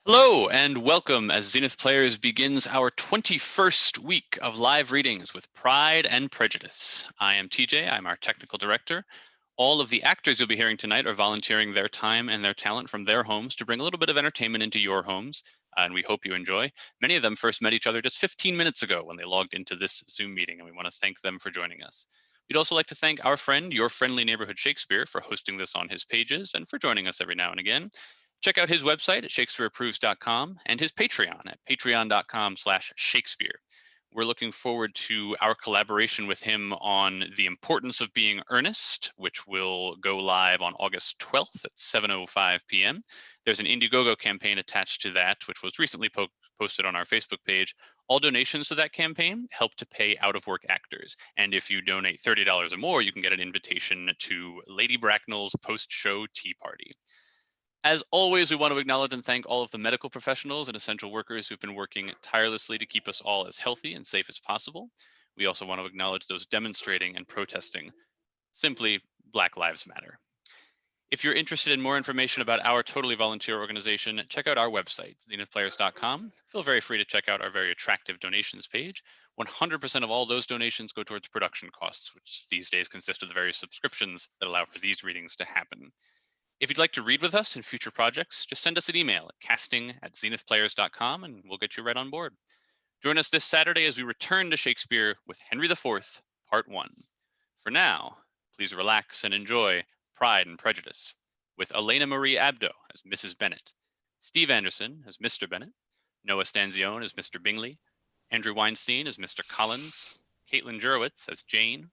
Hello and welcome as Zenith Players begins our 21st week of live readings with Pride and Prejudice. I am TJ, I'm our technical director. All of the actors you'll be hearing tonight are volunteering their time and their talent from their homes to bring a little bit of entertainment into your homes, and we hope you enjoy. Many of them first met each other just 15 minutes ago when they logged into this Zoom meeting, and we want to thank them for joining us. We'd also like to thank our friend, Your Friendly Neighborhood Shakespeare, for hosting this on his pages and for joining us every now and again. Check out his website at shakespeareapproves.com and his Patreon at patreon.com/Shakespeare. We're looking forward to our collaboration with him on The Importance of Being Earnest, which will go live on August 12th at 7:05 p.m. There's an Indiegogo campaign attached to that, which was recently posted on our Facebook page. All donations to that campaign help to pay out-of-work actors. And if you donate $30 or more, you can get an invitation to Lady Bracknell's post-show tea party. As always, we want to acknowledge and thank all of the medical professionals and essential workers who've been working tirelessly to keep us all as healthy and safe as possible. We also want to acknowledge those demonstrating and protesting. Simply, Black Lives Matter. If you're interested in more information about our totally volunteer organization, check out our website, zenithplayers.com. Feel very free to check out our very attractive donations page. 100% of all those donations go towards production costs, which these days consist of the various subscriptions that allow for these readings to happen. If you'd like to read with us in future projects, just send us an email at casting@zenithplayers.com and we'll get you right on board. Join us this Saturday as we return to Shakespeare with Henry IV, Part 1. For now, please relax and enjoy Pride and Prejudice with Elena Marie Abdo as Mrs. Bennet, Steve Anderson as Mr. Bennet, Noah Stanzione as Mr. Bingley, Andrew Weinstein as Mr. Collins, Caitlin Jurowitz as Jane,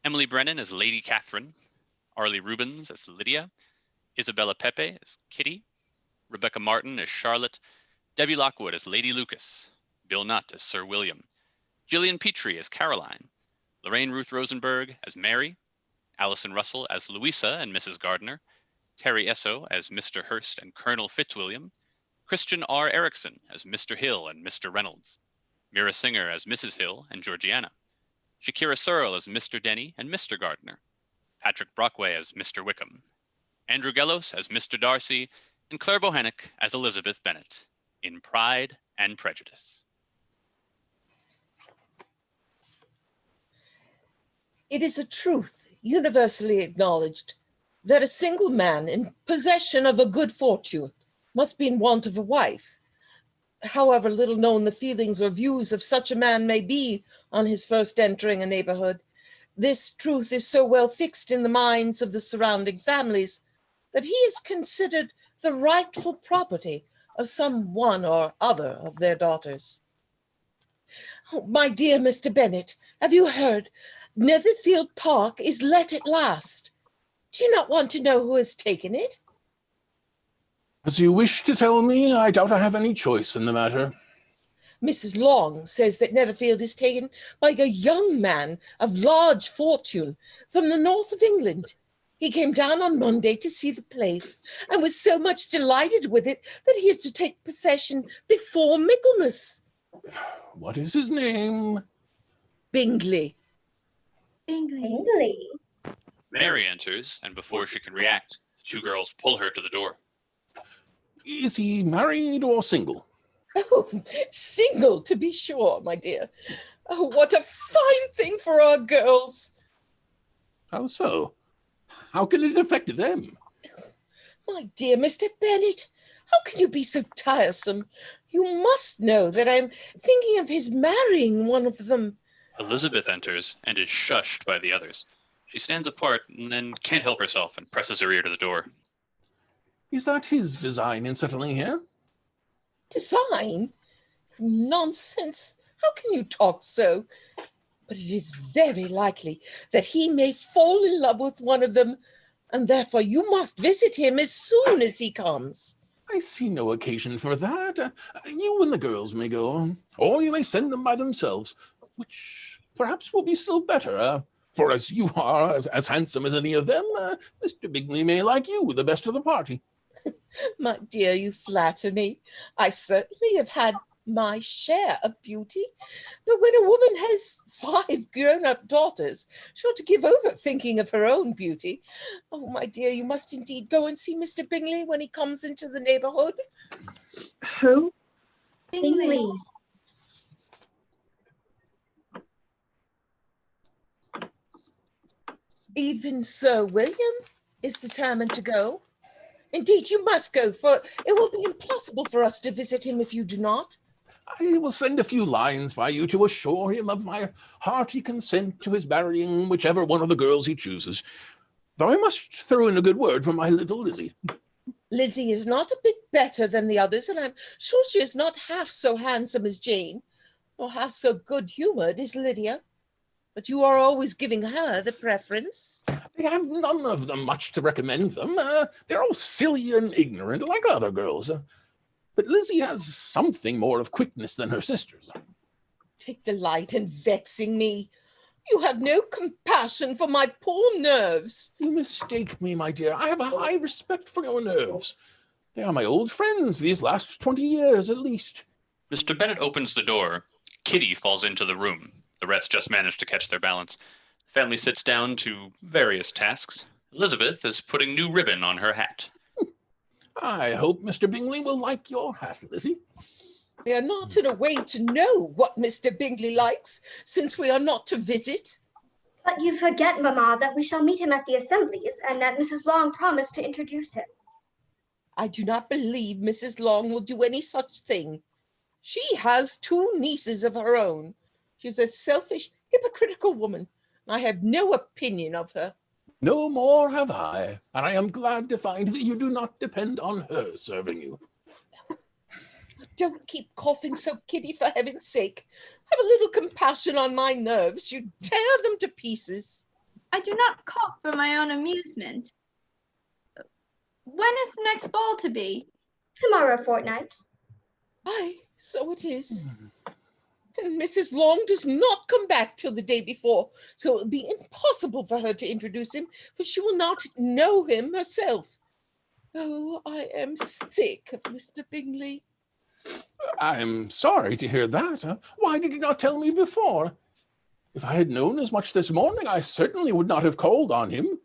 Emily Brennan as Lady Catherine, Arlie Rubens as Lydia, Isabella Pepe as Kitty, Rebecca Martin as Charlotte, Debbie Lockwood as Lady Lucas, Bill Nutt as Sir William, Gillian Petrie as Caroline, Lorraine Ruth Rosenberg as Mary, Allison Russell as Louisa and Mrs. Gardner, Terry Esso as Mr. Hurst and Colonel Fitzwilliam, Christian R. Erickson as Mr. Hill and Mr. Reynolds, Mira Singer as Mrs. Hill and Georgiana, Shakira Searle as Mr. Denny and Mr. Gardner, Patrick Brockway as Mr. Wickham, Andrew Gellos as Mr. Darcy, and Claire Bohannock as Elizabeth Bennet in Pride and Prejudice. It is a truth universally acknowledged that a single man in possession of a good fortune must be in want of a wife. However little known the feelings or views of such a man may be on his first entering a neighborhood, this truth is so well fixed in the minds of the surrounding families that he is considered the rightful property of some one or other of their daughters. Oh, my dear Mr. Bennet, have you heard? Netherfield Park is let at last. Do you not want to know who has taken it? As you wish to tell me, I doubt I have any choice in the matter. Mrs. Long says that Netherfield is taken by a young man of large fortune from the north of England. He came down on Monday to see the place and was so much delighted with it that he is to take possession before Michaelmas. What is his name? Bingley. Bingley. Mary enters, and before she can react, the two girls pull her to the door. Is he married or single? Oh, single, to be sure, my dear. Oh, what a fine thing for our girls. How so? How can it affect them? My dear Mr. Bennet, how can you be so tiresome? You must know that I'm thinking of his marrying one of them. Elizabeth enters and is shushed by the others. She stands apart and then can't help herself and presses her ear to the door. Is that his design in settling here? Design? Nonsense. How can you talk so? But it is very likely that he may fall in love with one of them, and therefore you must visit him as soon as he comes. I see no occasion for that. You and the girls may go, or you may send them by themselves, which perhaps will be still better, for as you are as handsome as any of them, Mr. Bingley may like you the best of the party. My dear, you flatter me. I certainly have had my share of beauty. But when a woman has 5 grown-up daughters, she ought to give over thinking of her own beauty. Oh, my dear, you must indeed go and see Mr. Bingley when he comes into the neighborhood. Who? Bingley. Even Sir William is determined to go. Indeed, you must go, for it will be impossible for us to visit him if you do not. I will send a few lines by you to assure him of my hearty consent to his marrying whichever one of the girls he chooses. Though I must throw in a good word for my little Lizzie. Lizzie is not a bit better than the others, and I'm sure she is not half so handsome as Jane, nor half so good-humoured as Lydia. But you are always giving her the preference. They have none of them much to recommend them. They're all silly and ignorant, like other girls. But Lizzie has something more of quickness than her sisters. Take delight in vexing me. You have no compassion for my poor nerves. You mistake me, my dear. I have a high respect for your nerves. They are my old friends these last 20 years, at least. Mr. Bennet opens the door. Kitty falls into the room. The rest just manage to catch their balance. The family sits down to various tasks. Elizabeth is putting new ribbon on her hat. I hope Mr. Bingley will like your hat, Lizzie. We are not in a way to know what Mr. Bingley likes, since we are not to visit. But you forget, Mamma, that we shall meet him at the assemblies, and that Mrs. Long promised to introduce him. I do not believe Mrs. Long will do any such thing. She has 2 nieces of her own. She's a selfish, hypocritical woman, and I have no opinion of her. No more have I, and I am glad to find that you do not depend on her serving you. Don't keep coughing so, Kitty, for heaven's sake. Have a little compassion on my nerves. You tear them to pieces. I do not cough for my own amusement. When is the next ball to be? Tomorrow fortnight. Aye, so it is. And Mrs. Long does not come back till the day before, so it will be impossible for her to introduce him, for she will not know him herself. Oh, I am sick of Mr. Bingley. I'm sorry to hear that. Why did you not tell me before? If I had known as much this morning, I certainly would not have called on him.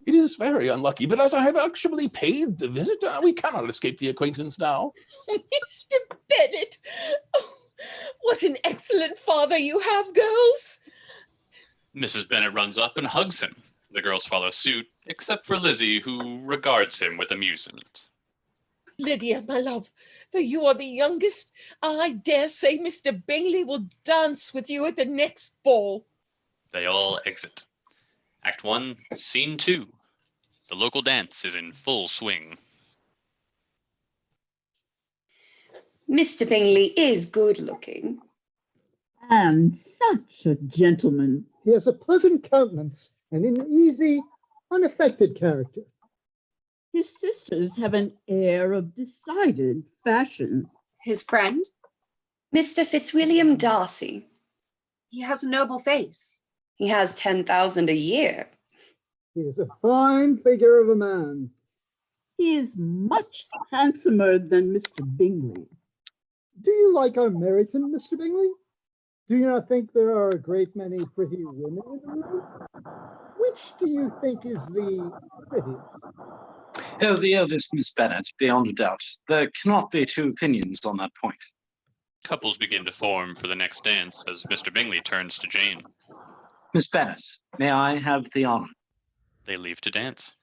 It is very unlucky, but as I have actually paid the visit, we cannot escape the acquaintance now. Mr. Bennet! Oh, what an excellent father you have, girls! Mrs. Bennet runs up and hugs him. The girls follow suit, except for Lizzie, who regards him with amusement. Lydia, my love, though you are the youngest, I dare say Mr. Bingley will dance with you at the next ball. They all exit. Act 1, Scene 2. The local dance is in full swing. Mr. Bingley is good looking. And such a gentleman. He has a pleasant countenance and an easy, unaffected character. His sisters have an air of decided fashion. His friend? Mr. Fitzwilliam Darcy. He has a noble face. He has 10,000 a year. He is a fine figure of a man. He is much handsomer than Mr. Bingley. Do you like our Meryton, Mr. Bingley? Do you not think there are a great many pretty women in the room? Which do you think is the prettiest? Oh, the eldest Miss Bennet, beyond a doubt. There cannot be 2 opinions on that point. Couples begin to form for the next dance as Mr. Bingley turns to Jane. Miss Bennet, may I have the honor? They leave to dance.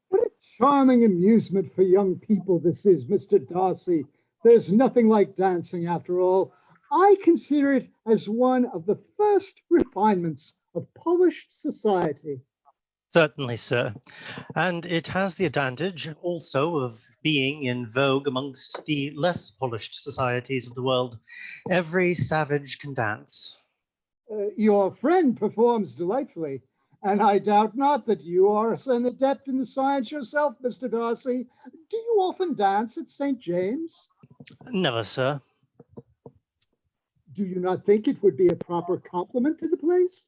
What a charming amusement for young people this is, Mr. Darcy. There's nothing like dancing after all. I consider it as one of the first refinements of polished society. Certainly, sir. And it has the advantage also of being in vogue amongst the less polished societies of the world. Every savage can dance. Your friend performs delightfully, and I doubt not that you are an adept in the science yourself, Mr. Darcy. Do you often dance at St. James? Never, sir. Do you not think it would be a proper compliment to the place?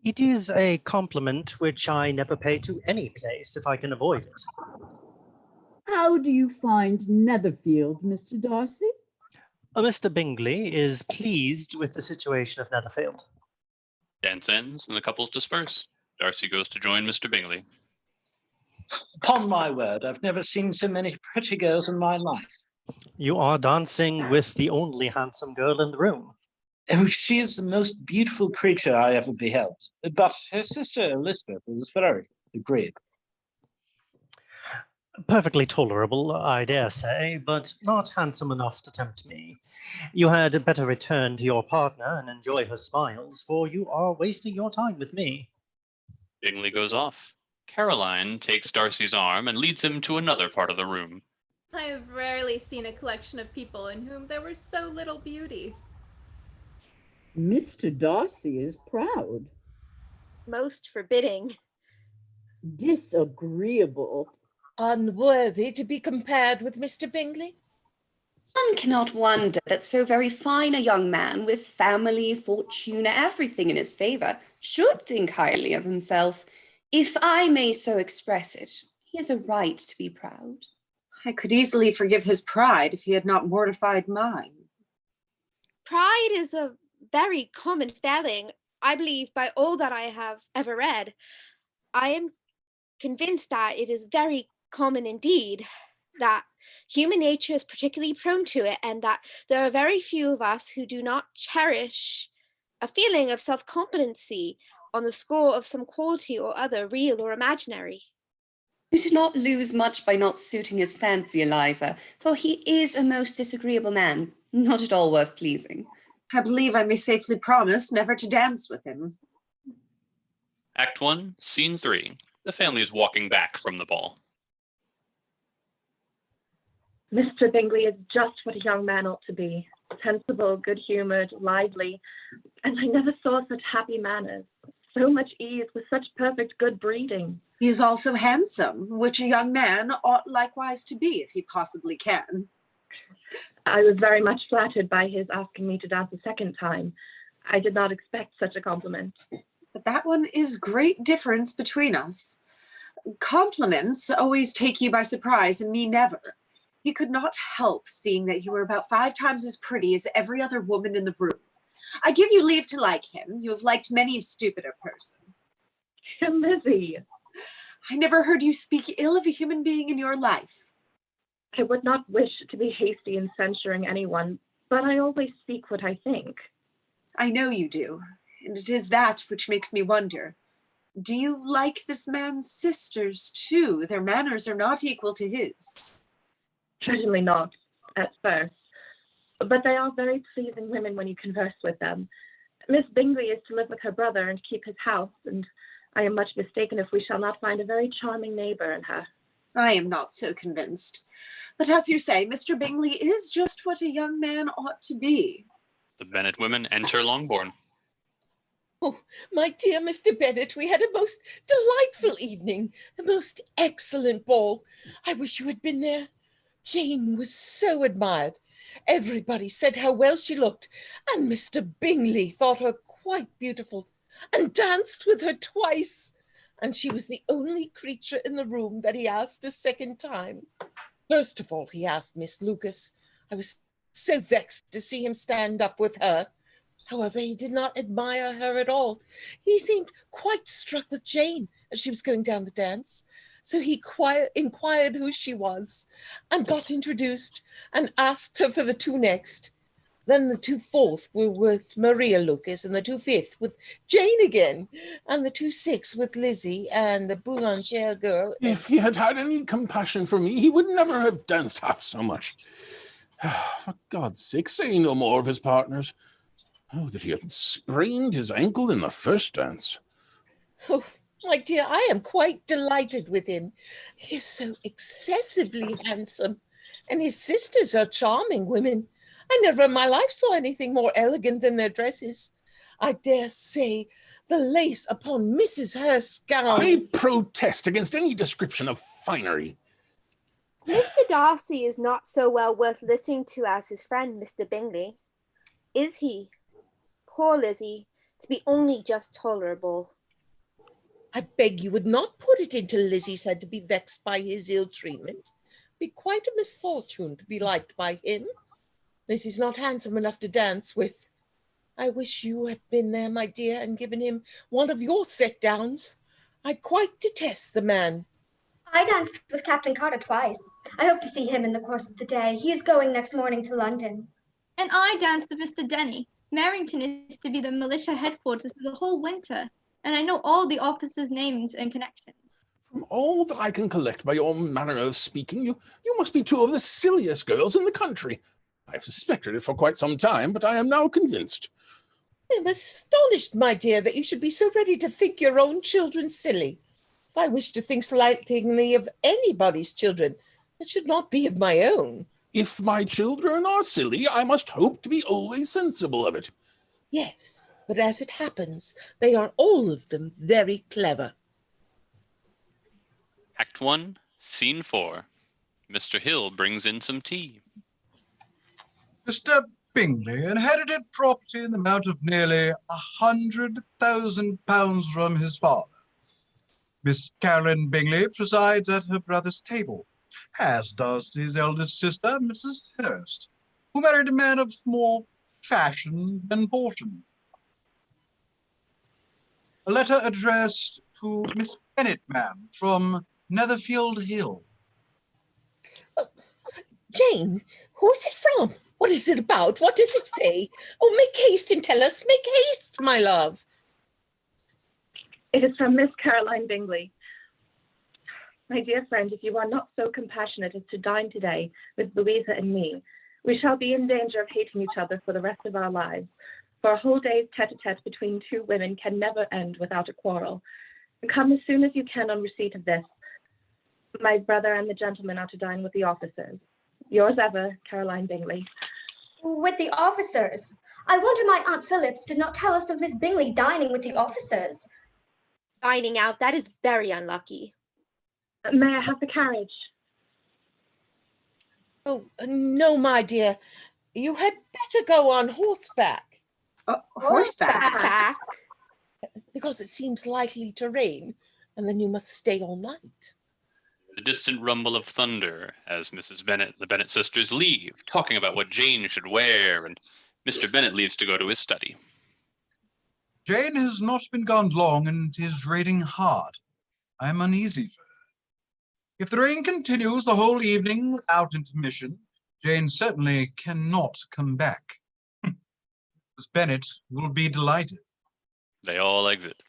It is a compliment which I never pay to any place if I can avoid it. How do you find Netherfield, Mr. Darcy? Mr. Bingley is pleased with the situation of Netherfield. Dance ends and the couples disperse. Darcy goes to join Mr. Bingley. Upon my word, I've never seen so many pretty girls in my life. You are dancing with the only handsome girl in the room. Oh, she is the most beautiful creature I ever beheld. But her sister Elizabeth is very agreeable. Perfectly tolerable, I dare say, but not handsome enough to tempt me. You had better return to your partner and enjoy her smiles, for you are wasting your time with me. Bingley goes off. Caroline takes Darcy's arm and leads him to another part of the room. I have rarely seen a collection of people in whom there was so little beauty. Mr. Darcy is proud. Most forbidding. Disagreeable. Unworthy to be compared with Mr. Bingley? One cannot wonder that so very fine a young man with family, fortune, everything in his favour should think highly of himself. If I may so express it, he has a right to be proud. I could easily forgive his pride if he had not mortified mine. Pride is a very common failing, I believe, by all that I have ever read. I am convinced that it is very common indeed, that human nature is particularly prone to it, and that there are very few of us who do not cherish a feeling of self-competency on the score of some quality or other, real or imaginary. You did not lose much by not suiting his fancy, Eliza, for he is a most disagreeable man, not at all worth pleasing. I believe I may safely promise never to dance with him. Act 1, Scene 3. The family is walking back from the ball. Mr. Bingley is just what a young man ought to be. Sensible, good-humoured, lively, and I never saw such happy manners, so much ease, with such perfect good breeding. He is also handsome, which a young man ought likewise to be if he possibly can. I was very much flattered by his asking me to dance a second time. I did not expect such a compliment. But that one is great difference between us. Compliments always take you by surprise, and me never. He could not help seeing that you were about 5 times as pretty as every other woman in the room. I give you leave to like him. You have liked many a stupider person. Lizzie! I never heard you speak ill of a human being in your life. I would not wish to be hasty in censuring anyone, but I always speak what I think. I know you do, and it is that which makes me wonder. Do you like this man's sisters, too? Their manners are not equal to his. Certainly not, at first. But they are very pleasing women when you converse with them. Miss Bingley is to live with her brother and keep his house, and I am much mistaken if we shall not find a very charming neighbour in her. I am not so convinced. But as you say, Mr. Bingley is just what a young man ought to be. The Bennet women enter Longbourn. Oh, my dear Mr. Bennet, we had a most delightful evening, a most excellent ball. I wish you had been there. Jane was so admired. Everybody said how well she looked, and Mr. Bingley thought her quite beautiful and danced with her twice. And she was the only creature in the room that he asked a second time. First of all, he asked Miss Lucas. I was so vexed to see him stand up with her. However, he did not admire her at all. He seemed quite struck with Jane as she was going down the dance. So he inquired who she was and got introduced and asked her for the 2 next. Then the 2 fourth were with Maria Lucas, and the 2 fifth with Jane again, and the 2 sixth with Lizzie and the Boulanger girl. If he had had any compassion for me, he would never have danced half so much. For God's sake, say no more of his partners. Oh, that he had sprained his ankle in the first dance. Oh, my dear, I am quite delighted with him. He is so excessively handsome, and his sisters are charming women. I never in my life saw anything more elegant than their dresses. I dare say the lace upon Mrs. Hurst's gown. I protest against any description of finery. Mr. Darcy is not so well worth listening to as his friend, Mr. Bingley. Is he? Poor Lizzie, to be only just tolerable. I beg you would not put it into Lizzie's head to be vexed by his ill treatment. Be quite a misfortune to be liked by him. Lizzie's not handsome enough to dance with. I wish you had been there, my dear, and given him one of your set-downs. I quite detest the man. I danced with Captain Carter twice. I hope to see him in the course of the day. He is going next morning to London. And I danced with Mr. Denny. Merrington is to be the militia headquarters for the whole winter, and I know all the officers' names and connections. From all that I can collect by your manner of speaking, you must be two of the silliest girls in the country. I have suspected it for quite some time, but I am now convinced. I am astonished, my dear, that you should be so ready to think your own children silly. If I wish to think slightingly of anybody's children, it should not be of my own. If my children are silly, I must hope to be always sensible of it. Yes, but as it happens, they are all of them very clever. Act 1, Scene 4. Mr. Hill brings in some tea. Mr. Bingley inherited property in the amount of nearly £100,000 from his father. Miss Caroline Bingley presides at her brother's table, as does his eldest sister, Mrs. Hurst, who married a man of more fashion than fortune. A letter addressed to Miss Bennet, ma'am, from Netherfield Hill. Jane, who is it from? What is it about? What does it say? Oh, make haste and tell us. Make haste, my love. It is from Miss Caroline Bingley. My dear friend, if you are not so compassionate as to dine today with Louisa and me, we shall be in danger of hating each other for the rest of our lives. For a whole day's tete-a-tete between two women can never end without a quarrel. Come as soon as you can on receipt of this. My brother and the gentleman are to dine with the officers. Yours ever, Caroline Bingley. With the officers? I wonder my Aunt Phillips did not tell us of Miss Bingley dining with the officers. Dining out, that is very unlucky. May I have the carriage? Oh, no, my dear. You had better go on horseback. Horseback? Because it seems likely to rain, and then you must stay all night. The distant rumble of thunder as Mrs. Bennet and the Bennet sisters leave, talking about what Jane should wear, and Mr. Bennet leaves to go to his study. Jane has not been gone long, and is raining hard. I am uneasy for her. If the rain continues the whole evening without intermission, Jane certainly cannot come back. Mrs. Bennet will be delighted. They all exit.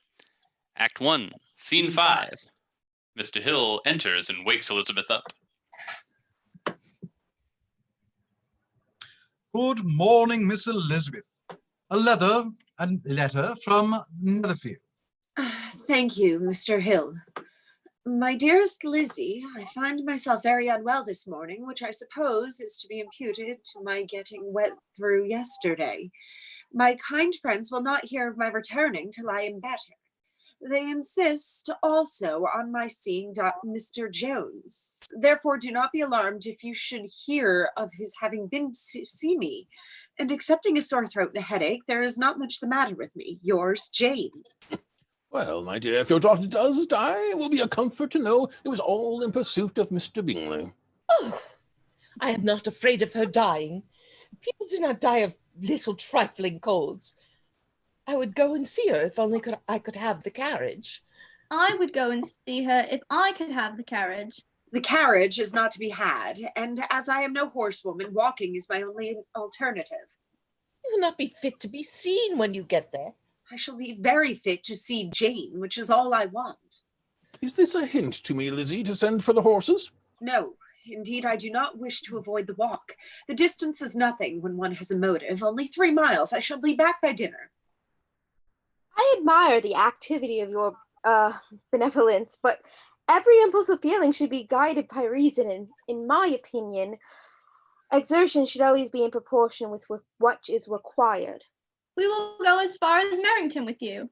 Act 1, Scene 5. Mr. Hill enters and wakes Elizabeth up. Good morning, Miss Elizabeth. A letter from Netherfield. Thank you, Mr. Hill. My dearest Lizzie, I find myself very unwell this morning, which I suppose is to be imputed to my getting wet through yesterday. My kind friends will not hear of my returning till I am better. They insist also on my seeing Mr. Jones. Therefore, do not be alarmed if you should hear of his having been to see me. And excepting a sore throat and a headache, there is not much the matter with me. Yours, Jane. Well, my dear, if your daughter does die, it will be a comfort to know it was all in pursuit of Mr. Bingley. Oh, I am not afraid of her dying. People do not die of little trifling colds. I would go and see her if only I could have the carriage. I would go and see her if I could have the carriage. The carriage is not to be had, and as I am no horsewoman, walking is my only alternative. You will not be fit to be seen when you get there. I shall be very fit to see Jane, which is all I want. Is this a hint to me, Lizzie, to send for the horses? No, indeed, I do not wish to avoid the walk. The distance is nothing when one has a motive. Only 3 miles. I shall be back by dinner. I admire the activity of your benevolence, but every impulse of feeling should be guided by reason, and in my opinion, exertion should always be in proportion with what is required. We will go as far as Merrington with you.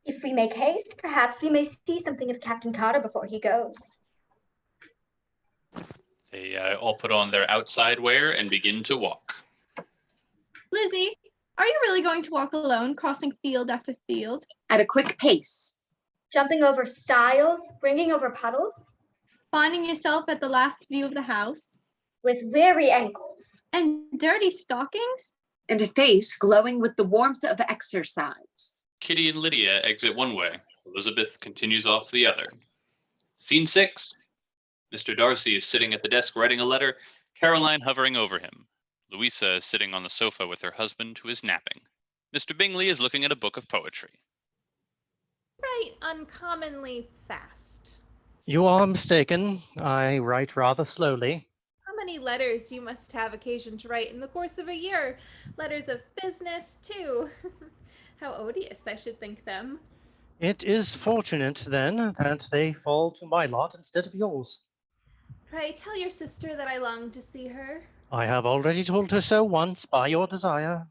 If we make haste, perhaps we may see something of Captain Carter before he goes. They all put on their outside wear and begin to walk. Lizzie, are you really going to walk alone, crossing field after field? At a quick pace. Jumping over stiles, springing over puddles? Finding yourself at the last view of the house? With weary ankles. And dirty stockings? And a face glowing with the warmth of exercise. Kitty and Lydia exit one way. Elizabeth continues off the other. Scene 6. Mr. Darcy is sitting at the desk writing a letter, Caroline hovering over him. Louisa is sitting on the sofa with her husband, who is napping. Mr. Bingley is looking at a book of poetry. Write uncommonly fast. You are mistaken. I write rather slowly. How many letters you must have occasion to write in the course of a year? Letters of business, too. How odious I should think them. It is fortunate, then, that they fall to my lot instead of yours. Pray tell your sister that I long to see her. I have already told her so once by your desire.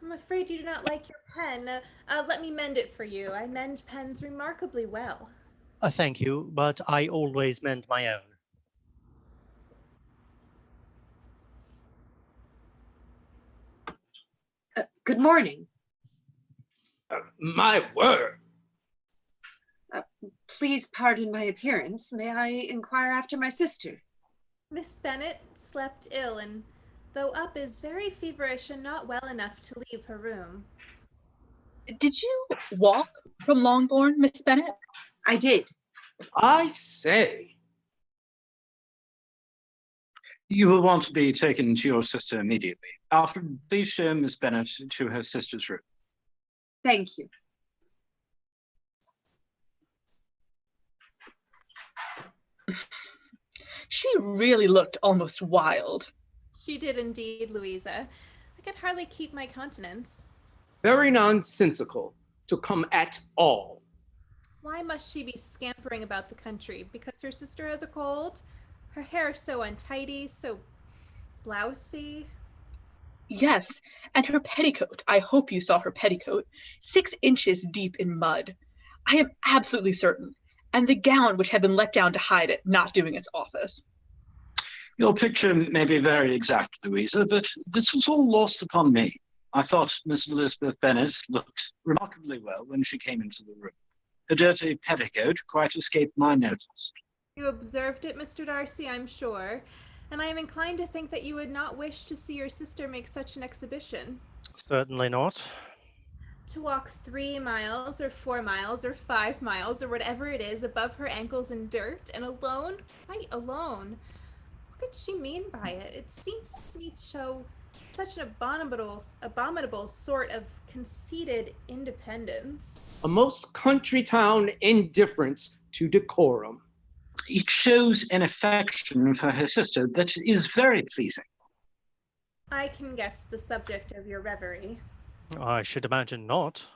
I'm afraid you do not like your pen. Let me mend it for you. I mend pens remarkably well. Thank you, but I always mend my own. Good morning. My word. Please pardon my appearance. May I inquire after my sister? Miss Bennet slept ill, and though up is very feverish and not well enough to leave her room. Did you walk from Longbourn, Miss Bennet? I did. I say. You will want to be taken to your sister immediately. Alfred, please show Miss Bennet to her sister's room. Thank you. She really looked almost wild. She did indeed, Louisa. I could hardly keep my countenance. Very nonsensical to come at all. Why must she be scampering about the country? Because her sister has a cold? Her hair so untidy, so blousy. Yes, and her petticoat. I hope you saw her petticoat. 6 inches deep in mud. I am absolutely certain. And the gown which had been let down to hide it, not doing its office. Your picture may be very exact, Louisa, but this was all lost upon me. I thought Miss Elizabeth Bennet looked remarkably well when she came into the room. Her dirty petticoat quite escaped my notice. You observed it, Mr. Darcy, I'm sure, and I am inclined to think that you would not wish to see your sister make such an exhibition. Certainly not. To walk 3 miles, or 4 miles, or 5 miles, or whatever it is, above her ankles in dirt, and alone, quite alone. What could she mean by it? It seems to me to show such an abominable sort of conceited independence. A most country town indifference to decorum. It shows an affection for her sister that is very pleasing. I can guess the subject of your reverie. I should imagine not.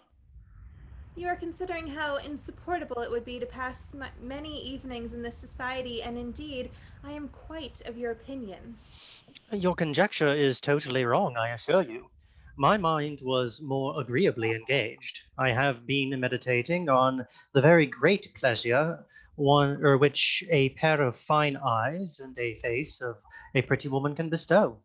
You are considering how insupportable it would be to pass many evenings in this society, and indeed, I am quite of your opinion. Your conjecture is totally wrong, I assure you. My mind was more agreeably engaged. I have been meditating on the very great pleasure which a pair of fine eyes and a face of a pretty woman can bestow.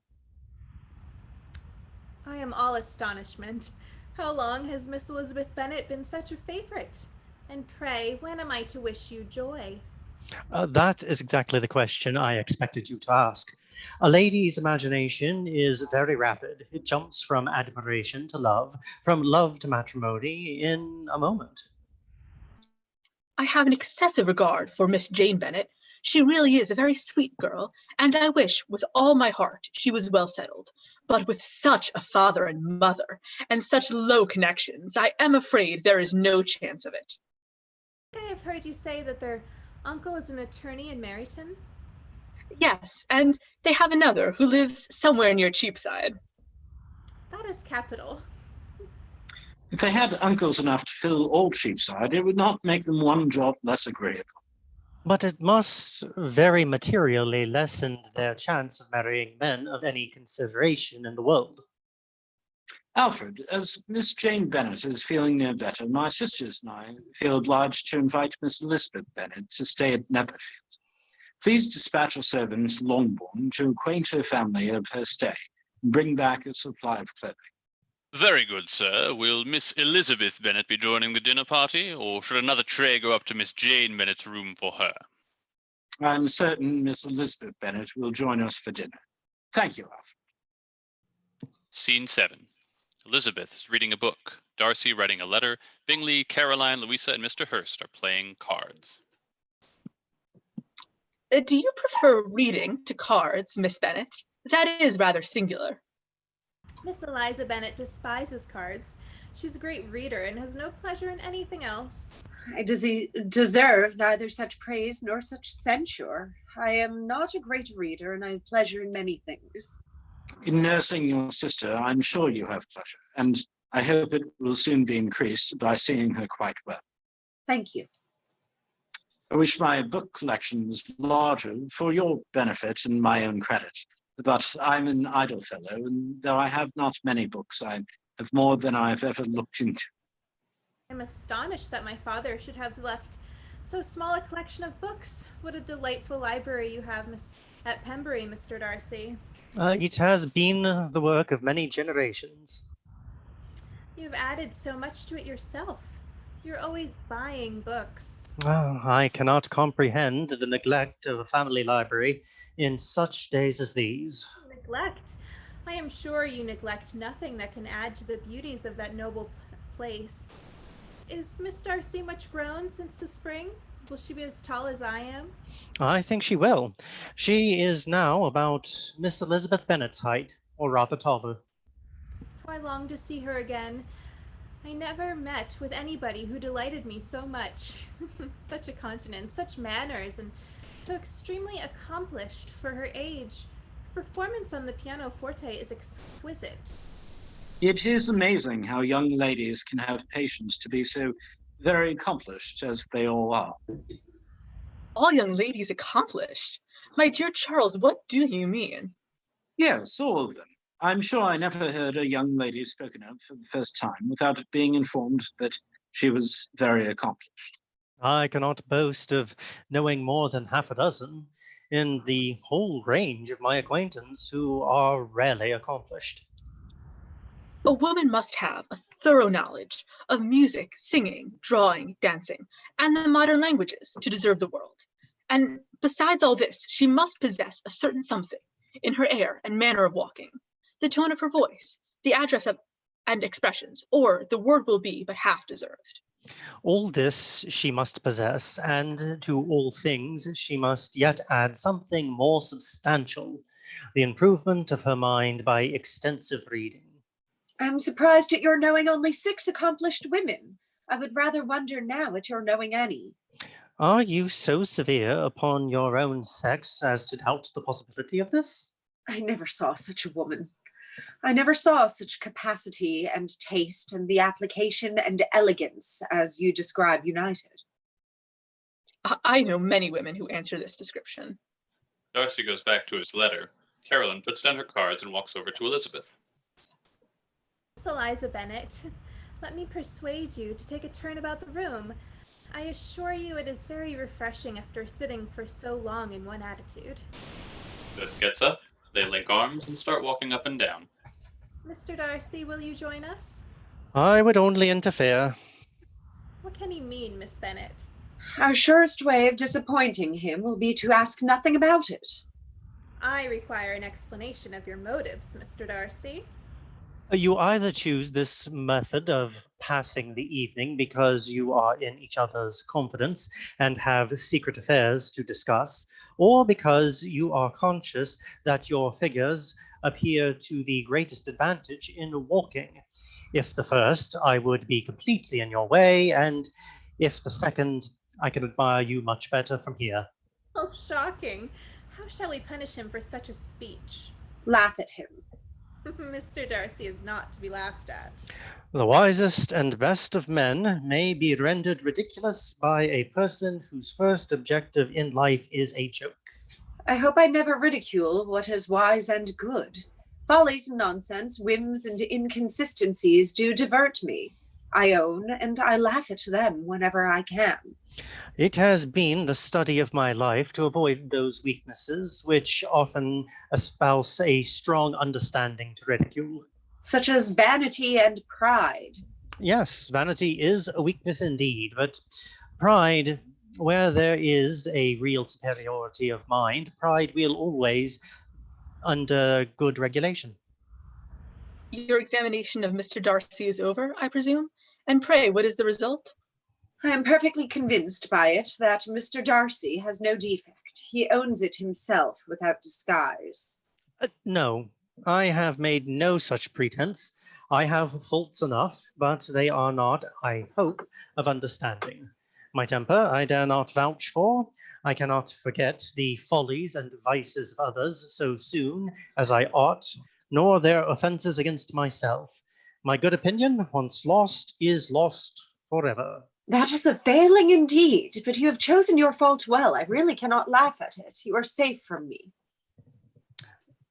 I am all astonishment. How long has Miss Elizabeth Bennet been such a favorite? And pray, when am I to wish you joy? That is exactly the question I expected you to ask. A lady's imagination is very rapid. It jumps from admiration to love, from love to matrimony in a moment. I have an excessive regard for Miss Jane Bennet. She really is a very sweet girl, and I wish with all my heart she was well settled. But with such a father and mother, and such low connections, I am afraid there is no chance of it. I have heard you say that their uncle is an attorney in Meryton. Yes, and they have another who lives somewhere near Cheapside. That is capital. If they had uncles enough to fill all Cheapside, it would not make them one jot less agreeable. But it must very materially lessen their chance of marrying men of any consideration in the world. Alfred, as Miss Jane Bennet is feeling no better, my sisters and I feel obliged to invite Miss Elizabeth Bennet to stay at Netherfield. Please dispatch a servant to Longbourn to acquaint her family of her stay and bring back a supply of clothing. Very good, sir. Will Miss Elizabeth Bennet be joining the dinner party, or should another tray go up to Miss Jane Bennet's room for her? I'm certain Miss Elizabeth Bennet will join us for dinner. Thank you, Alfred. Scene 7. Elizabeth is reading a book. Darcy writing a letter. Bingley, Caroline, Louisa, and Mr. Hurst are playing cards. Do you prefer reading to cards, Miss Bennet? That is rather singular. Miss Eliza Bennet despises cards. She's a great reader and has no pleasure in anything else. I deserve neither such praise nor such censure. I am not a great reader, and I have pleasure in many things. In nursing your sister, I'm sure you have pleasure, and I hope it will soon be increased by seeing her quite well. Thank you. I wish my book collection was larger for your benefit and my own credit, but I'm an idle fellow, and though I have not many books, I have more than I've ever looked into. I'm astonished that my father should have left so small a collection of books. What a delightful library you have at Pembury, Mr. Darcy. It has been the work of many generations. You've added so much to it yourself. You're always buying books. I cannot comprehend the neglect of a family library in such days as these. Neglect? I am sure you neglect nothing that can add to the beauties of that noble place. Is Miss Darcy much grown since the spring? Will she be as tall as I am? I think she will. She is now about Miss Elizabeth Bennet's height, or rather taller. How I long to see her again. I never met with anybody who delighted me so much. Such a continence, such manners, and so extremely accomplished for her age. Her performance on the pianoforte is exquisite. It is amazing how young ladies can have patience to be so very accomplished as they all are. All young ladies accomplished? My dear Charles, what do you mean? Yes, all of them. I'm sure I never heard a young lady spoken of for the first time without being informed that she was very accomplished. I cannot boast of knowing more than half a dozen in the whole range of my acquaintance who are rarely accomplished. A woman must have a thorough knowledge of music, singing, drawing, dancing, and the modern languages to deserve the world. And besides all this, she must possess a certain something in her air and manner of walking, the tone of her voice, the address of and expressions, or the word will be but half deserved. All this she must possess, and to all things she must yet add something more substantial, the improvement of her mind by extensive reading. I'm surprised at your knowing only 6 accomplished women. I would rather wonder now at your knowing any. Are you so severe upon your own sex as to doubt the possibility of this? I never saw such a woman. I never saw such capacity and taste and the application and elegance as you describe united. I know many women who answer this description. Darcy goes back to his letter. Caroline puts down her cards and walks over to Elizabeth. Miss Eliza Bennet, let me persuade you to take a turn about the room. I assure you it is very refreshing after sitting for so long in one attitude. Beth gets up, they link arms and start walking up and down. Mr. Darcy, will you join us? I would only interfere. What can he mean, Miss Bennet? Our surest way of disappointing him will be to ask nothing about it. I require an explanation of your motives, Mr. Darcy. You either choose this method of passing the evening because you are in each other's confidence and have secret affairs to discuss, or because you are conscious that your figures appear to the greatest advantage in walking. If the first, I would be completely in your way, and if the second, I can admire you much better from here. Oh, shocking. How shall we punish him for such a speech? Laugh at him. Mr. Darcy is not to be laughed at. The wisest and best of men may be rendered ridiculous by a person whose first objective in life is a joke. I hope I never ridicule what is wise and good. Follies and nonsense, whims and inconsistencies do divert me. I own, and I laugh at them whenever I can. It has been the study of my life to avoid those weaknesses which often espouse a strong understanding to ridicule. Such as vanity and pride. Yes, vanity is a weakness indeed, but pride, where there is a real superiority of mind, pride will always under good regulation. Your examination of Mr. Darcy is over, I presume? And pray, what is the result? I am perfectly convinced by it that Mr. Darcy has no defect. He owns it himself without disguise. No, I have made no such pretense. I have faults enough, but they are not, I hope, of understanding. My temper I dare not vouch for. I cannot forget the follies and vices of others so soon as I ought, nor their offenses against myself. My good opinion, once lost, is lost forever. That is a failing indeed, but you have chosen your fault well. I really cannot laugh at it. You are safe from me.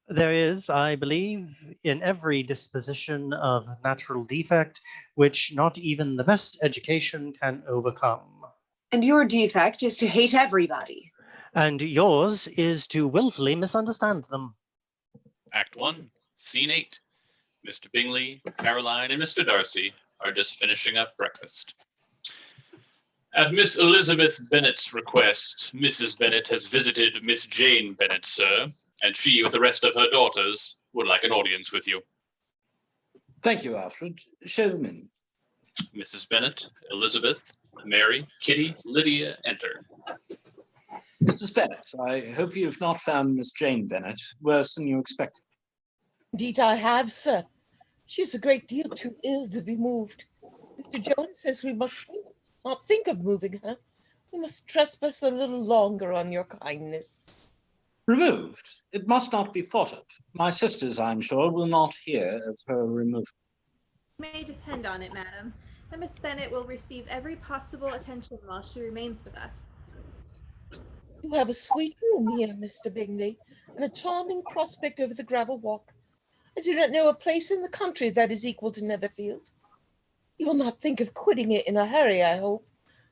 There is, I believe, in every disposition of natural defect, which not even the best education can overcome. And your defect is to hate everybody. And yours is to willfully misunderstand them. Act 1, Scene 8. Mr. Bingley, Caroline, and Mr. Darcy are just finishing up breakfast. At Miss Elizabeth Bennet's request, Mrs. Bennet has visited Miss Jane Bennet, sir, and she, with the rest of her daughters, would like an audience with you. Thank you, Alfred. Show them in. Mrs. Bennet, Elizabeth, Mary, Kitty, Lydia, enter. Mrs. Bennet, I hope you have not found Miss Jane Bennet worse than you expected. Indeed I have, sir. She is a great deal too ill to be moved. Mr. Jones says we must not think of moving her. We must trespass a little longer on your kindness. Removed? It must not be thought of. My sisters, I am sure, will not hear of her removal. You may depend on it, madam, that Miss Bennet will receive every possible attention while she remains with us. You have a sweet room here, Mr. Bingley, and a charming prospect over the gravel walk. I do not know a place in the country that is equal to Netherfield. You will not think of quitting it in a hurry, I hope,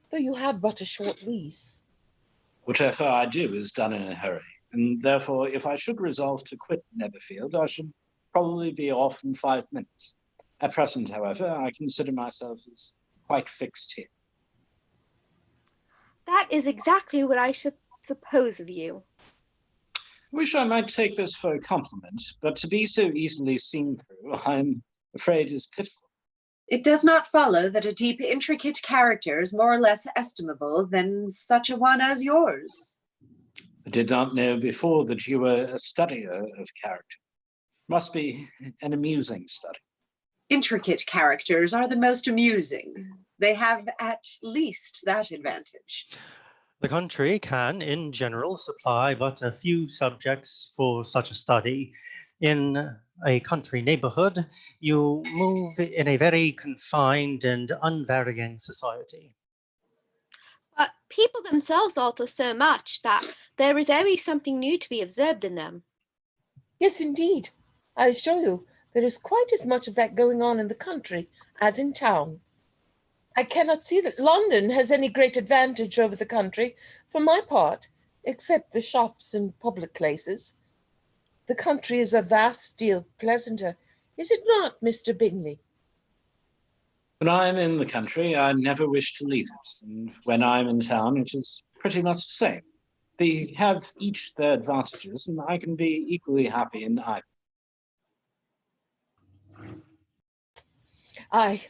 though you have but a short lease. Whatever I do is done in a hurry, and therefore, if I should resolve to quit Netherfield, I should probably be off in 5 minutes. At present, however, I consider myself as quite fixed here. That is exactly what I should suppose of you. Wish I might take this for a compliment, but to be so easily seen through, I'm afraid is pitiful. It does not follow that a deep, intricate character is more or less estimable than such a one as yours. I did not know before that you were a studier of character. Must be an amusing study. Intricate characters are the most amusing. They have at least that advantage. The country can, in general, supply but a few subjects for such a study. In a country neighborhood, you move in a very confined and unvarying society. But people themselves alter so much that there is always something new to be observed in them. Yes, indeed. I assure you, there is quite as much of that going on in the country as in town. I cannot see that London has any great advantage over the country, for my part, except the shops and public places. The country is a vast deal pleasanter, is it not, Mr. Bingley? When I'm in the country, I never wish to leave it, and when I'm in town, it is pretty much the same. They have each their advantages, and I can be equally happy in either. Aye,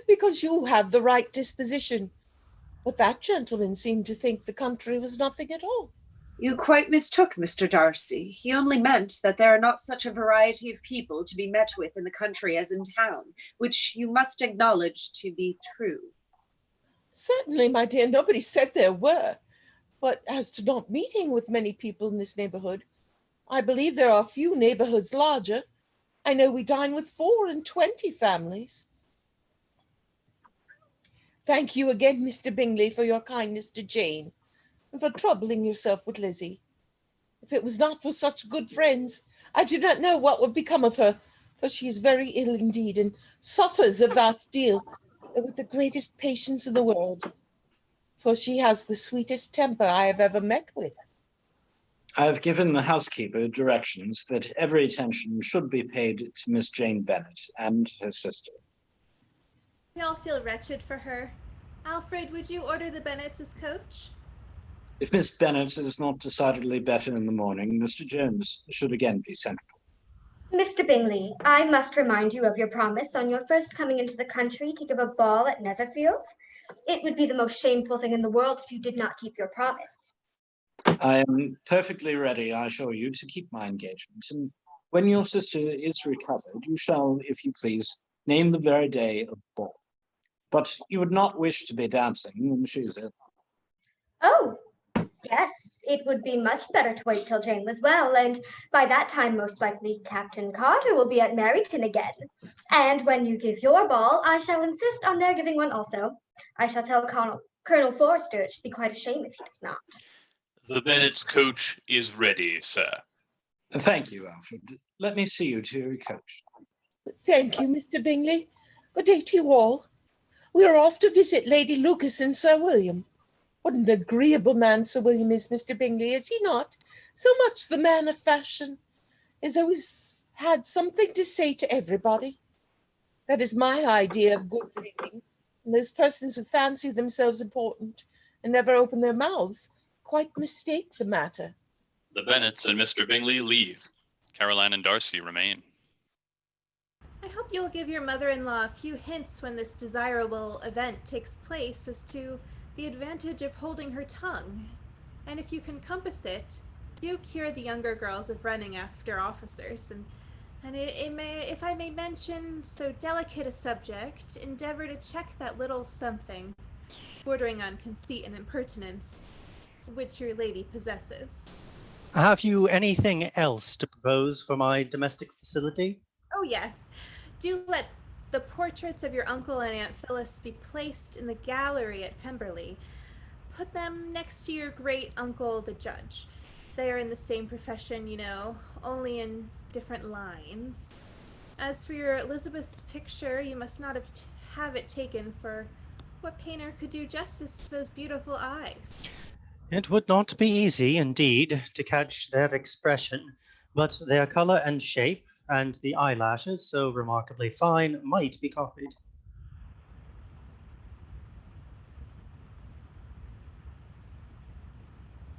because you have the right disposition. But that gentleman seemed to think the country was nothing at all. You quite mistook Mr. Darcy. He only meant that there are not such a variety of people to be met with in the country as in town, which you must acknowledge to be true. Certainly, my dear, nobody said there were. But as to not meeting with many people in this neighborhood, I believe there are few neighborhoods larger. I know we dine with 24 families. Thank you again, Mr. Bingley, for your kindness to Jane, and for troubling yourself with Lizzie. If it was not for such good friends, I do not know what would become of her, for she is very ill indeed, and suffers a vast deal, but with the greatest patience in the world, for she has the sweetest temper I have ever met with. I have given the housekeeper directions that every attention should be paid to Miss Jane Bennet and her sister. We all feel wretched for her. Alfred, would you order the Bennets as coach? If Miss Bennet is not decidedly better in the morning, Mr. Jones should again be sent for. Mr. Bingley, I must remind you of your promise on your first coming into the country to give a ball at Netherfield. It would be the most shameful thing in the world if you did not keep your promise. I am perfectly ready, I assure you, to keep my engagement. And when your sister is recovered, you shall, if you please, name the very day of the ball. But you would not wish to be dancing when she is ill. Oh, yes, it would be much better to wait till Jane was well, and by that time, most likely, Captain Carter will be at Meryton again. And when you give your ball, I shall insist on their giving one also. I shall tell Colonel Forster it should be quite a shame if he does not. The Bennet's coach is ready, sir. Thank you, Alfred. Let me see you to your coach. Thank you, Mr. Bingley. Good day to you all. We are off to visit Lady Lucas and Sir William. What an agreeable man Sir William is, Mr. Bingley, is he not? So much the man of fashion. Has always had something to say to everybody. That is my idea of good breeding. And those persons who fancy themselves important and never open their mouths quite mistake the matter. The Bennets and Mr. Bingley leave. Caroline and Darcy remain. I hope you'll give your mother-in-law a few hints when this desirable event takes place as to the advantage of holding her tongue. And if you can compass it, do cure the younger girls of running after officers. And if I may mention so delicate a subject, endeavor to check that little something, bordering on conceit and impertinence, which your lady possesses. Have you anything else to propose for my domestic facility? Oh yes, do let the portraits of your uncle and Aunt Phyllis be placed in the gallery at Pemberley. Put them next to your great uncle, the judge. They are in the same profession, you know, only in different lines. As for your Elizabeth's picture, you must not have it taken, for what painter could do justice to those beautiful eyes? It would not be easy, indeed, to catch their expression, but their color and shape, and the eyelashes, so remarkably fine, might be copied.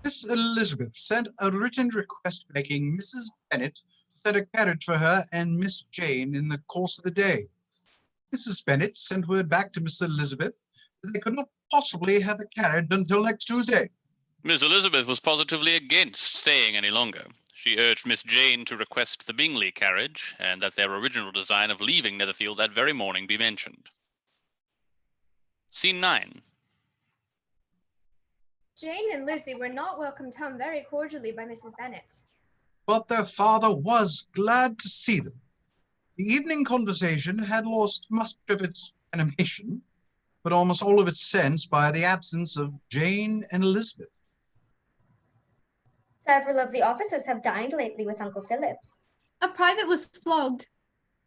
Miss Elizabeth sent a written request begging Mrs. Bennet to set a carriage for her and Miss Jane in the course of the day. Mrs. Bennet sent word back to Miss Elizabeth that they could not possibly have the carriage until next Tuesday. Miss Elizabeth was positively against staying any longer. She urged Miss Jane to request the Bingley carriage, and that their original design of leaving Netherfield that very morning be mentioned. Scene 9. Jane and Lizzie were not welcomed home very cordially by Mrs. Bennet. But their father was glad to see them. The evening conversation had lost much of its animation, but almost all of its sense by the absence of Jane and Elizabeth. Several of the officers have dined lately with Uncle Phillips. A private was flogged.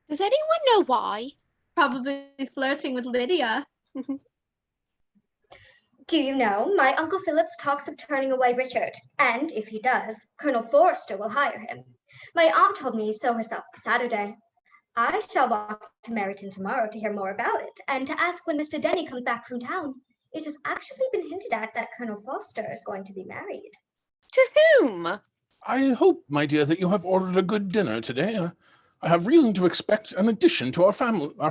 Does anyone know why? Probably flirting with Lydia. Do you know, my Uncle Phillips talks of turning away Richard, and if he does, Colonel Forster will hire him. My aunt told me so herself Saturday. I shall walk to Meryton tomorrow to hear more about it, and to ask when Mr. Denny comes back from town. It has actually been hinted at that Colonel Forster is going to be married. To whom? I hope, my dear, that you have ordered a good dinner today. I have reason to expect an addition to our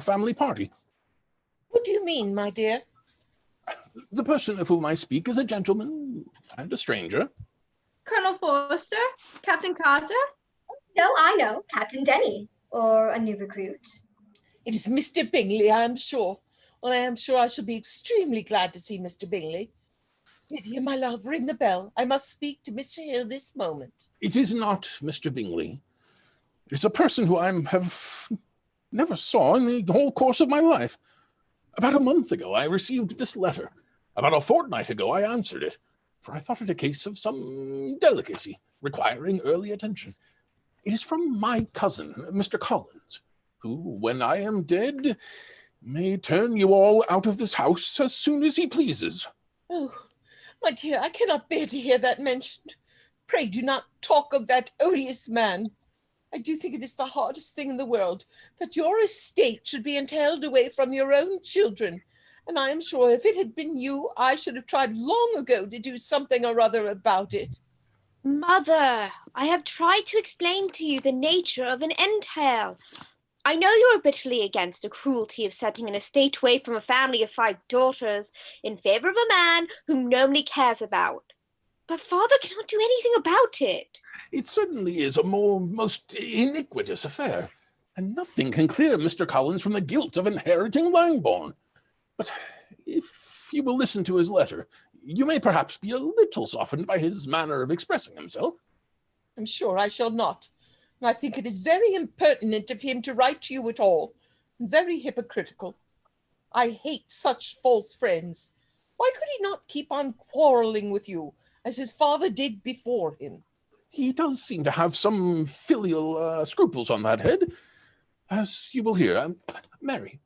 family party. What do you mean, my dear? The person of whom I speak is a gentleman and a stranger. Colonel Forster? Captain Carter? No, I know, Captain Denny, or a new recruit. It is Mr. Bingley, I am sure. Well, I am sure I shall be extremely glad to see Mr. Bingley. Lydia, my love, ring the bell. I must speak to Mr. Hill this moment. It is not Mr. Bingley. It is a person who I have never saw in the whole course of my life. About a month ago, I received this letter. About a fortnight ago, I answered it, for I thought it a case of some delicacy requiring early attention. It is from my cousin, Mr. Collins, who, when I am dead, may turn you all out of this house as soon as he pleases. Oh, my dear, I cannot bear to hear that mentioned. Pray do not talk of that odious man. I do think it is the hardest thing in the world that your estate should be entailed away from your own children, And I am sure if it had been you, I should have tried long ago to do something or other about it. Mother, I have tried to explain to you the nature of an entail. I know you are bitterly against the cruelty of setting an estate away from a family of 5 daughters in favor of a man whom nobody cares about. But father cannot do anything about it. It certainly is a most iniquitous affair, and nothing can clear Mr. Collins from the guilt of inheriting Langbourne. But if you will listen to his letter, you may perhaps be a little softened by his manner of expressing himself. I'm sure I shall not. And I think it is very impertinent of him to write to you at all, and very hypocritical. I hate such false friends. Why could he not keep on quarreling with you, as his father did before him? He does seem to have some filial scruples on that head, as you will hear. Mary.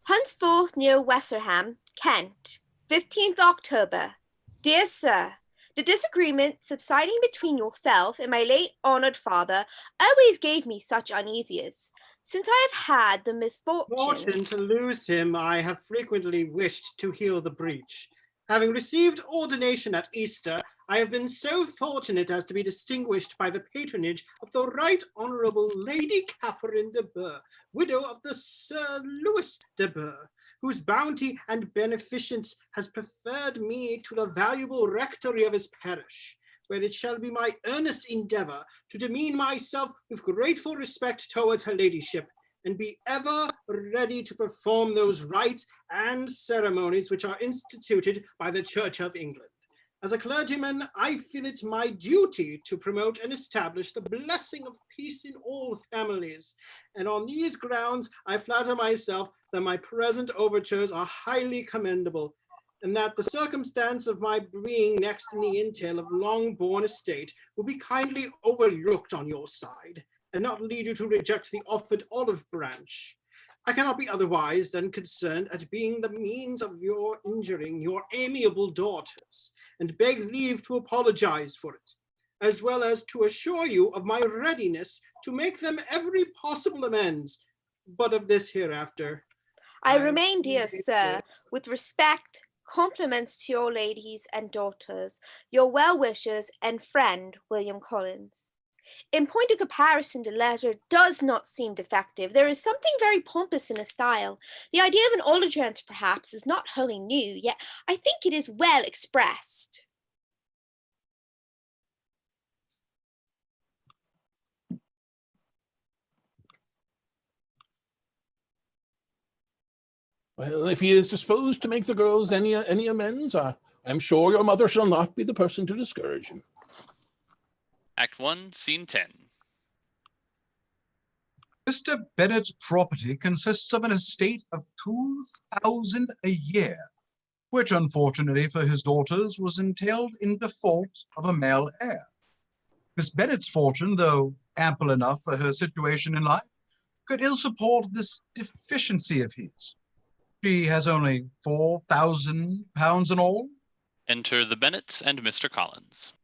Huntsforth near Westerham, Kent, 15th October. Dear Sir, the disagreement subsiding between yourself and my late honoured father always gave me such uneasiness. Since I have had the misfortune to lose him, I have frequently wished to heal the breach. Having received ordination at Easter, I have been so fortunate as to be distinguished by the patronage of the Right Honourable Lady Catherine de Bourgh, widow of the Sir Louis de Bourgh, whose bounty and beneficence has preferred me to the valuable rectory of his parish, where it shall be my earnest endeavour to demean myself with grateful respect towards her ladyship, and be ever ready to perform those rites and ceremonies which are instituted by the Church of England. As a clergyman, I feel it my duty to promote and establish the blessing of peace in all families, and on these grounds I flatter myself that my present overtures are highly commendable, and that the circumstance of my being next in the entail of Longbourn estate will be kindly overlooked on your side, and not lead you to reject the offered olive branch. I cannot be otherwise than concerned at being the means of your injuring your amiable daughters, and beg leave to apologize for it, as well as to assure you of my readiness to make them every possible amends, but of this hereafter. I remain, dear sir, with respect, compliments to your ladies and daughters, your well-wishers and friend, William Collins. In point of comparison, the letter does not seem defective. There is something very pompous in the style. The idea of an ologence, perhaps, is not wholly new, yet I think it is well expressed. Well, if he is disposed to make the girls any amends, I'm sure your mother shall not be the person to discourage him. Act 1, Scene 10. Mr. Bennet's property consists of an estate of 2,000 a year, which unfortunately for his daughters was entailed in default of a male heir. Miss Bennet's fortune, though ample enough for her situation in life, could ill support this deficiency of his. She has only £4,000 in all. Enter the Bennets and Mr. Collins.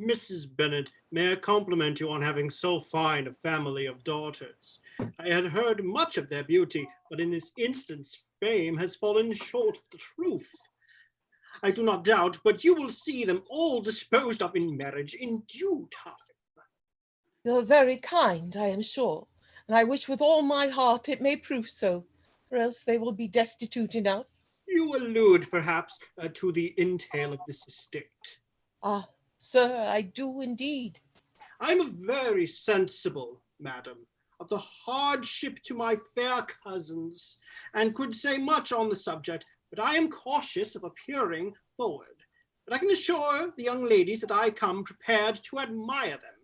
Mrs. Bennet, may I compliment you on having so fine a family of daughters. I had heard much of their beauty, but in this instance fame has fallen short of the truth. I do not doubt, but you will see them all disposed of in marriage in due time. You're very kind, I am sure, and I wish with all my heart it may prove so, or else they will be destitute enough. You allude, perhaps, to the entail of this estate. Ah, sir, I do indeed. I'm very sensible, madam, of the hardship to my fair cousins, and could say much on the subject, but I am cautious of appearing forward. But I can assure the young ladies that I come prepared to admire them.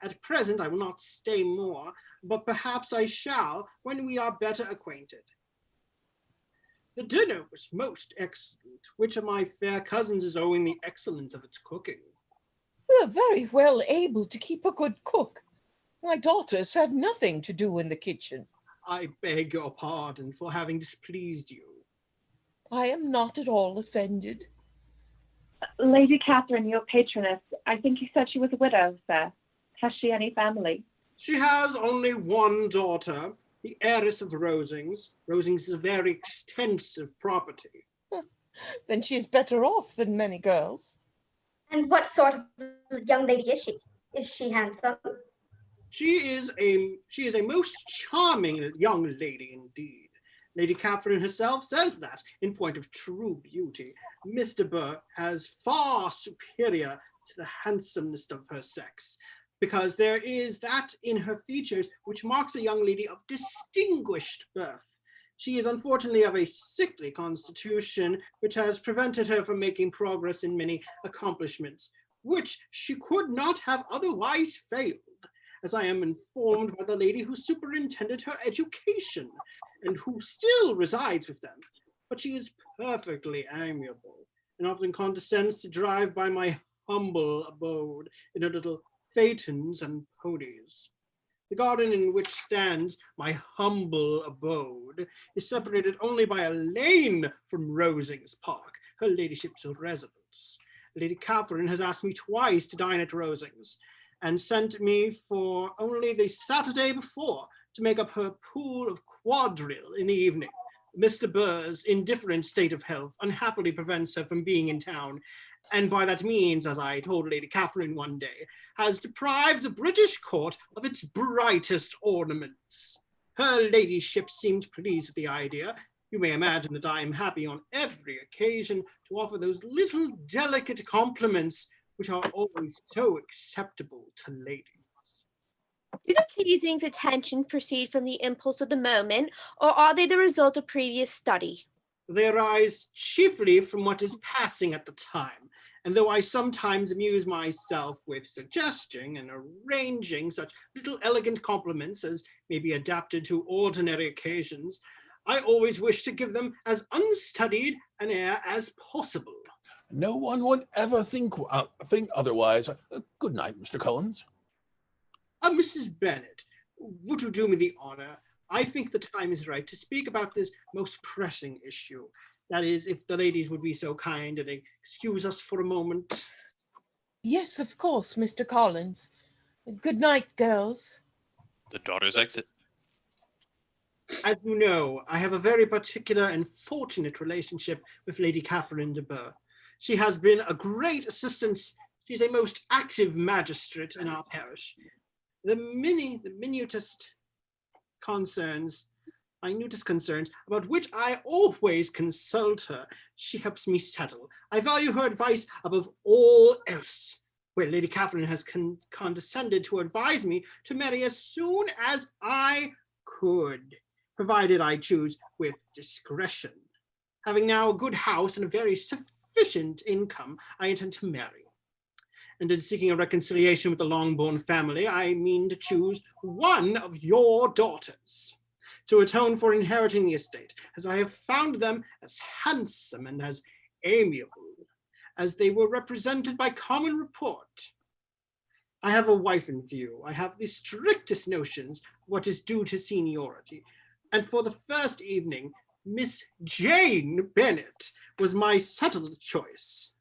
At present I will not stay more, but perhaps I shall when we are better acquainted. The dinner was most excellent. Which of my fair cousins is owing the excellence of its cooking? We are very well able to keep a good cook. My daughters have nothing to do in the kitchen. I beg your pardon for having displeased you. I am not at all offended. Lady Catherine, your patroness, I think you said she was a widow, sir. Has she any family? She has only one daughter, the heiress of Rosings. Rosings is a very extensive property. Then she is better off than many girls. And what sort of young lady is she? Is she handsome? She is a most charming young lady indeed. Lady Catherine herself says that, in point of true beauty, Mr. Burr has far superior to the handsomeness of her sex, because there is that in her features which marks a young lady of distinguished birth. She is unfortunately of a sickly constitution, which has prevented her from making progress in many accomplishments, which she could not have otherwise failed, as I am informed by the lady who superintended her education, and who still resides with them. But she is perfectly amiable, and often condescends to drive by my humble abode in her little phaetons and ponies. The garden in which stands my humble abode is separated only by a lane from Rosings Park, her ladyship's residence. Lady Catherine has asked me twice to dine at Rosings, and sent me for only the Saturday before to make up her pool of quadrille in the evening. Mr. Burr's indifferent state of health unhappily prevents her from being in town, and by that means, as I told Lady Catherine one day, has deprived the British court of its brightest ornaments. Her ladyship seemed pleased with the idea. You may imagine that I am happy on every occasion to offer those little delicate compliments which are always so acceptable to ladies. Do the pleasings attention proceed from the impulse of the moment, or are they the result of previous study? They arise chiefly from what is passing at the time, and though I sometimes amuse myself with suggesting and arranging such little elegant compliments as may be adapted to ordinary occasions, I always wish to give them as unstudied an air as possible. No one would ever think otherwise. Good night, Mr. Collins. Mrs. Bennet, would you do me the honor? I think the time is right to speak about this most pressing issue. That is, if the ladies would be so kind and excuse us for a moment. Yes, of course, Mr. Collins. Good night, girls. The daughters exit. As you know, I have a very particular and fortunate relationship with Lady Catherine de Burgh. She has been a great assistance. She's a most active magistrate in our parish. The minutest concerns about which I always consult her, she helps me settle. I value her advice above all else. Well, Lady Catherine has condescended to advise me to marry as soon as I could, provided I choose with discretion. Having now a good house and a very sufficient income, I intend to marry. And in seeking a reconciliation with the Longbourn family, I mean to choose one of your daughters to atone for inheriting the estate, as I have found them as handsome and as amiable as they were represented by common report. I have a wife in view. I have the strictest notions of what is due to seniority. And for the first evening, Miss Jane Bennet was my settled choice.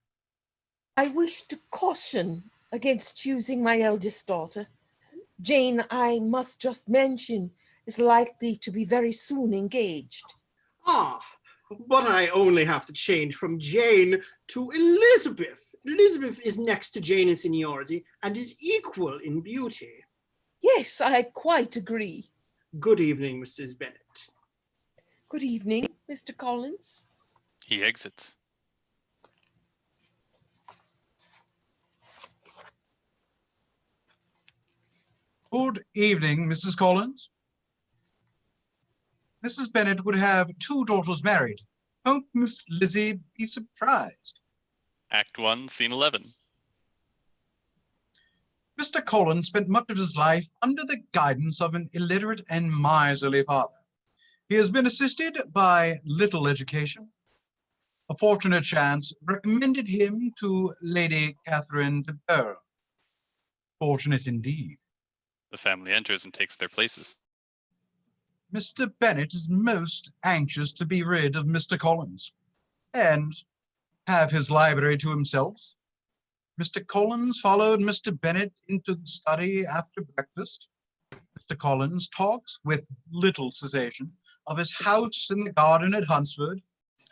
I wish to caution against choosing my eldest daughter. Jane, I must just mention, is likely to be very soon engaged. Ah, but I only have to change from Jane to Elizabeth. Elizabeth is next to Jane in seniority and is equal in beauty. Yes, I quite agree. Good evening, Mrs. Bennet. Good evening, Mr. Collins. He exits. Good evening, Mrs. Collins. Mrs. Bennet would have 2 daughters married. Won't Miss Lizzie be surprised? Act 1, Scene 11. Mr. Collins spent much of his life under the guidance of an illiterate and miserly father. He has been assisted by little education. A fortunate chance recommended him to Lady Catherine de Burgh. Fortunate indeed. The family enters and takes their places. Mr. Bennet is most anxious to be rid of Mr. Collins and have his library to himself. Mr. Collins followed Mr. Bennet into the study after breakfast. Mr. Collins talks, with little cessation, of his house in the garden at Hunsford.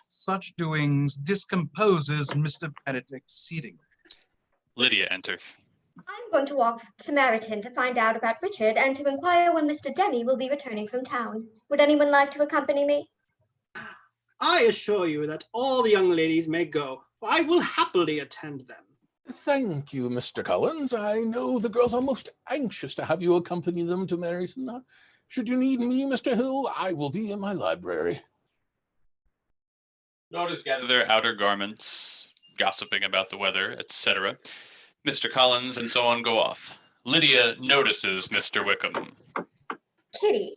Such doings discomposes Mr. Bennet exceedingly. Lydia enters. I'm going to walk to Meryton to find out about Richard and to inquire when Mr. Denny will be returning from town. Would anyone like to accompany me? I assure you that all the young ladies may go, for I will happily attend them. Thank you, Mr. Collins. I know the girls are most anxious to have you accompany them to Meryton. Should you need me, Mr. Hill, I will be in my library. Daughters gather their outer garments, gossiping about the weather, etc. Mr. Collins and so on go off. Lydia notices Mr. Wickham. Kitty,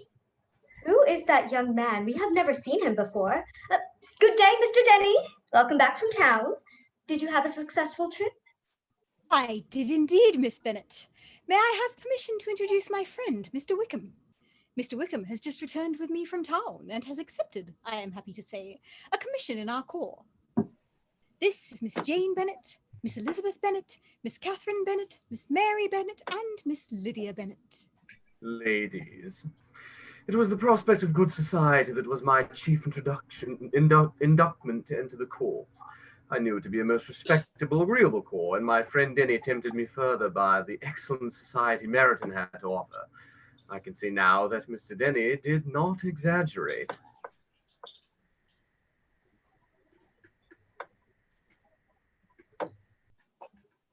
who is that young man? We have never seen him before. Good day, Mr. Denny. Welcome back from town. Did you have a successful trip? I did indeed, Miss Bennet. May I have permission to introduce my friend, Mr. Wickham? Mr. Wickham has just returned with me from town and has accepted, I am happy to say, a commission in our corps. This is Miss Jane Bennet, Miss Elizabeth Bennet, Miss Catherine Bennet, Miss Mary Bennet, and Miss Lydia Bennet. Ladies, it was the prospect of good society that was my chief inductment into the corps. I knew it to be a most respectable, agreeable corps, and my friend Denny tempted me further by the excellent society Meryton had to offer. I can see now that Mr. Denny did not exaggerate.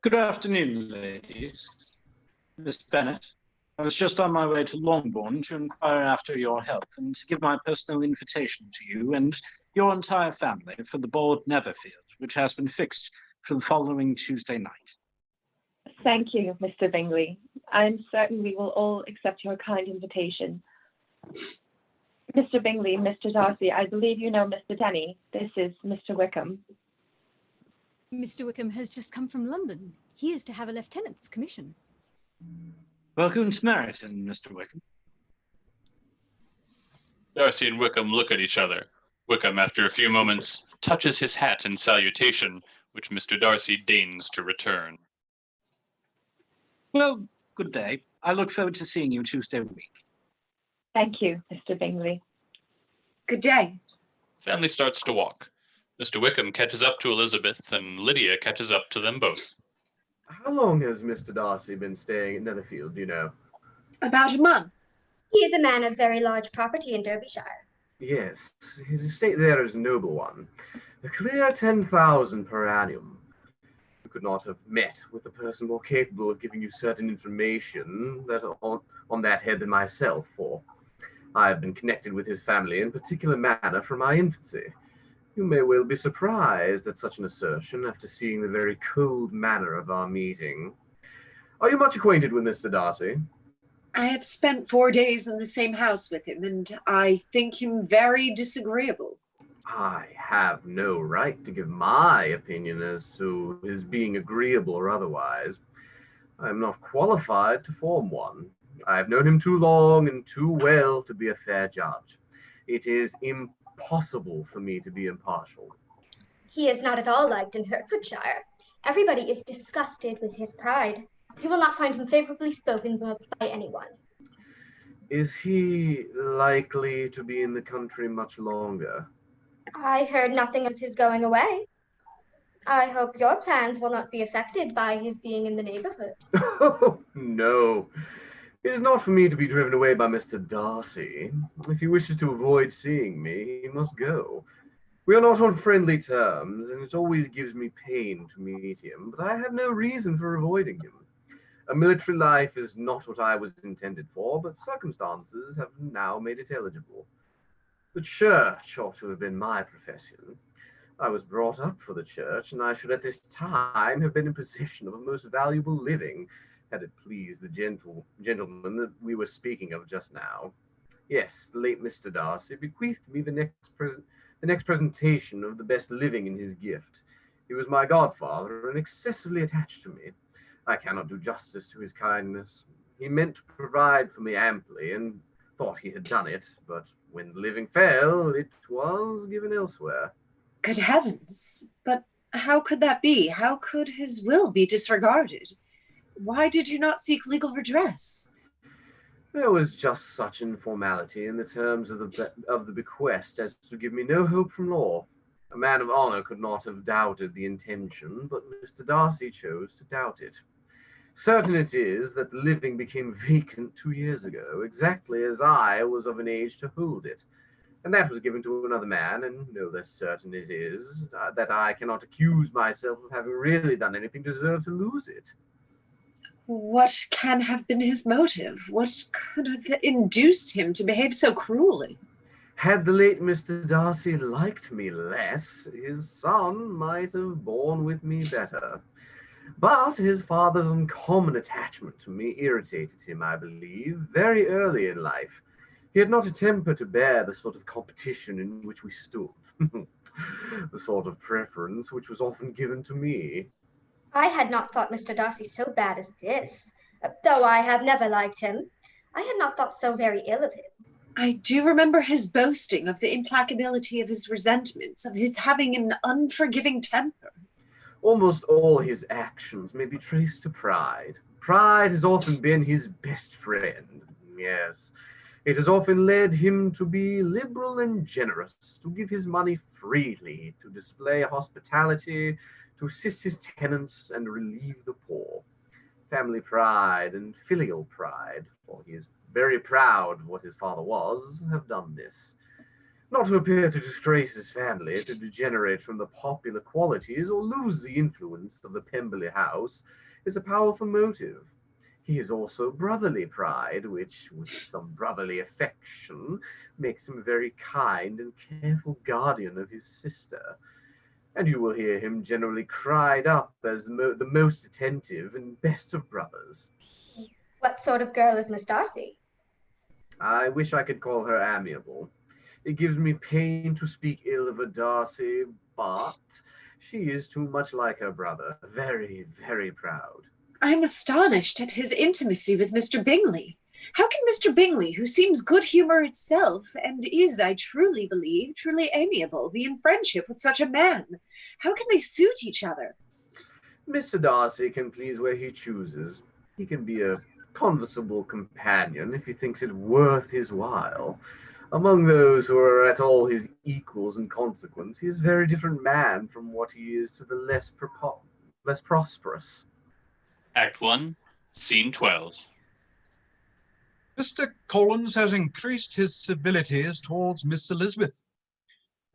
Good afternoon, ladies. Miss Bennet, I was just on my way to Longbourn to inquire after your health and to give my personal invitation to you and your entire family for the ball at Netherfield, which has been fixed for the following Tuesday night. Thank you, Mr. Bingley. I'm certain we will all accept your kind invitation. Mr. Bingley, Mr. Darcy, I believe you know Mr. Denny. This is Mr. Wickham. Mr. Wickham has just come from London. He is to have a lieutenant's commission. Welcome to Meryton, Mr. Wickham. Darcy and Wickham look at each other. Wickham, after a few moments, touches his hat in salutation, which Mr. Darcy deigns to return. Well, good day. I look forward to seeing you Tuesday week. Thank you, Mr. Bingley. Good day. Family starts to walk. Mr. Wickham catches up to Elizabeth, and Lydia catches up to them both. How long has Mr. Darcy been staying at Netherfield, do you know? About a month. He is a man of very large property in Derbyshire. Yes, his estate there is a noble one. A clear 10,000 per annum. You could not have met with a person more capable of giving you certain information on that head than myself, for I have been connected with his family in particular manner from my infancy. You may well be surprised at such an assertion after seeing the very cold manner of our meeting. Are you much acquainted with Mr. Darcy? I have spent 4 days in the same house with him, and I think him very disagreeable. I have no right to give my opinion as to his being agreeable or otherwise. I am not qualified to form one. I have known him too long and too well to be a fair judge. It is impossible for me to be impartial. He is not at all liked in Hertfordshire. Everybody is disgusted with his pride. You will not find him favorably spoken of by anyone. Is he likely to be in the country much longer? I heard nothing of his going away. I hope your plans will not be affected by his being in the neighborhood. Oh, no. It is not for me to be driven away by Mr. Darcy. If he wishes to avoid seeing me, he must go. We are not on friendly terms, and it always gives me pain to meet him, but I have no reason for avoiding him. A military life is not what I was intended for, but circumstances have now made it eligible. The church ought to have been my profession. I was brought up for the church, and I should at this time have been in possession of a most valuable living, had it pleased the gentleman that we were speaking of just now. Yes, the late Mr. Darcy bequeathed me the next presentation of the best living in his gift. He was my godfather and excessively attached to me. I cannot do justice to his kindness. He meant to provide for me amply and thought he had done it, but when the living fell, it was given elsewhere. Good heavens! But how could that be? How could his will be disregarded? Why did you not seek legal redress? There was just such informality in the terms of the bequest as to give me no hope from law. A man of honor could not have doubted the intention, but Mr. Darcy chose to doubt it. Certain it is that the living became vacant 2 years ago, exactly as I was of an age to hold it, and that was given to another man, and no less certain it is that I cannot accuse myself of having really done anything to deserve to lose it. What can have been his motive? What could have induced him to behave so cruelly? Had the late Mr. Darcy liked me less, his son might have borne with me better. But his father's uncommon attachment to me irritated him, I believe, very early in life. He had not a temper to bear the sort of competition in which we stood, the sort of preference which was often given to me. I had not thought Mr. Darcy so bad as this, though I have never liked him. I had not thought so very ill of him. I do remember his boasting of the implacability of his resentments, of his having an unforgiving temper. Almost all his actions may be traced to pride. Pride has often been his best friend. Yes, it has often led him to be liberal and generous, to give his money freely, to display hospitality, to assist his tenants and relieve the poor. Family pride and filial pride, for he is very proud of what his father was, have done this. Not to appear to disgrace his family, to degenerate from the popular qualities, or lose the influence of the Pemberley house, is a powerful motive. He has also brotherly pride, which, with some brotherly affection, makes him a very kind and careful guardian of his sister. And you will hear him generally cried up as the most attentive and best of brothers. What sort of girl is Miss Darcy? I wish I could call her amiable. It gives me pain to speak ill of a Darcy, but she is too much like her brother, very, very proud. I am astonished at his intimacy with Mr. Bingley. How can Mr. Bingley, who seems good humor itself, and is, I truly believe, truly amiable, be in friendship with such a man? How can they suit each other? Mr. Darcy can please where he chooses. He can be a conversable companion if he thinks it worth his while. Among those who are at all his equals in consequence, he is a very different man from what he is to the less prosperous. Act 1, Scene 12. Mr. Collins has increased his civilities towards Miss Elizabeth.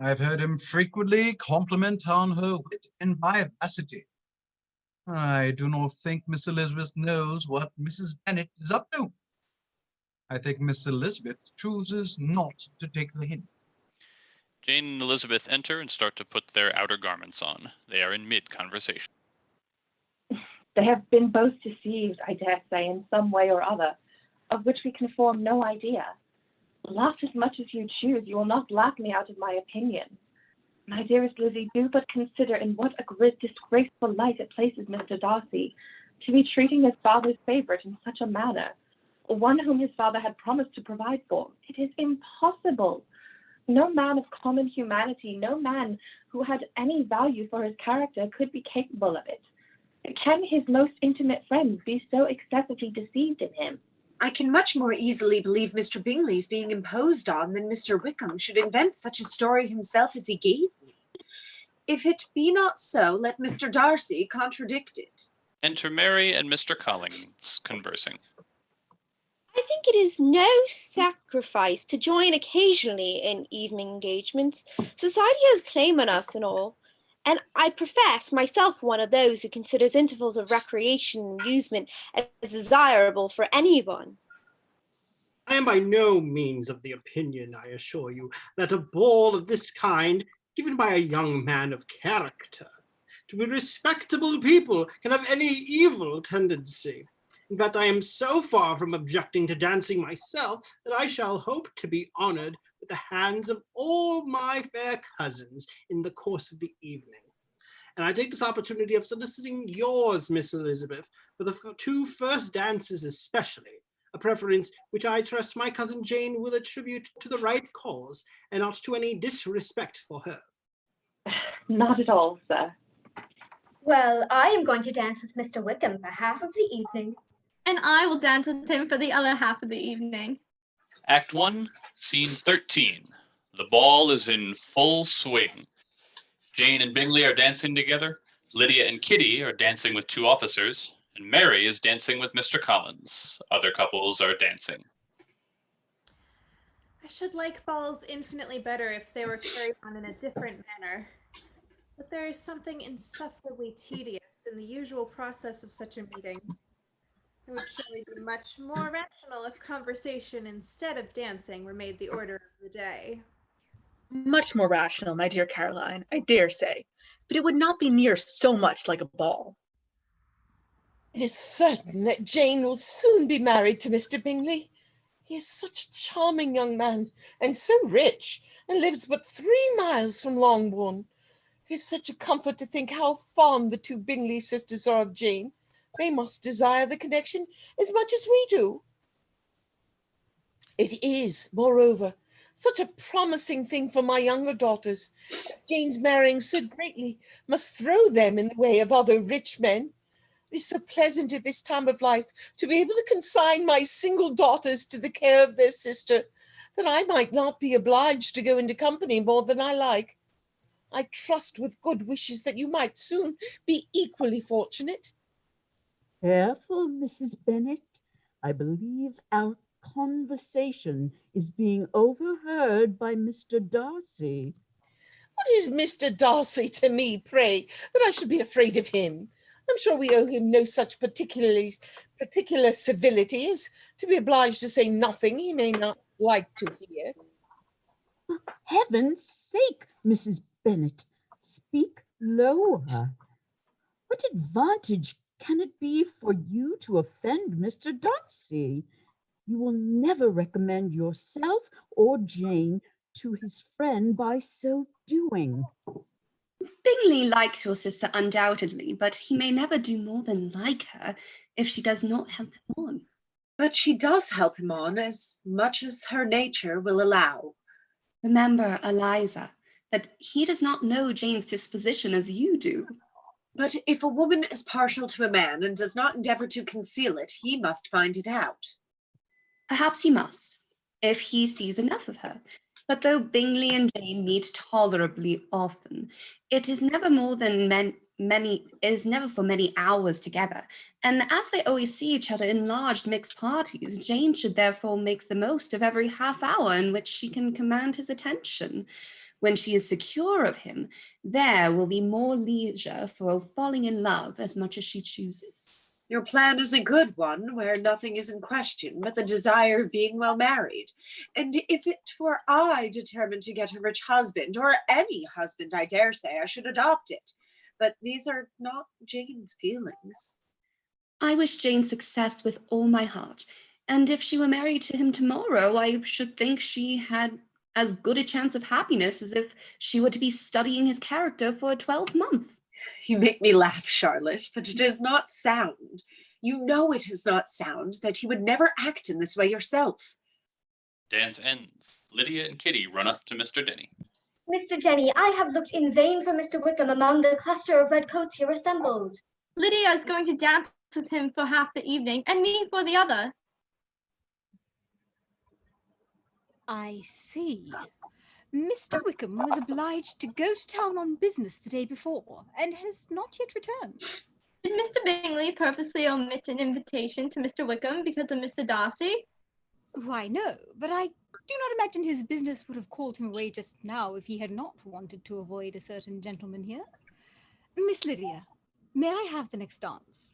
I've heard him frequently compliment on her wit and vivacity. I do not think Miss Elizabeth knows what Mrs. Bennet is up to. I think Miss Elizabeth chooses not to take the hint. Jane and Elizabeth enter and start to put their outer garments on. They are in mid-conversation. They have been both deceived, I dare say, in some way or other, of which we can form no idea. Laugh as much as you choose, you will not laugh me out of my opinion. My dearest Lizzie, do but consider in what a disgraceful light it places Mr. Darcy to be treating his father's favourite in such a manner, one whom his father had promised to provide for. It is impossible. No man of common humanity, no man who had any value for his character could be capable of it. Can his most intimate friends be so excessively deceived in him? I can much more easily believe Mr. Bingley's being imposed on than Mr. Wickham should invent such a story himself as he gave me. If it be not so, let Mr. Darcy contradict it. Enter Mary and Mr. Collins conversing. I think it is no sacrifice to join occasionally in evening engagements. Society has claim on us and all. And I profess myself one of those who considers intervals of recreation and amusement as desirable for anyone. I am by no means of the opinion, I assure you, that a ball of this kind, given by a young man of character, to be respectable people, can have any evil tendency. In fact, I am so far from objecting to dancing myself that I shall hope to be honoured with the hands of all my fair cousins in the course of the evening. And I take this opportunity of soliciting yours, Miss Elizabeth, for the two first dances especially, a preference which I trust my cousin Jane will attribute to the right cause and not to any disrespect for her. Not at all, sir. Well, I am going to dance with Mr. Wickham for half of the evening. And I will dance with him for the other half of the evening. Act 1, Scene 13. The ball is in full swing. Jane and Bingley are dancing together. Lydia and Kitty are dancing with two officers. And Mary is dancing with Mr. Collins. Other couples are dancing. I should like balls infinitely better if they were carried on in a different manner. But there is something insufferably tedious in the usual process of such a meeting. It would surely be much more rational if conversation instead of dancing were made the order of the day. Much more rational, my dear Caroline, I dare say, but it would not be near so much like a ball. It is certain that Jane will soon be married to Mr. Bingley. He is such a charming young man, and so rich, and lives but 3 miles from Longbourn. It is such a comfort to think how fond the two Bingley sisters are of Jane. They must desire the connection as much as we do. It is, moreover, such a promising thing for my younger daughters, as Jane's marrying so greatly must throw them in the way of other rich men. It is so pleasant at this time of life to be able to consign my single daughters to the care of their sister, that I might not be obliged to go into company more than I like. I trust with good wishes that you might soon be equally fortunate. Careful, Mrs. Bennet. I believe our conversation is being overheard by Mr. Darcy. What is Mr. Darcy to me, pray, that I should be afraid of him? I'm sure we owe him no such particular civility as to be obliged to say nothing he may not like to hear. For heaven's sake, Mrs. Bennet, speak lower. What advantage can it be for you to offend Mr. Darcy? You will never recommend yourself or Jane to his friend by so doing. Bingley likes your sister undoubtedly, but he may never do more than like her if she does not help him on. But she does help him on as much as her nature will allow. Remember, Eliza, that he does not know Jane's disposition as you do. But if a woman is partial to a man and does not endeavor to conceal it, he must find it out. Perhaps he must, if he sees enough of her. But though Bingley and Jane meet tolerably often, it is never for many hours together. And as they always see each other in large mixed parties, Jane should therefore make the most of every half hour in which she can command his attention. When she is secure of him, there will be more leisure for falling in love as much as she chooses. Your plan is a good one, where nothing is in question but the desire of being well married. And if it were I determined to get a rich husband, or any husband, I dare say, I should adopt it. But these are not Jane's feelings. I wish Jane success with all my heart, and if she were married to him tomorrow, I should think she had as good a chance of happiness as if she were to be studying his character for a 12-month. You make me laugh, Charlotte, but it is not sound. You know it is not sound, that you would never act in this way yourself. Dance ends. Lydia and Kitty run up to Mr. Denny. Mr. Denny, I have looked in vain for Mr. Wickham among the cluster of red coats here assembled. Lydia is going to dance with him for half the evening, and me for the other. I see. Mr. Wickham was obliged to go to town on business the day before, and has not yet returned. Did Mr. Bingley purposely omit an invitation to Mr. Wickham because of Mr. Darcy? Why, no, but I do not imagine his business would have called him away just now if he had not wanted to avoid a certain gentleman here. Miss Lydia, may I have the next dance?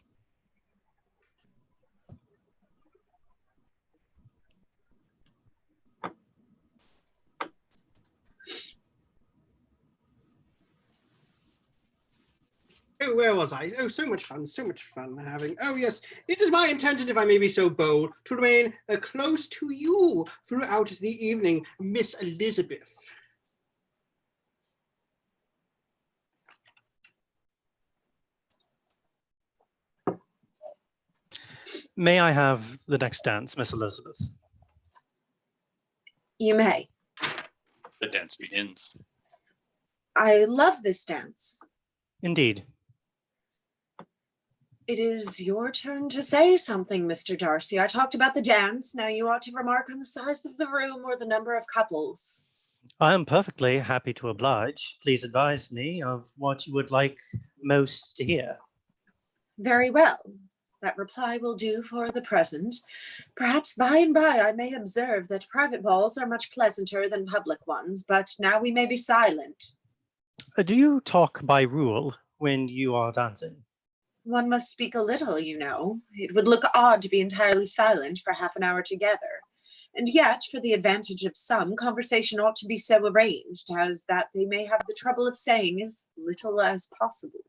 Oh, where was I? Oh, so much fun having. Oh, yes, it is my intention, if I may be so bold, to remain close to you throughout the evening, Miss Elizabeth. May I have the next dance, Miss Elizabeth? You may. The dance begins. I love this dance. Indeed. It is your turn to say something, Mr. Darcy. I talked about the dance. Now you ought to remark on the size of the room or the number of couples. I am perfectly happy to oblige. Please advise me of what you would like most to hear. Very well. That reply will do for the present. Perhaps by and by I may observe that private balls are much pleasanter than public ones, but now we may be silent. Do you talk by rule when you are dancing? One must speak a little, you know. It would look odd to be entirely silent for half an hour together. And yet, for the advantage of some, conversation ought to be so arranged as that they may have the trouble of saying as little as possible.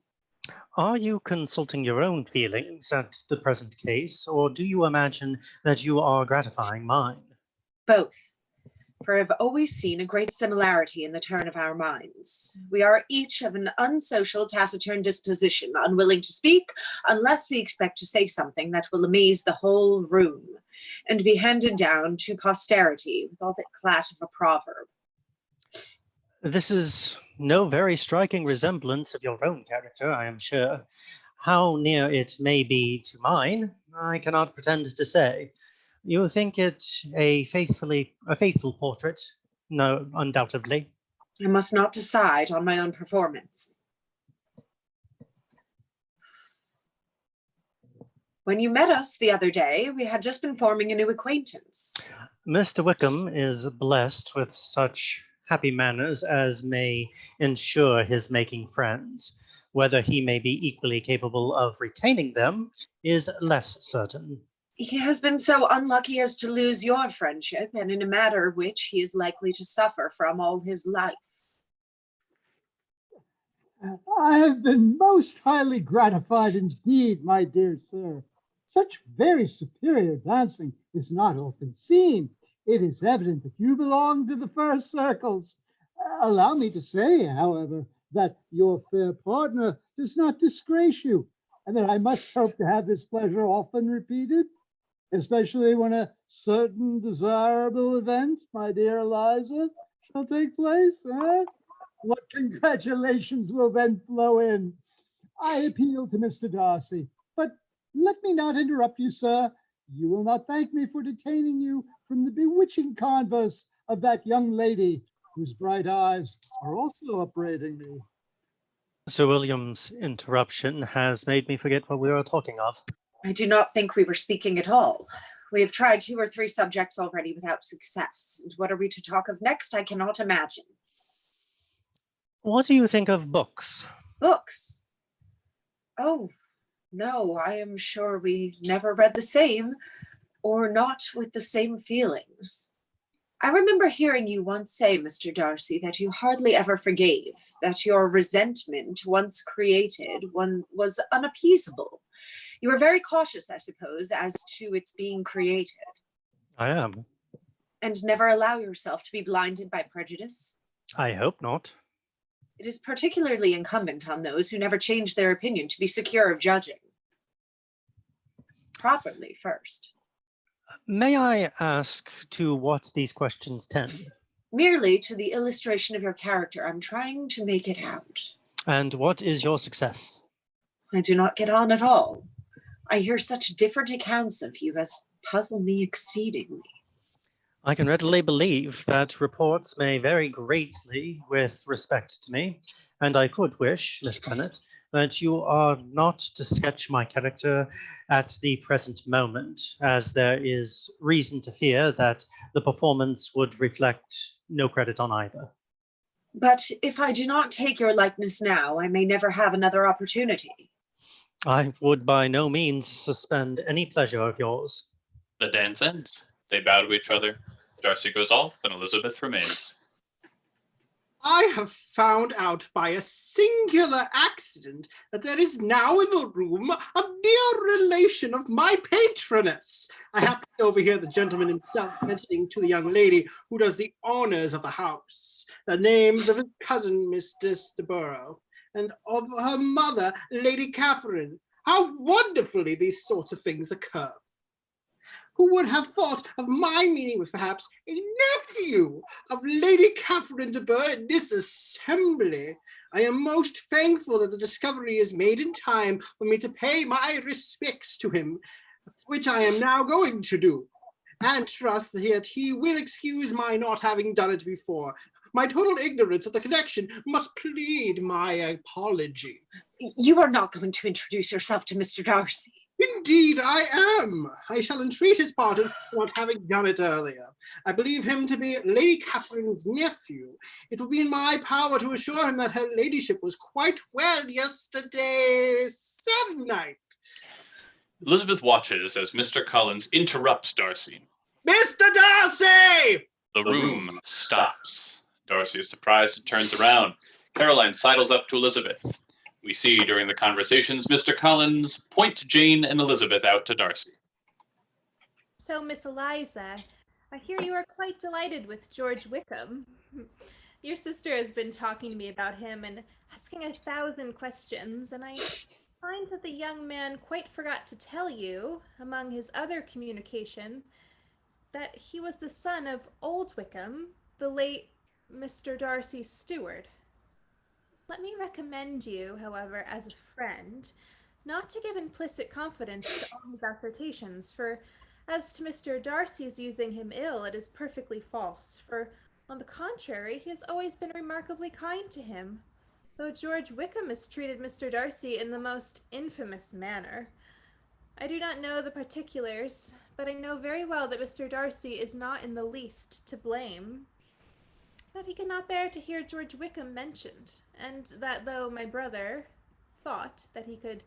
Are you consulting your own feelings at the present case, or do you imagine that you are gratifying mine? Both. For I've always seen a great similarity in the turn of our minds. We are each of an unsocial, taciturn disposition, unwilling to speak unless we expect to say something that will amaze the whole room, and be handed down to posterity with all that clat of a proverb. This is no very striking resemblance of your own character, I am sure. How near it may be to mine, I cannot pretend to say. You think it a faithful portrait? No, undoubtedly. I must not decide on my own performance. When you met us the other day, we had just been forming a new acquaintance. Mr. Wickham is blessed with such happy manners as may ensure his making friends. Whether he may be equally capable of retaining them is less certain. He has been so unlucky as to lose your friendship, and in a matter which he is likely to suffer from all his life. I have been most highly gratified indeed, my dear sir. Such very superior dancing is not often seen. It is evident that you belong to the first circles. Allow me to say, however, that your fair partner does not disgrace you, and that I must hope to have this pleasure often repeated, especially when a certain desirable event, my dear Eliza, shall take place. What congratulations will then flow in. I appeal to Mr. Darcy, but let me not interrupt you, sir. You will not thank me for detaining you from the bewitching converse of that young lady whose bright eyes are also upbraiding me. Sir William's interruption has made me forget what we were talking of. I do not think we were speaking at all. We have tried 2 or 3 subjects already without success. And what are we to talk of next? I cannot imagine. What do you think of books? Books? Oh, no, I am sure we never read the same, or not with the same feelings. I remember hearing you once say, Mr. Darcy, that you hardly ever forgave, that your resentment, once created, was unappeasable. You were very cautious, I suppose, as to its being created. I am. And never allow yourself to be blinded by prejudice? I hope not. It is particularly incumbent on those who never change their opinion to be secure of judging properly first. May I ask to what these questions tend? Merely to the illustration of your character. I'm trying to make it out. And what is your success? I do not get on at all. I hear such different accounts of you as puzzle me exceedingly. I can readily believe that reports may vary greatly with respect to me, and I could wish, Miss Bennet, that you are not to sketch my character at the present moment, as there is reason to fear that the performance would reflect no credit on either. But if I do not take your likeness now, I may never have another opportunity. I would by no means suspend any pleasure of yours. The dance ends. They bow to each other. Darcy goes off, and Elizabeth remains. I have found out by a singular accident that there is now in the room a near relation of my patroness. I happened to overhear the gentleman himself mentioning to the young lady who does the honors of the house the names of his cousin, Mistress de Burgh, and of her mother, Lady Catherine. How wonderfully these sorts of things occur. Who would have thought of my meeting with perhaps a nephew of Lady Catherine de Burgh in this assembly? I am most thankful that the discovery is made in time for me to pay my respects to him, which I am now going to do, and trust that he will excuse my not having done it before. My total ignorance of the connection must plead my apology. You are not going to introduce yourself to Mr. Darcy. Indeed, I am. I shall entreat his pardon for not having done it earlier. I believe him to be Lady Catherine's nephew. It will be in my power to assure him that her ladyship was quite well yesterday se'nnight. Elizabeth watches as Mr. Collins interrupts Darcy. Mr. Darcy! The room stops. Darcy is surprised and turns around. Caroline sidles up to Elizabeth. We see during the conversations, Mr. Collins point Jane and Elizabeth out to Darcy. So, Miss Eliza, I hear you are quite delighted with George Wickham. Your sister has been talking to me about him and asking 1,000 questions, and I find that the young man quite forgot to tell you, among his other communication, that he was the son of Old Wickham, the late Mr. Darcy's steward. Let me recommend you, however, as a friend, not to give implicit confidence to all his assertions, for as to Mr. Darcy's using him ill, it is perfectly false, for on the contrary, he has always been remarkably kind to him, though George Wickham has treated Mr. Darcy in the most infamous manner. I do not know the particulars, but I know very well that Mr. Darcy is not in the least to blame, that he cannot bear to hear George Wickham mentioned, and that though my brother thought that he could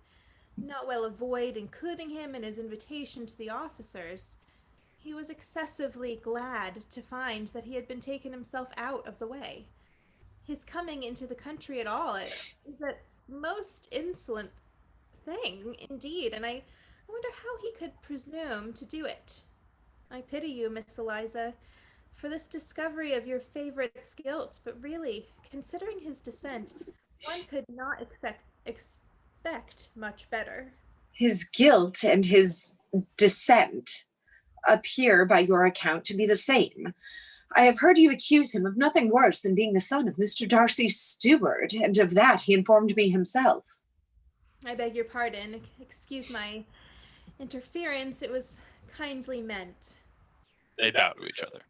not well avoid including him in his invitation to the officers, he was excessively glad to find that he had been taken himself out of the way. His coming into the country at all is a most insolent thing indeed, and I wonder how he could presume to do it. I pity you, Miss Eliza, for this discovery of your favorite's guilt, but really, considering his descent, one could not expect much better. His guilt and his descent appear, by your account, to be the same. I have heard you accuse him of nothing worse than being the son of Mr. Darcy's steward, and of that he informed me himself. I beg your pardon. Excuse my interference. It was kindly meant. They bow to each other.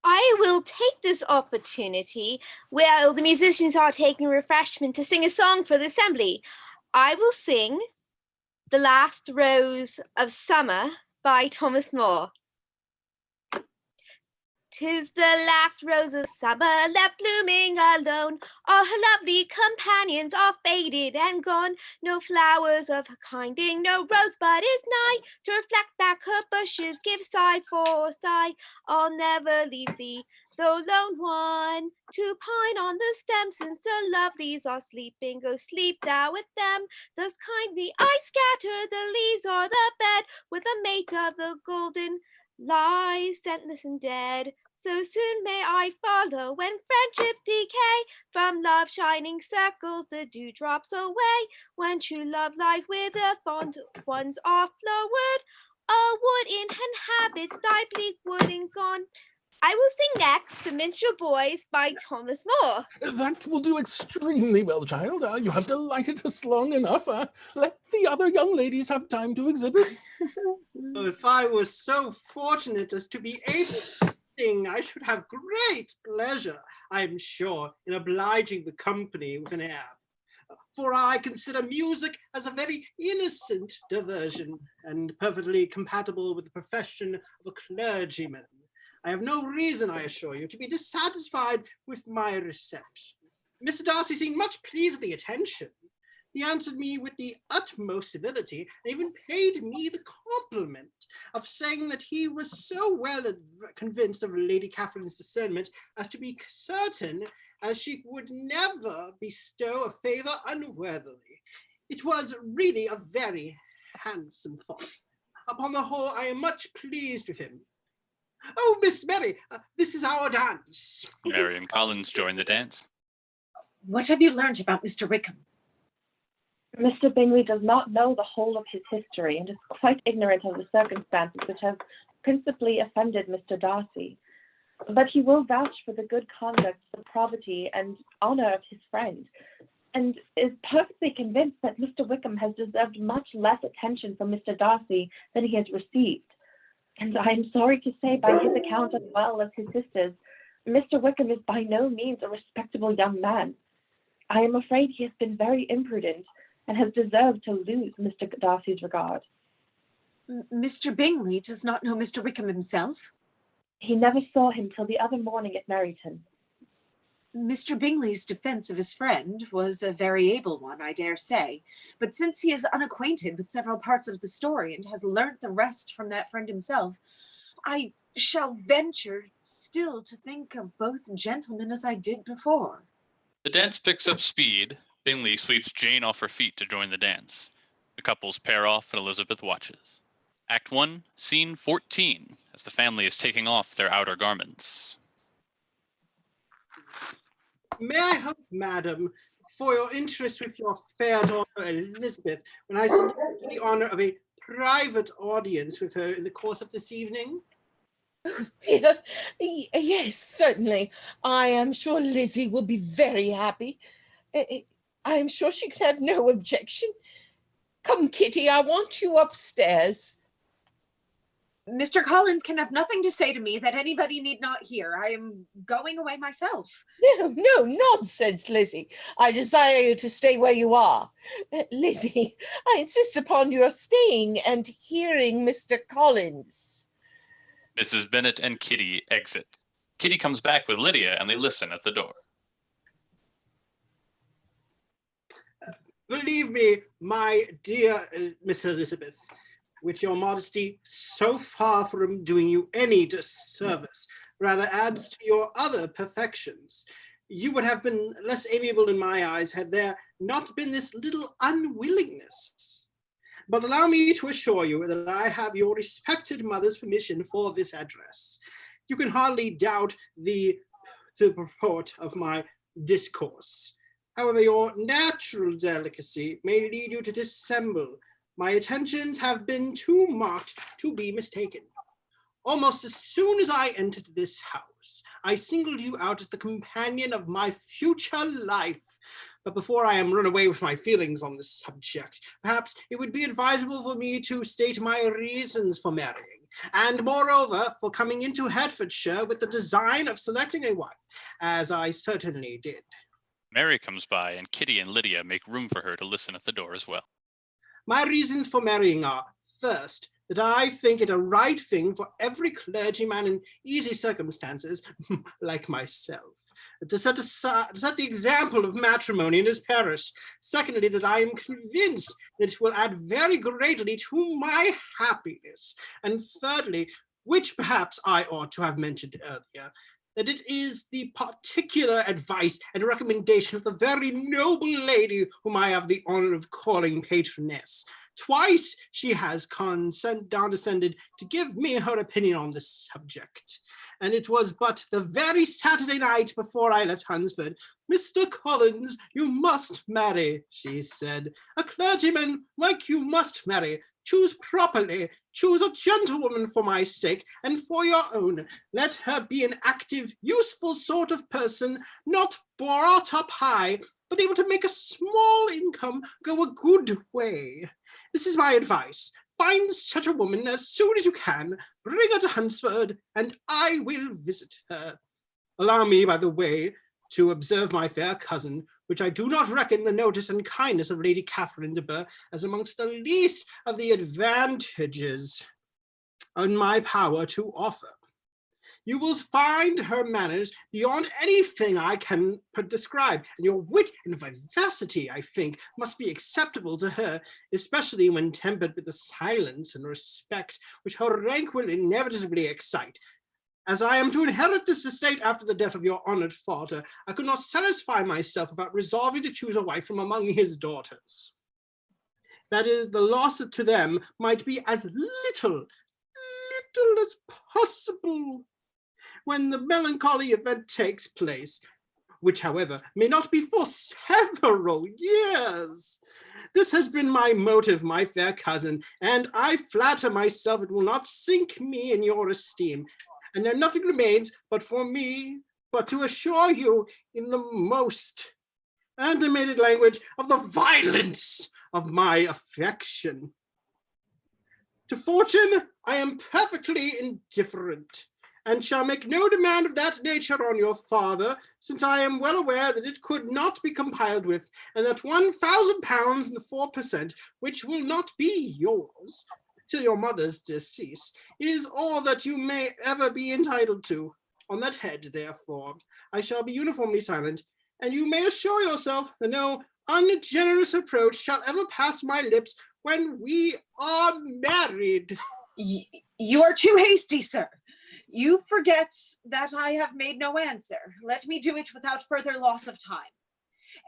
I will take this opportunity while the musicians are taking refreshment to sing a song for the assembly. I will sing The Last Rose of Summer by Thomas Moore. 'Tis the last rose of summer left blooming alone. All her lovely companions are faded and gone. No flowers of her kinding, no rosebud is nigh to reflect back her bushes, give sigh for sigh. I'll never leave thee, though lone one, to pine on the stem, since the lovelies are sleeping. Go sleep thou with them, thus kindly I scatter the leaves o'er the bed, with a mate of the golden lies scentless and dead. So soon may I follow when friendship decay, from love shining circles the dewdrops away. When true love lies with the fond ones are flowered, a wood inhabits thy bleak wood and gone. I will sing next The Minstrel Boys by Thomas Moore. That will do extremely well, child. You have delighted us long enough. Let the other young ladies have time to exhibit. If I was so fortunate as to be able to sing, I should have great pleasure, I am sure, in obliging the company with an air. For I consider music as a very innocent diversion, and perfectly compatible with the profession of a clergyman. I have no reason, I assure you, to be dissatisfied with my reception. Mr. Darcy seemed much pleased with the attention. He answered me with the utmost civility, and even paid me the compliment of saying that he was so well convinced of Lady Catherine's discernment as to be certain as she would never bestow a favour unworthily. It was really a very handsome thought. Upon the whole, I am much pleased with him. Oh, Miss Mary, this is our dance. Mary and Collins join the dance. What have you learned about Mr. Wickham? Mr. Bingley does not know the whole of his history and is quite ignorant of the circumstances which have principally offended Mr. Darcy. But he will vouch for the good conduct, the probity, and honour of his friend, and is perfectly convinced that Mr. Wickham has deserved much less attention from Mr. Darcy than he has received. And I am sorry to say, by his account as well as his sister's, Mr. Wickham is by no means a respectable young man. I am afraid he has been very imprudent and has deserved to lose Mr. Darcy's regard. Mr. Bingley does not know Mr. Wickham himself? He never saw him till the other morning at Meryton. Mr. Bingley's defence of his friend was a very able one, I dare say, but since he is unacquainted with several parts of the story and has learnt the rest from that friend himself, I shall venture still to think of both gentlemen as I did before. The dance picks up speed. Bingley sweeps Jane off her feet to join the dance. The couples pair off and Elizabeth watches. Act 1, Scene 14, as the family is taking off their outer garments. May I hope, madam, for your interest with your fair daughter Elizabeth, when I select the honour of a private audience with her in the course of this evening? Oh dear, yes, certainly. I am sure Lizzie will be very happy. I am sure she can have no objection. Come, Kitty, I want you upstairs. Mr. Collins can have nothing to say to me that anybody need not hear. I am going away myself. No, nonsense, Lizzie. I desire you to stay where you are. Lizzie, I insist upon your staying and hearing Mr. Collins. Mrs. Bennet and Kitty exit. Kitty comes back with Lydia and they listen at the door. Believe me, my dear Miss Elizabeth, with your modesty so far from doing you any disservice, rather adds to your other perfections. You would have been less amiable in my eyes had there not been this little unwillingness. But allow me to assure you that I have your respected mother's permission for this address. You can hardly doubt the purport of my discourse. However, your natural delicacy may lead you to dissemble. My attentions have been too marked to be mistaken. Almost as soon as I entered this house, I singled you out as the companion of my future life. But before I am run away with my feelings on this subject, perhaps it would be advisable for me to state my reasons for marrying, and moreover, for coming into Hertfordshire with the design of selecting a wife, as I certainly did. Mary comes by and Kitty and Lydia make room for her to listen at the door as well. My reasons for marrying are, first, that I think it a right thing for every clergyman in easy circumstances, like myself, to set the example of matrimony in his parish. Secondly, that I am convinced that it will add very greatly to my happiness. And thirdly, which perhaps I ought to have mentioned earlier, that it is the particular advice and recommendation of the very noble lady whom I have the honor of calling patroness. Twice she has condescended to give me her opinion on this subject. And it was but the very Saturday night before I left Hunsford. Mr. Collins, you must marry, she said. A clergyman like you must marry. Choose properly. Choose a gentlewoman for my sake and for your own. Let her be an active, useful sort of person, not brought up high, but able to make a small income go a good way. This is my advice. Find such a woman as soon as you can, bring her to Hunsford, and I will visit her. Allow me, by the way, to observe my fair cousin, which I do not reckon the notice and kindness of Lady Catherine de Bourgh as amongst the least of the advantages in my power to offer. You will find her manners beyond anything I can describe, and your wit and vivacity, I think, must be acceptable to her, especially when tempered with the silence and respect which her rank will inevitably excite. As I am to inherit this estate after the death of your honoured father, I could not satisfy myself about resolving to choose a wife from among his daughters. That is, the loss to them might be as little as possible. When the melancholy event takes place, which, however, may not be for several years. This has been my motive, my fair cousin, and I flatter myself it will not sink me in your esteem. And there nothing remains but for me but to assure you in the most animated language of the violence of my affection. To fortune, I am perfectly indifferent, and shall make no demand of that nature on your father, since I am well aware that it could not be compiled with, and that £1,000 and the 4%, which will not be yours till your mother's decease, is all that you may ever be entitled to. On that head, therefore, I shall be uniformly silent, and you may assure yourself that no ungenerous approach shall ever pass my lips when we are married. You are too hasty, sir. You forget that I have made no answer. Let me do it without further loss of time.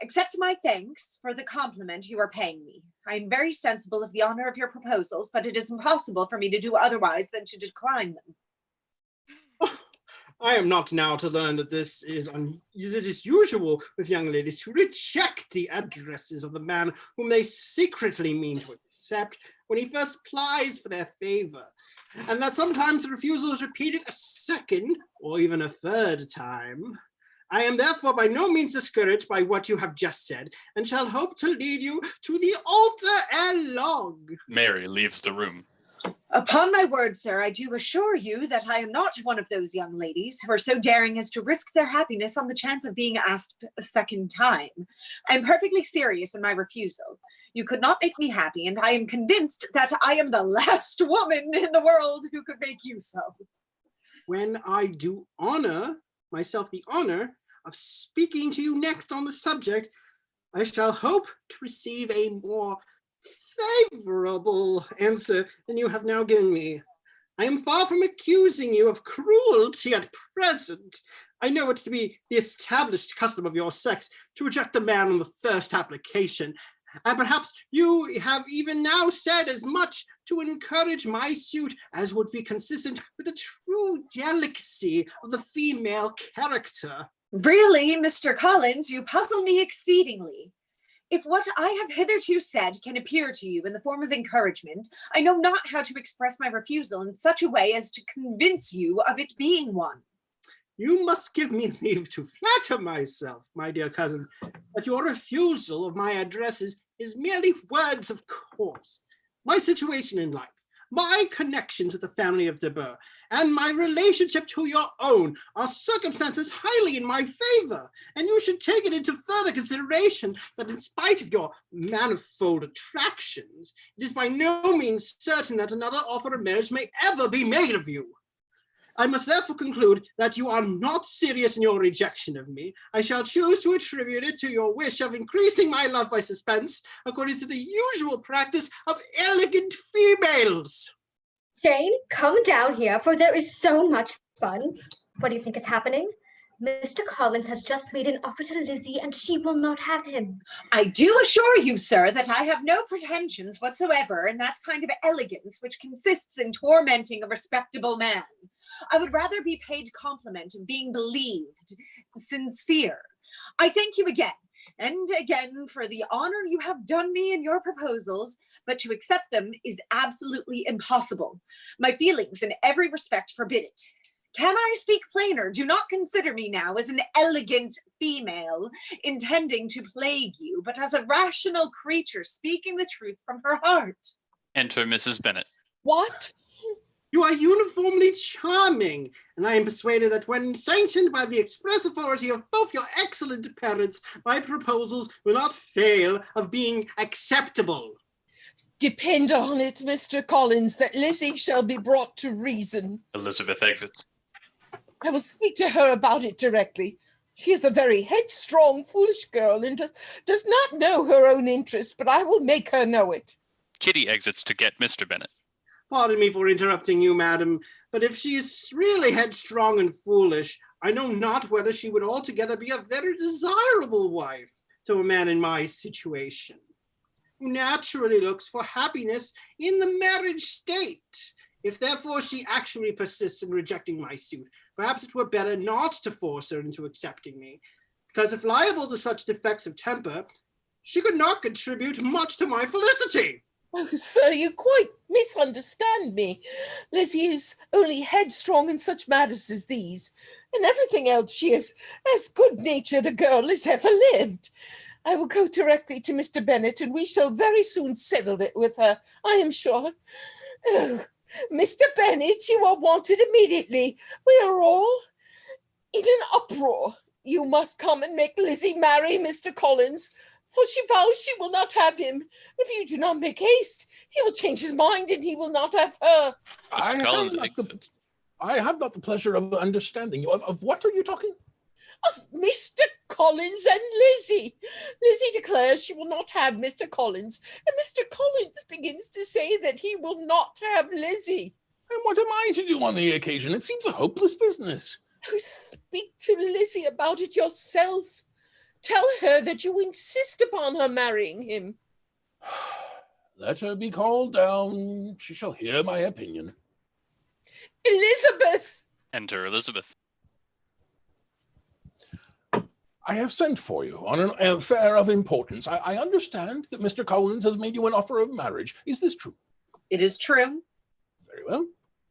Accept my thanks for the compliment you are paying me. I am very sensible of the honor of your proposals, but it is impossible for me to do otherwise than to decline them. I am not now to learn that it is usual with young ladies to reject the addresses of the man whom they secretly mean to accept when he first plies for their favor, and that sometimes the refusal is repeated a second or even a third time. I am therefore by no means discouraged by what you have just said, and shall hope to lead you to the altar ere long. Mary leaves the room. Upon my word, sir, I do assure you that I am not one of those young ladies who are so daring as to risk their happiness on the chance of being asked a second time. I am perfectly serious in my refusal. You could not make me happy, and I am convinced that I am the last woman in the world who could make you so. When I do honor myself the honor of speaking to you next on the subject, I shall hope to receive a more favorable answer than you have now given me. I am far from accusing you of cruelty at present. I know it to be the established custom of your sex to reject a man on the first application, and perhaps you have even now said as much to encourage my suit as would be consistent with the true delicacy of the female character. Really, Mr. Collins, you puzzle me exceedingly. If what I have hitherto said can appear to you in the form of encouragement, I know not how to express my refusal in such a way as to convince you of it being one. You must give me leave to flatter myself, my dear cousin, that your refusal of my addresses is merely words of course. My situation in life, my connections with the family of De Boer, and my relationship to your own are circumstances highly in my favor, and you should take it into further consideration that in spite of your manifold attractions, it is by no means certain that another offer of marriage may ever be made of you. I must therefore conclude that you are not serious in your rejection of me. I shall choose to attribute it to your wish of increasing my love by suspense, according to the usual practice of elegant females. Jane, come down here, for there is so much fun. What do you think is happening? Mr. Collins has just made an offer to Lizzie, and she will not have him. I do assure you, sir, that I have no pretensions whatsoever in that kind of elegance which consists in tormenting a respectable man. I would rather be paid compliment of being believed, sincere. I thank you again and again for the honor you have done me in your proposals, but to accept them is absolutely impossible. My feelings in every respect forbid it. Can I speak plainer? Do not consider me now as an elegant female intending to plague you, but as a rational creature speaking the truth from her heart. Enter Mrs. Bennet. What? You are uniformly charming, and I am persuaded that when sanctioned by the express authority of both your excellent parents, my proposals will not fail of being acceptable. Depend on it, Mr. Collins, that Lizzie shall be brought to reason. Elizabeth exits. I will speak to her about it directly. She is a very headstrong, foolish girl and does not know her own interests, but I will make her know it. Kitty exits to get Mr. Bennet. Pardon me for interrupting you, madam, but if she is really headstrong and foolish, I know not whether she would altogether be a very desirable wife to a man in my situation, who naturally looks for happiness in the marriage state. If therefore she actually persists in rejecting my suit, perhaps it were better not to force her into accepting me. because if liable to such defects of temper, she could not contribute much to my felicity. Oh, sir, you quite misunderstand me. Lizzie is only headstrong in such matters as these. In everything else, she is as good-natured a girl as ever lived. I will go directly to Mr. Bennet, and we shall very soon settle it with her, I am sure. Oh, Mr. Bennet, you are wanted immediately. We are all in an uproar. You must come and make Lizzie marry Mr. Collins, for she vows she will not have him. If you do not make haste, he will change his mind and he will not have her. I have not the pleasure of understanding you. Of what are you talking? Of Mr. Collins and Lizzie. Lizzie declares she will not have Mr. Collins, and Mr. Collins begins to say that he will not have Lizzie. And what am I to do on the occasion? It seems a hopeless business. Oh, speak to Lizzie about it yourself. Tell her that you insist upon her marrying him. Let her be called down. She shall hear my opinion. Elizabeth! Enter Elizabeth. I have sent for you on an affair of importance. I understand that Mr. Collins has made you an offer of marriage. Is this true? It is true. Very well.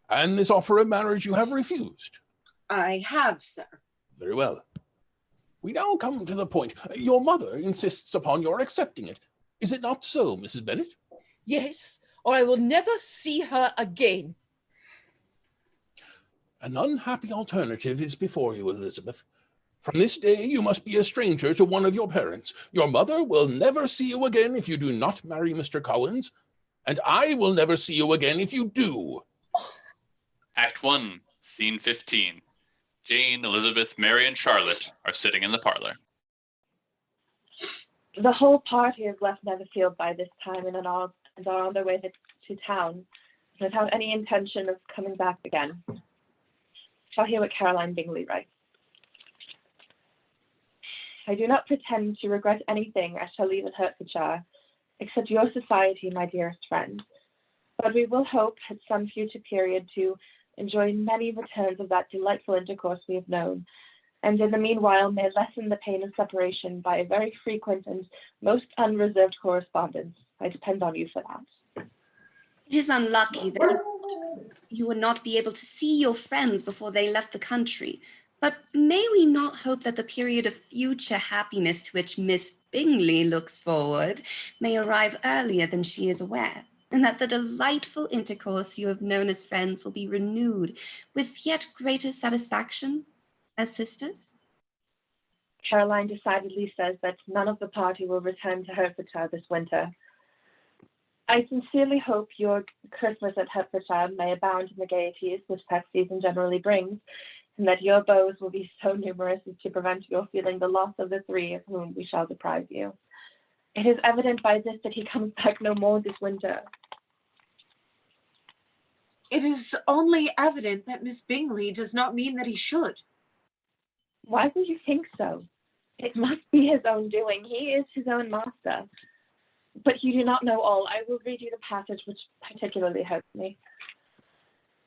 And this offer of marriage you have refused? I have, sir. Very well. We now come to the point. Your mother insists upon your accepting it. Is it not so, Mrs. Bennet? Yes, or I will never see her again. An unhappy alternative is before you, Elizabeth. From this day, you must be a stranger to one of your parents. Your mother will never see you again if you do not marry Mr. Collins, and I will never see you again if you do. Act 1, Scene 15. Jane, Elizabeth, Mary, and Charlotte are sitting in the parlor. The whole party has left Netherfield by this time and are on their way to town without any intention of coming back again. Shall hear what Caroline Bingley writes. I do not pretend to regret anything I shall leave in Hertfordshire, except your society, my dearest friend. But we will hope at some future period to enjoy many returns of that delightful intercourse we have known, and in the meanwhile may lessen the pain of separation by a very frequent and most unreserved correspondence. I depend on you for that. It is unlucky that you would not be able to see your friends before they left the country. But may we not hope that the period of future happiness to which Miss Bingley looks forward may arrive earlier than she is aware, and that the delightful intercourse you have known as friends will be renewed with yet greater satisfaction as sisters? Caroline decidedly says that none of the party will return to Hertfordshire this winter. I sincerely hope your Christmas at Hertfordshire may abound in the gaieties which that season generally brings, and that your beaux will be so numerous as to prevent your feeling the loss of the three of whom we shall deprive you. It is evident by this that he comes back no more this winter. It is only evident that Miss Bingley does not mean that he should. Why do you think so? It must be his own doing. He is his own master. But you do not know all. I will read you the passage which particularly hurts me.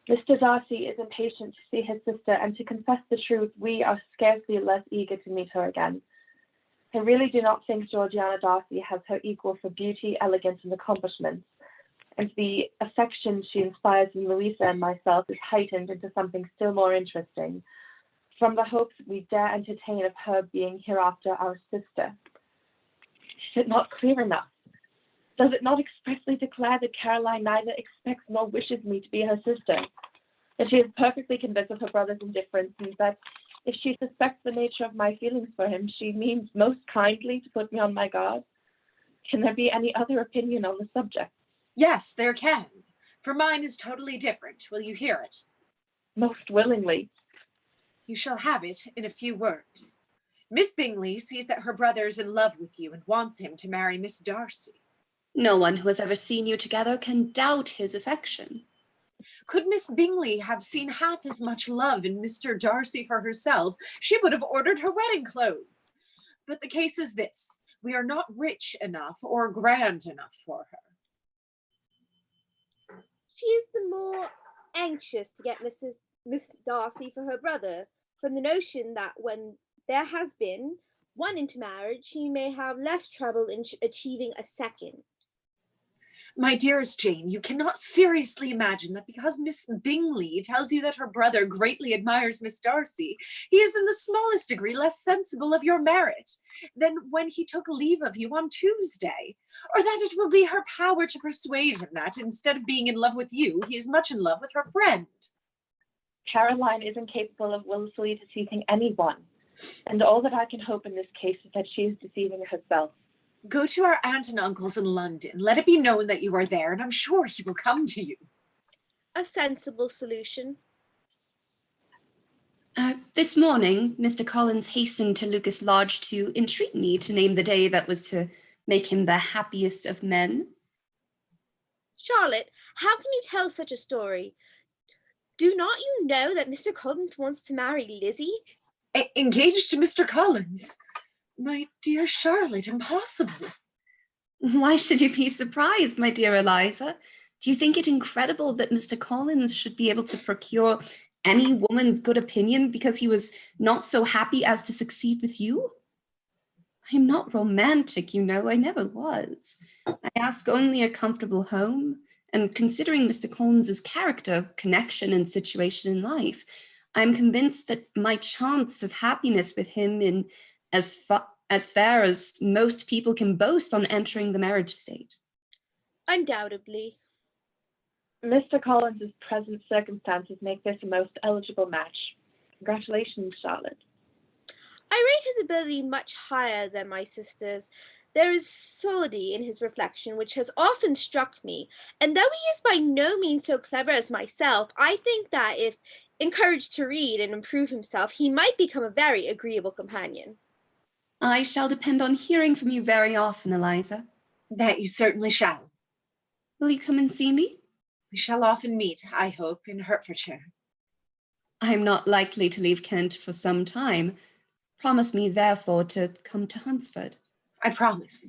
Mr. Darcy is impatient to see his sister, and to confess the truth, we are scarcely less eager to meet her again. I really do not think Georgiana Darcy has her equal for beauty, elegance, and accomplishments, and the affection she inspires in Louisa and myself is heightened into something still more interesting, from the hopes we dare entertain of her being hereafter our sister. Is it not clear enough? Does it not expressly declare that Caroline neither expects nor wishes me to be her sister? That she is perfectly convinced of her brother's indifference, and that if she suspects the nature of my feelings for him, she means most kindly to put me on my guard? Can there be any other opinion on the subject? Yes, there can, for mine is totally different. Will you hear it? Most willingly. You shall have it in a few words. Miss Bingley sees that her brother is in love with you and wants him to marry Miss Darcy. No one who has ever seen you together can doubt his affection. Could Miss Bingley have seen half as much love in Mr. Darcy for herself, she would have ordered her wedding clothes. But the case is this: we are not rich enough or grand enough for her. She is the more anxious to get Miss Darcy for her brother, from the notion that when there has been one into marriage, she may have less trouble in achieving a second. My dearest Jane, you cannot seriously imagine that because Miss Bingley tells you that her brother greatly admires Miss Darcy, he is in the smallest degree less sensible of your merit than when he took leave of you on Tuesday, or that it will be her power to persuade him that, instead of being in love with you, he is much in love with her friend. Caroline is incapable of willfully deceiving anyone, and all that I can hope in this case is that she is deceiving herself. Go to our aunt and uncle's in London. Let it be known that you are there, and I'm sure he will come to you. A sensible solution. This morning, Mr. Collins hastened to Lucas Lodge to entreat me to name the day that was to make him the happiest of men. Charlotte, how can you tell such a story? Do not you know that Mr. Collins wants to marry Lizzie? Engaged to Mr. Collins? My dear Charlotte, impossible. Why should you be surprised, my dear Eliza? Do you think it incredible that Mr. Collins should be able to procure any woman's good opinion because he was not so happy as to succeed with you? I'm not romantic, you know, I never was. I ask only a comfortable home, and considering Mr. Collins's character, connection, and situation in life, I'm convinced that my chance of happiness with him in as fair as most people can boast on entering the marriage state. Undoubtedly. Mr. Collins's present circumstances make this a most eligible match. Congratulations, Charlotte. I rate his ability much higher than my sister's. There is solidity in his reflection which has often struck me, and though he is by no means so clever as myself, I think that if encouraged to read and improve himself, he might become a very agreeable companion. I shall depend on hearing from you very often, Eliza. That you certainly shall. Will you come and see me? We shall often meet, I hope, in Hertfordshire. I am not likely to leave Kent for some time. Promise me, therefore, to come to Hunsford. I promise.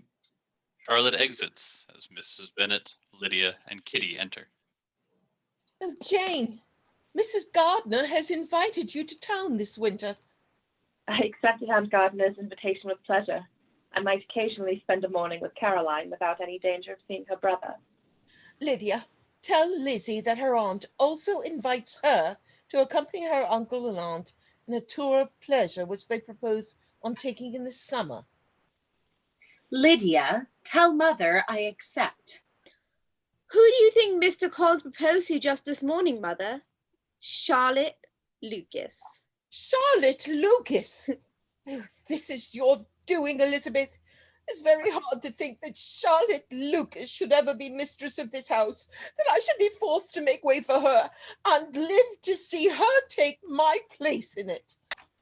Charlotte exits as Mrs. Bennet, Lydia, and Kitty enter. Oh, Jane, Mrs. Gardiner has invited you to town this winter. I accepted Aunt Gardiner's invitation with pleasure. I might occasionally spend a morning with Caroline without any danger of seeing her brother. Lydia, tell Lizzie that her aunt also invites her to accompany her uncle and aunt in a tour of pleasure which they propose on taking in the summer. Lydia, tell Mother I accept. Who do you think Mr. Collins proposed to just this morning, Mother? Charlotte Lucas. Charlotte Lucas? Oh, this is your doing, Elizabeth. It's very hard to think that Charlotte Lucas should ever be mistress of this house, that I should be forced to make way for her and live to see her take my place in it.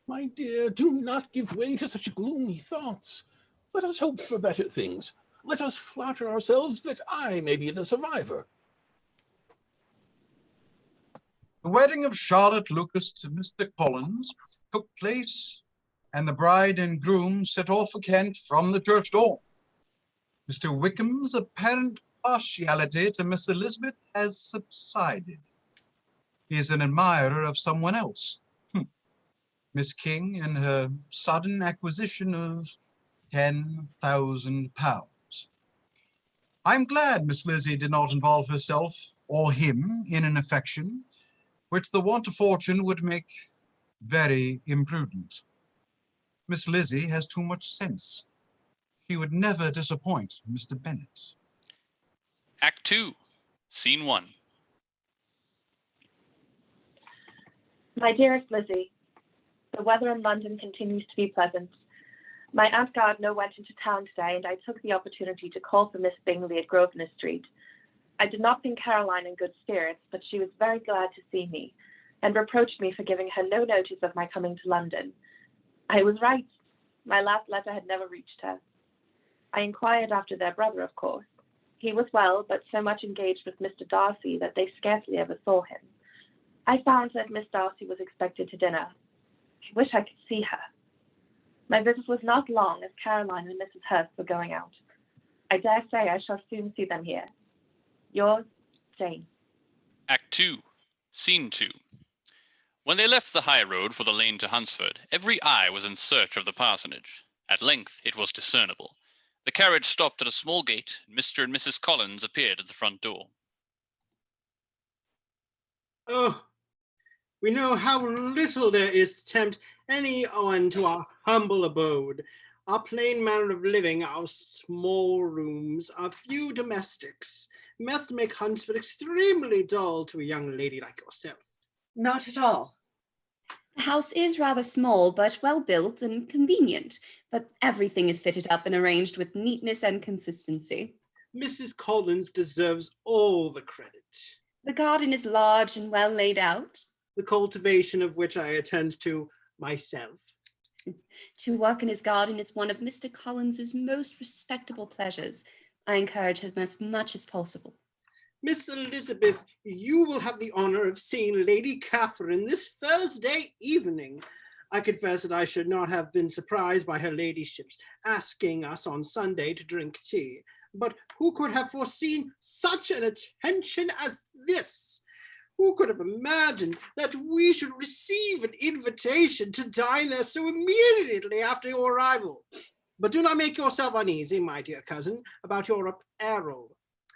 My dear, do not give way to such gloomy thoughts. Let us hope for better things. Let us flatter ourselves that I may be the survivor. The wedding of Charlotte Lucas to Mr. Collins took place, and the bride and groom set off for Kent from the church door. Mr. Wickham's apparent partiality to Miss Elizabeth has subsided. He is an admirer of someone else. Miss King and her sudden acquisition of £10,000. I'm glad Miss Lizzie did not involve herself or him in an affection which the want of fortune would make very imprudent. Miss Lizzie has too much sense. She would never disappoint Mr. Bennet. Act 2, Scene 1. My dearest Lizzie, the weather in London continues to be pleasant. My Aunt Gardiner went into town today, and I took the opportunity to call for Miss Bingley at Grosvenor Street. I did not think Caroline in good spirits, but she was very glad to see me, and reproached me for giving her no notice of my coming to London. I was right. My last letter had never reached her. I inquired after their brother, of course. He was well, but so much engaged with Mr. Darcy that they scarcely ever saw him. I found that Miss Darcy was expected to dinner. I wish I could see her. My visit was not long, as Caroline and Mrs. Hurst were going out. I dare say I shall soon see them here. Yours, Jane. Act 2, Scene 2. When they left the high road for the lane to Hunsford, every eye was in search of the parsonage. At length it was discernible. The carriage stopped at a small gate, and Mr. and Mrs. Collins appeared at the front door. Oh, we know how little there is to tempt anyone to our humble abode. Our plain manner of living, our small rooms, our few domestics, must make Hunsford extremely dull to a young lady like yourself. Not at all. The house is rather small, but well built and convenient, but everything is fitted up and arranged with neatness and consistency. Mrs. Collins deserves all the credit. The garden is large and well laid out. The cultivation of which I attend to myself. To work in his garden is one of Mr. Collins's most respectable pleasures. I encourage him as much as possible. Miss Elizabeth, you will have the honor of seeing Lady Catherine this Thursday evening. I confess that I should not have been surprised by her ladyship's asking us on Sunday to drink tea. But who could have foreseen such an attention as this? Who could have imagined that we should receive an invitation to dine there so immediately after your arrival? But do not make yourself uneasy, my dear cousin, about your apparel.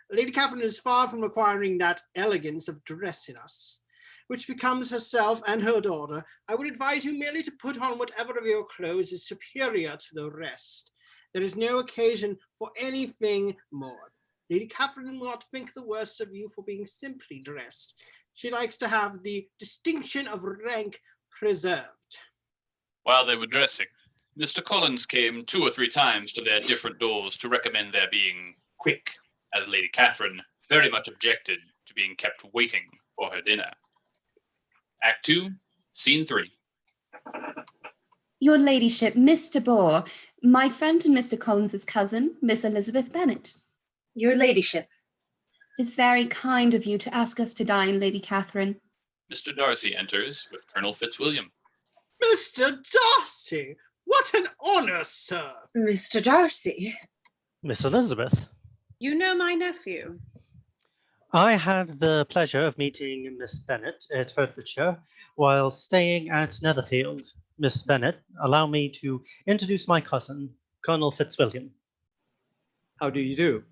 Lady Catherine is far from requiring that elegance of dress in us, which becomes herself and her daughter. I would advise you merely to put on whatever of your clothes is superior to the rest. There is no occasion for anything more. Lady Catherine will not think the worse of you for being simply dressed. She likes to have the distinction of rank preserved. While they were dressing, Mr. Collins came 2 or 3 times to their different doors to recommend their being quick, as Lady Catherine very much objected to being kept waiting for her dinner. Act 2, Scene 3. Your ladyship, Mr. Bohr, my friend and Mr. Collins's cousin, Miss Elizabeth Bennet. Your ladyship. It is very kind of you to ask us to dine, Lady Catherine. Mr. Darcy enters with Colonel Fitzwilliam. Mr. Darcy! What an honor, sir! Mr. Darcy. Miss Elizabeth. You know my nephew. I had the pleasure of meeting Miss Bennet at Hertfordshire while staying at Netherfield. Miss Bennet, allow me to introduce my cousin, Colonel Fitzwilliam. How do you do?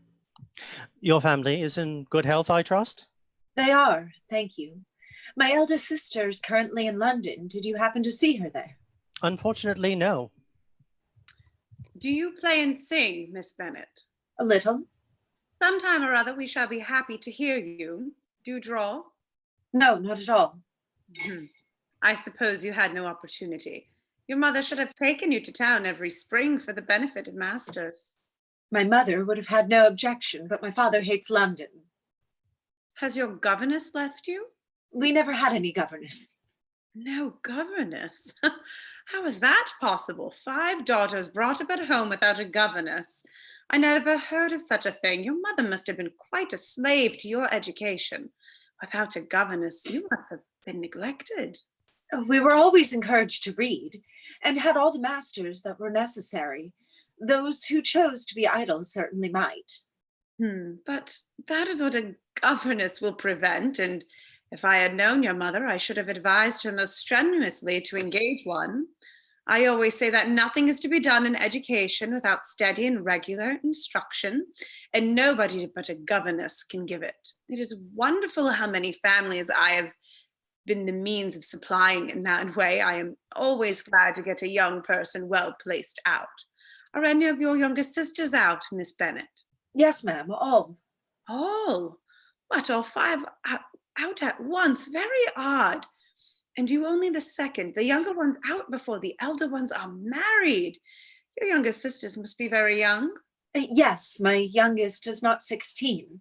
Your family is in good health, I trust? They are, thank you. My eldest sister is currently in London. Did you happen to see her there? Unfortunately, no. Do you play and sing, Miss Bennet? A little. Sometime or other we shall be happy to hear you. Do you draw? No, not at all. I suppose you had no opportunity. Your mother should have taken you to town every spring for the benefit of masters. My mother would have had no objection, but my father hates London. Has your governess left you? We never had any governess. No governess? How is that possible? 5 daughters brought up at home without a governess. I never heard of such a thing. Your mother must have been quite a slave to your education. Without a governess, you must have been neglected. We were always encouraged to read, and had all the masters that were necessary. Those who chose to be idle certainly might. But that is what a governess will prevent, and if I had known your mother, I should have advised her most strenuously to engage one. I always say that nothing is to be done in education without steady and regular instruction, and nobody but a governess can give it. It is wonderful how many families I have been the means of supplying in that way. I am always glad to get a young person well placed out. Are any of your younger sisters out, Miss Bennet? Yes, ma'am, all. All? What, all 5 out at once? Very odd. And you only the second. The younger one's out before the elder ones are married. Your younger sisters must be very young. Yes, my youngest is not 16.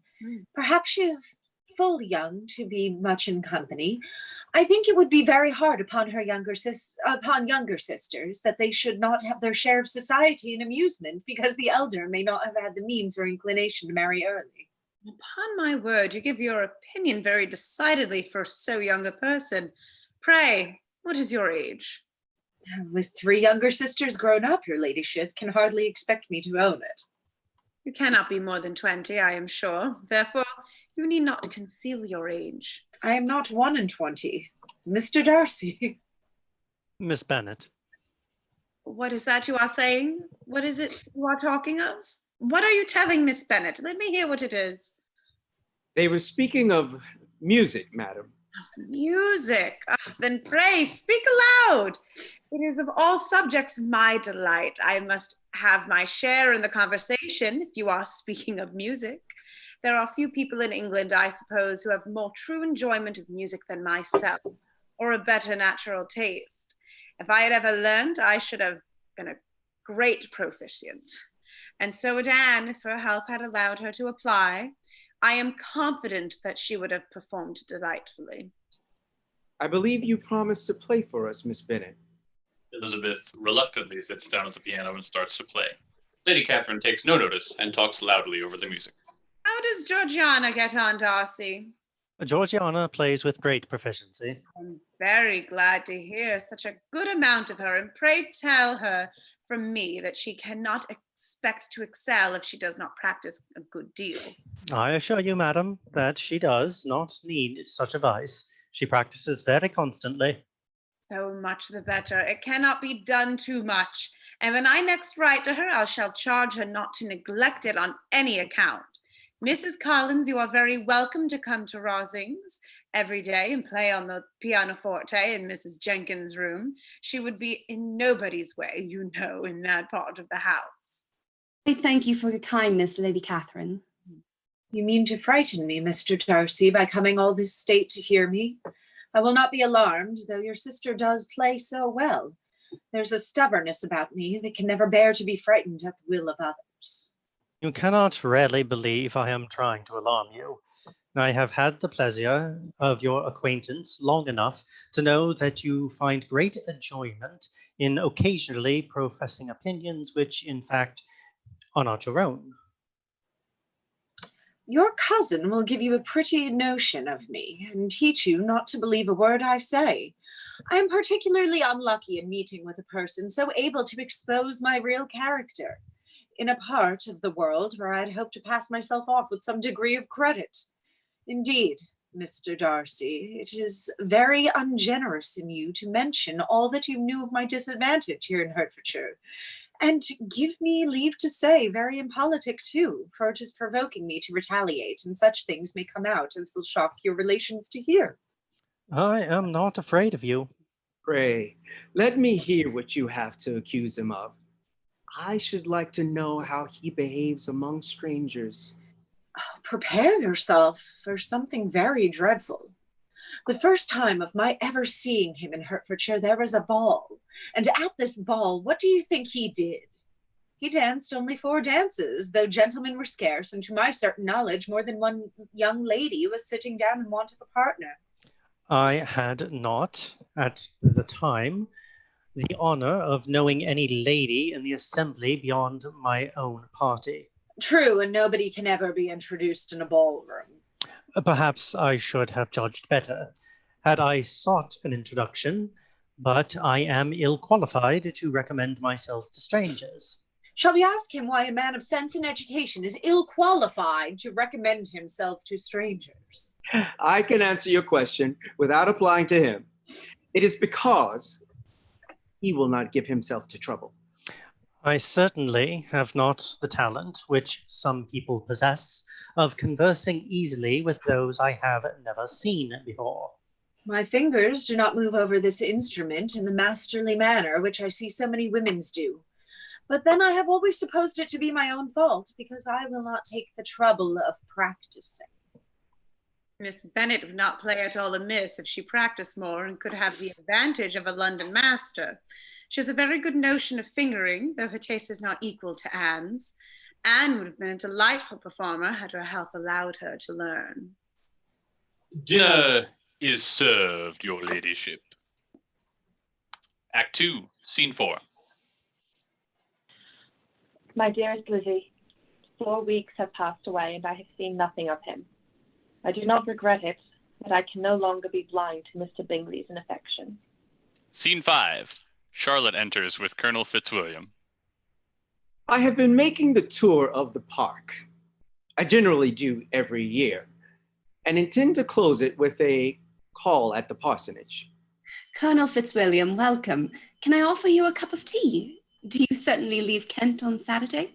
Perhaps she is full young to be much in company. I think it would be very hard upon her younger sisters that they should not have their share of society and amusement because the elder may not have had the means or inclination to marry early. Upon my word, you give your opinion very decidedly for so young a person. Pray, what is your age? With 3 younger sisters grown up, your ladyship can hardly expect me to own it. You cannot be more than 20, I am sure. Therefore, you need not conceal your age. I am not 21. Mr. Darcy. Miss Bennet. What is that you are saying? What is it you are talking of? What are you telling Miss Bennet? Let me hear what it is. They were speaking of music, madam. Music. Ah, then pray speak aloud. It is of all subjects my delight. I must have my share in the conversation if you are speaking of music. There are few people in England, I suppose, who have more true enjoyment of music than myself, or a better natural taste. If I had ever learned, I should have been a great proficient. And so would Anne, if her health had allowed her to apply. I am confident that she would have performed delightfully. I believe you promised to play for us, Miss Bennet. Elizabeth reluctantly sits down at the piano and starts to play. Lady Catherine takes no notice and talks loudly over the music. How does Georgiana get on, Darcy? Georgiana plays with great proficiency. I'm very glad to hear such a good amount of her, and pray tell her from me that she cannot expect to excel if she does not practice a good deal. I assure you, madam, that she does not need such advice. She practices very constantly. So much the better. It cannot be done too much. And when I next write to her, I shall charge her not to neglect it on any account. Mrs. Collins, you are very welcome to come to Rosings every day and play on the pianoforte in Mrs. Jenkins' room. She would be in nobody's way, you know, in that part of the house. I thank you for your kindness, Lady Catherine. You mean to frighten me, Mr. Darcy, by coming all this state to hear me? I will not be alarmed, though your sister does play so well. There's a stubbornness about me that can never bear to be frightened at the will of others. You cannot really believe I am trying to alarm you. I have had the pleasure of your acquaintance long enough to know that you find great enjoyment in occasionally professing opinions which, in fact, are not your own. Your cousin will give you a pretty notion of me and teach you not to believe a word I say. I am particularly unlucky in meeting with a person so able to expose my real character in a part of the world where I'd hoped to pass myself off with some degree of credit. Indeed, Mr. Darcy, it is very ungenerous in you to mention all that you knew of my disadvantage here in Hertfordshire, and give me leave to say very impolitic too, for it is provoking me to retaliate, and such things may come out as will shock your relations to hear. I am not afraid of you. Pray, let me hear what you have to accuse him of. I should like to know how he behaves among strangers. Oh, prepare yourself for something very dreadful. The first time of my ever seeing him in Hertfordshire, there was a ball. And at this ball, what do you think he did? He danced only 4 dances, though gentlemen were scarce, and to my certain knowledge, more than one young lady was sitting down in want of a partner. I had not, at the time, the honor of knowing any lady in the assembly beyond my own party. True, and nobody can ever be introduced in a ballroom. Perhaps I should have judged better had I sought an introduction, but I am ill-qualified to recommend myself to strangers. Shall we ask him why a man of sense and education is ill-qualified to recommend himself to strangers? I can answer your question without applying to him. It is because he will not give himself to trouble. I certainly have not the talent, which some people possess, of conversing easily with those I have never seen before. My fingers do not move over this instrument in the masterly manner which I see so many women's do. But then I have always supposed it to be my own fault, because I will not take the trouble of practicing. Miss Bennet would not play at all amiss if she practiced more and could have the advantage of a London master. She has a very good notion of fingering, though her taste is not equal to Anne's. Anne would have been a delightful performer had her health allowed her to learn. Dinner is served, your ladyship. Act 2, Scene 4. My dearest Lizzie, 4 weeks have passed away and I have seen nothing of him. I do not regret it, but I can no longer be blind to Mr. Bingley's affection. Scene 5. Charlotte enters with Colonel Fitzwilliam. I have been making the tour of the park. I generally do every year, and intend to close it with a call at the parsonage. Colonel Fitzwilliam, welcome. Can I offer you a cup of tea? Do you certainly leave Kent on Saturday?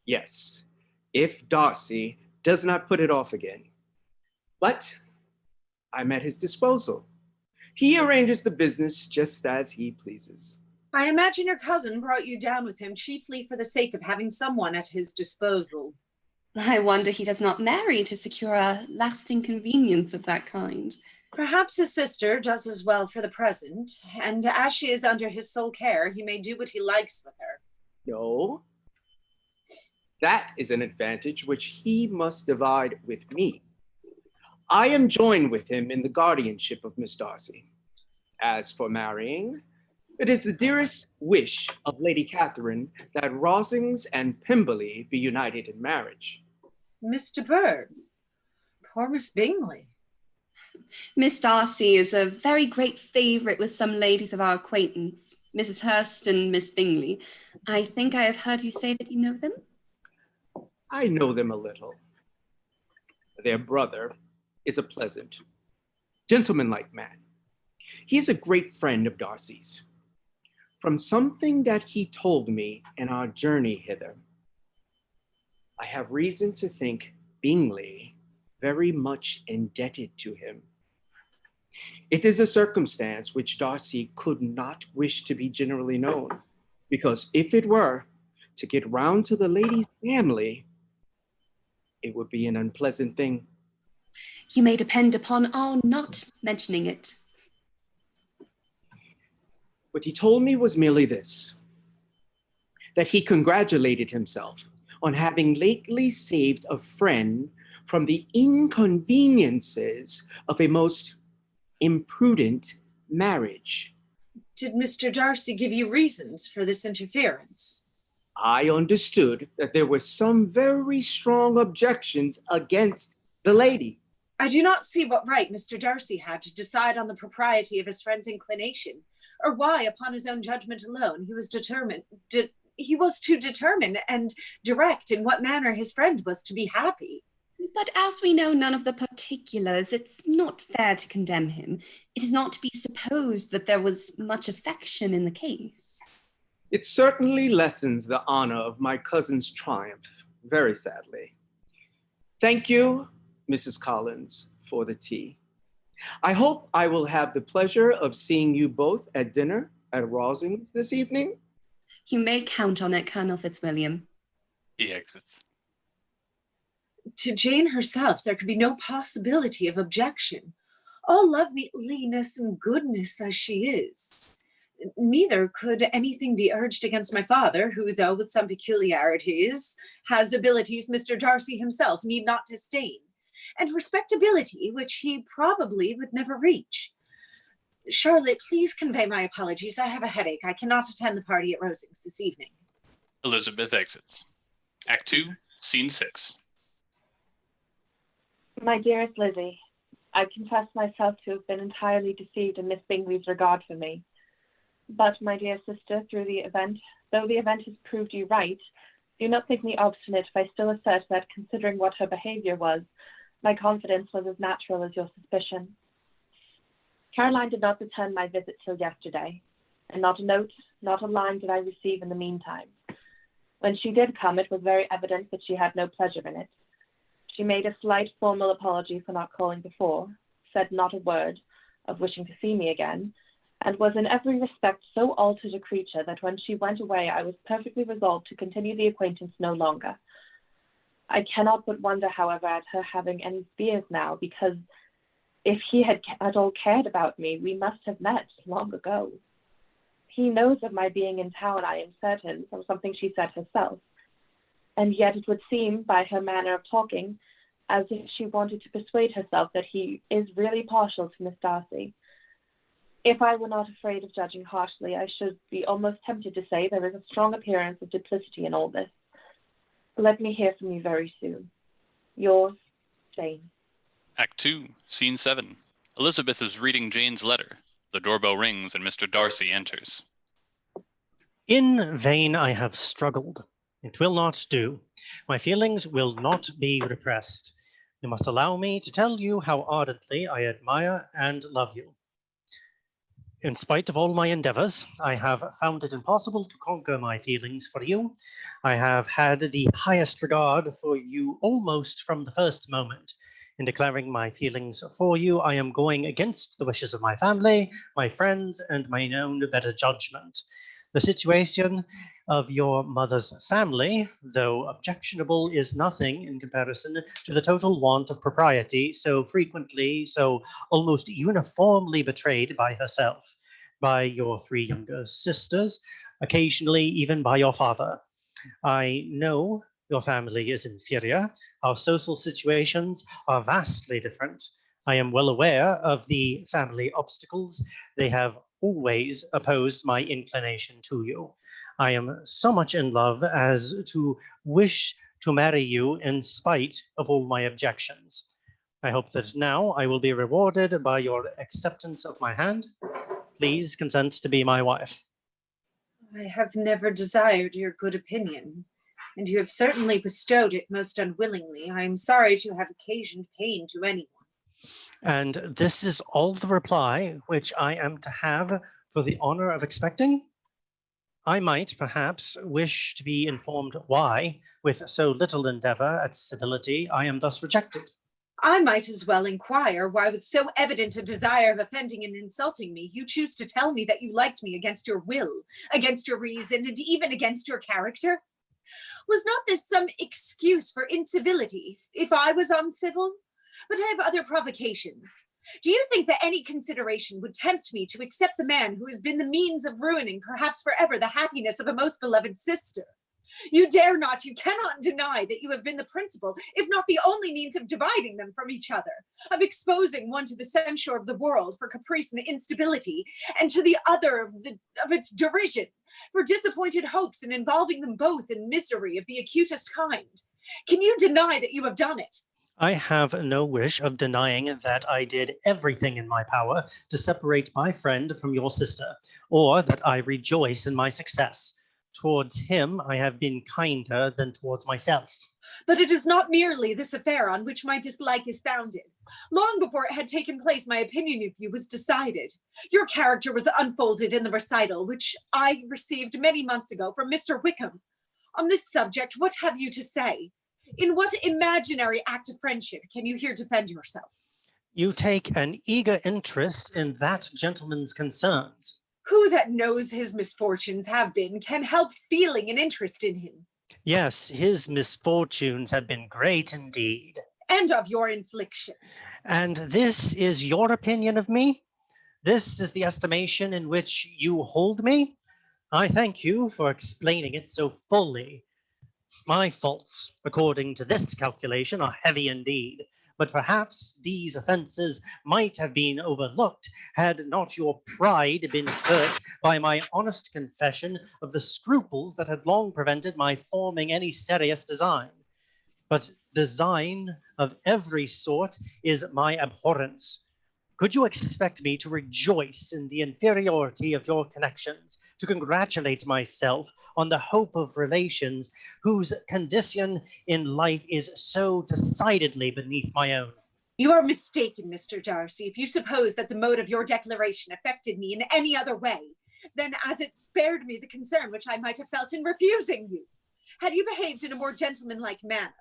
Yes, if Darcy does not put it off again. But I'm at his disposal. He arranges the business just as he pleases. I imagine your cousin brought you down with him chiefly for the sake of having someone at his disposal. I wonder he does not marry to secure a lasting convenience of that kind. Perhaps his sister does as well for the present, and as she is under his sole care, he may do what he likes with her. No. That is an advantage which he must divide with me. I am joined with him in the guardianship of Miss Darcy. As for marrying, it is the dearest wish of Lady Catherine that Rosings and Pemberley be united in marriage. Mr. Bird, poor Miss Bingley. Miss Darcy is a very great favourite with some ladies of our acquaintance, Mrs. Hurst and Miss Bingley. I think I have heard you say that you know them? I know them a little. Their brother is a pleasant, gentlemanlike man. He is a great friend of Darcy's. From something that he told me in our journey hither, I have reason to think Bingley very much indebted to him. It is a circumstance which Darcy could not wish to be generally known, because if it were to get round to the lady's family, it would be an unpleasant thing. You may depend upon our not mentioning it. What he told me was merely this, that he congratulated himself on having lately saved a friend from the inconveniences of a most imprudent marriage. Did Mr. Darcy give you reasons for this interference? I understood that there were some very strong objections against the lady. I do not see what right Mr. Darcy had to decide on the propriety of his friend's inclination, or why, upon his own judgment alone, he was to determine and direct in what manner his friend was to be happy. But as we know none of the particulars, it's not fair to condemn him. It is not to be supposed that there was much affection in the case. It certainly lessens the honor of my cousin's triumph, very sadly. Thank you, Mrs. Collins, for the tea. I hope I will have the pleasure of seeing you both at dinner at Rosings this evening. You may count on it, Colonel Fitzwilliam. He exits. To Jane herself, there could be no possibility of objection. All loveliness and goodness as she is. Neither could anything be urged against my father, who, though with some peculiarities, has abilities Mr. Darcy himself need not disdain, and respectability which he probably would never reach. Charlotte, please convey my apologies. I have a headache. I cannot attend the party at Rosings this evening. Elizabeth exits. Act 2, Scene 6. My dearest Lizzie, I confess myself to have been entirely deceived in Miss Bingley's regard for me. But, my dear sister, though the event has proved you right, do not think me obstinate if I still assert that, considering what her behaviour was, my confidence was as natural as your suspicion. Caroline did not return my visit till yesterday, and not a note, not a line did I receive in the meantime. When she did come, it was very evident that she had no pleasure in it. She made a slight formal apology for not calling before, said not a word of wishing to see me again, and was in every respect so altered a creature that when she went away I was perfectly resolved to continue the acquaintance no longer. I cannot but wonder, however, at her having any fears now, because if he had at all cared about me, we must have met long ago. He knows of my being in town, I am certain, from something she said herself. And yet it would seem, by her manner of talking, as if she wanted to persuade herself that he is really partial to Miss Darcy. If I were not afraid of judging harshly, I should be almost tempted to say there is a strong appearance of duplicity in all this. Let me hear from you very soon. Yours, Jane. Act 2, Scene 7. Elizabeth is reading Jane's letter. The doorbell rings and Mr. Darcy enters. In vain I have struggled. It will not do. My feelings will not be repressed. You must allow me to tell you how ardently I admire and love you. In spite of all my endeavors, I have found it impossible to conquer my feelings for you. I have had the highest regard for you almost from the first moment. In declaring my feelings for you, I am going against the wishes of my family, my friends, and my own better judgment. The situation of your mother's family, though objectionable, is nothing in comparison to the total want of propriety so frequently, so almost uniformly betrayed by herself, by your 3 younger sisters, occasionally even by your father. I know your family is inferior. Our social situations are vastly different. I am well aware of the family obstacles. They have always opposed my inclination to you. I am so much in love as to wish to marry you in spite of all my objections. I hope that now I will be rewarded by your acceptance of my hand. Please consent to be my wife. I have never desired your good opinion, and you have certainly bestowed it most unwillingly. I am sorry to have occasioned pain to anyone. And this is all the reply which I am to have for the honor of expecting? I might perhaps wish to be informed why, with so little endeavor at civility, I am thus rejected. I might as well inquire why, with so evident a desire of offending and insulting me, you choose to tell me that you liked me against your will, against your reason, and even against your character. Was not this some excuse for incivility, if I was uncivil? But I have other provocations. Do you think that any consideration would tempt me to accept the man who has been the means of ruining, perhaps forever, the happiness of a most beloved sister? You dare not, you cannot deny that you have been the principal, if not the only means of dividing them from each other, of exposing one to the censure of the world for caprice and instability, and to the other of its derision for disappointed hopes, and involving them both in misery of the acutest kind. Can you deny that you have done it? I have no wish of denying that I did everything in my power to separate my friend from your sister, or that I rejoice in my success. Towards him, I have been kinder than towards myself. But it is not merely this affair on which my dislike is founded. Long before it had taken place, my opinion of you was decided. Your character was unfolded in the recital, which I received many months ago from Mr. Wickham. On this subject, what have you to say? In what imaginary act of friendship can you here defend yourself? You take an eager interest in that gentleman's concerns. Who that knows his misfortunes have been can help feeling an interest in him. Yes, his misfortunes have been great indeed. And of your infliction. And this is your opinion of me? This is the estimation in which you hold me? I thank you for explaining it so fully. My faults, according to this calculation, are heavy indeed, but perhaps these offenses might have been overlooked had not your pride been hurt by my honest confession of the scruples that had long prevented my forming any serious design. But design of every sort is my abhorrence. Could you expect me to rejoice in the inferiority of your connections, to congratulate myself on the hope of relations whose condition in life is so decidedly beneath my own? You are mistaken, Mr. Darcy, if you suppose that the mode of your declaration affected me in any other way than as it spared me the concern which I might have felt in refusing you. Had you behaved in a more gentlemanlike manner,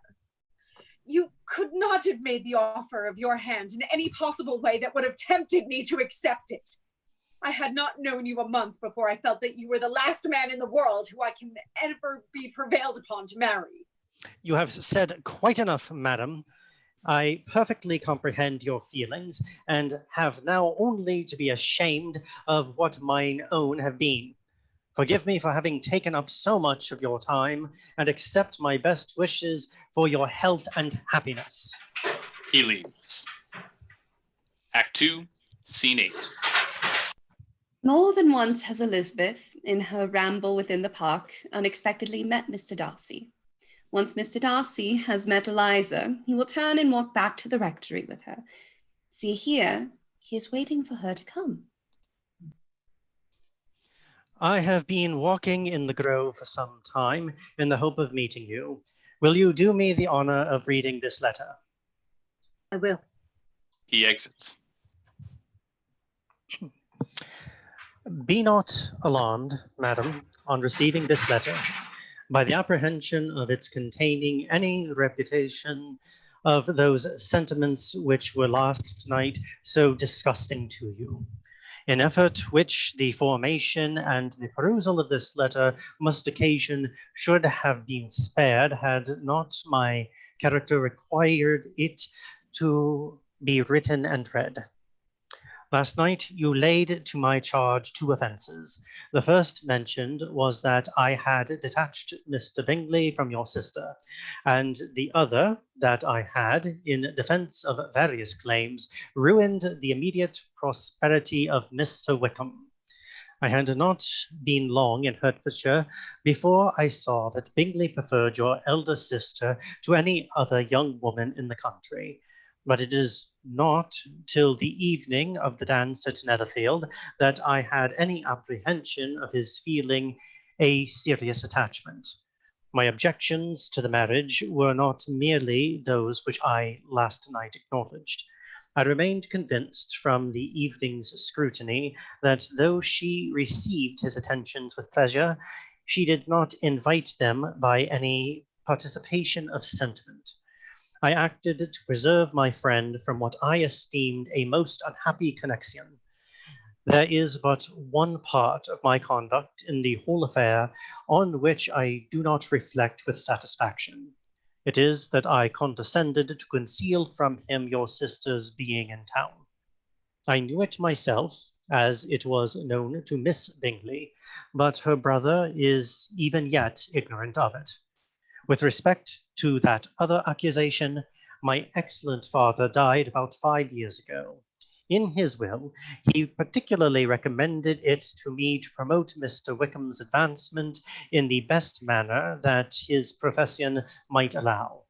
you could not have made the offer of your hand in any possible way that would have tempted me to accept it. I had not known you a month before I felt that you were the last man in the world who I can ever be prevailed upon to marry. You have said quite enough, madam. I perfectly comprehend your feelings and have now only to be ashamed of what mine own have been. Forgive me for having taken up so much of your time, and accept my best wishes for your health and happiness. He leaves. Act 2, Scene 8. More than once has Elizabeth, in her ramble within the park, unexpectedly met Mr. Darcy. Once Mr. Darcy has met Eliza, he will turn and walk back to the rectory with her. See here, he is waiting for her to come. I have been walking in the grove for some time in the hope of meeting you. Will you do me the honor of reading this letter? I will. He exits. Be not alarmed, madam, on receiving this letter by the apprehension of its containing any reputation of those sentiments which were last night so disgusting to you. An effort which the formation and the perusal of this letter must occasion should have been spared had not my character required it to be written and read. Last night you laid to my charge 2 offences. The first mentioned was that I had detached Mr. Bingley from your sister, and the other that I had, in defence of various claims, ruined the immediate prosperity of Mr. Wickham. I had not been long in Hertfordshire before I saw that Bingley preferred your elder sister to any other young woman in the country. But it is not till the evening of the dance at Netherfield that I had any apprehension of his feeling a serious attachment. My objections to the marriage were not merely those which I last night acknowledged. I remained convinced from the evening's scrutiny that though she received his attentions with pleasure, she did not invite them by any participation of sentiment. I acted to preserve my friend from what I esteemed a most unhappy connexion. There is but one part of my conduct in the whole affair on which I do not reflect with satisfaction. It is that I condescended to conceal from him your sister's being in town. I knew it myself, as it was known to Miss Bingley, but her brother is even yet ignorant of it. With respect to that other accusation, my excellent father died about 5 years ago. In his will, he particularly recommended it to me to promote Mr. Wickham's advancement in the best manner that his profession might allow.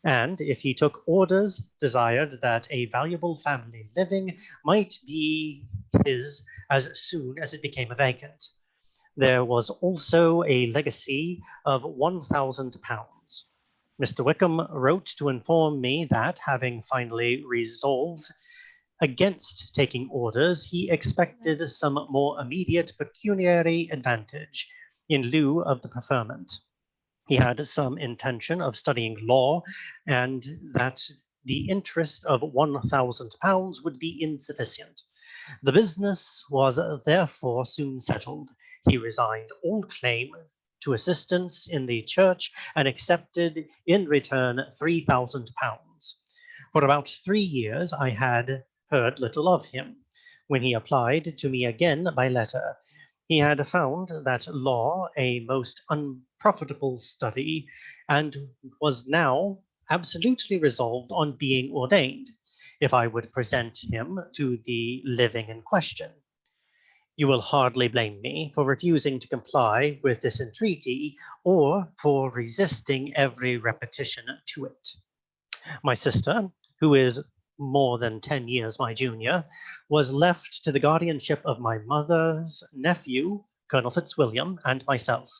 And if he took orders, desired that a valuable family living might be his as soon as it became vacant. There was also a legacy of £1,000. Mr. Wickham wrote to inform me that, having finally resolved against taking orders, he expected some more immediate pecuniary advantage in lieu of the preferment. He had some intention of studying law, and that the interest of £1,000 would be insufficient. The business was therefore soon settled. He resigned all claim to assistance in the church and accepted in return £3,000. For about 3 years I had heard little of him. When he applied to me again by letter, he had found that law a most unprofitable study, and was now absolutely resolved on being ordained, if I would present him to the living in question. You will hardly blame me for refusing to comply with this entreaty, or for resisting every repetition to it. My sister, who is more than 10 years my junior, was left to the guardianship of my mother's nephew, Colonel Fitzwilliam, and myself.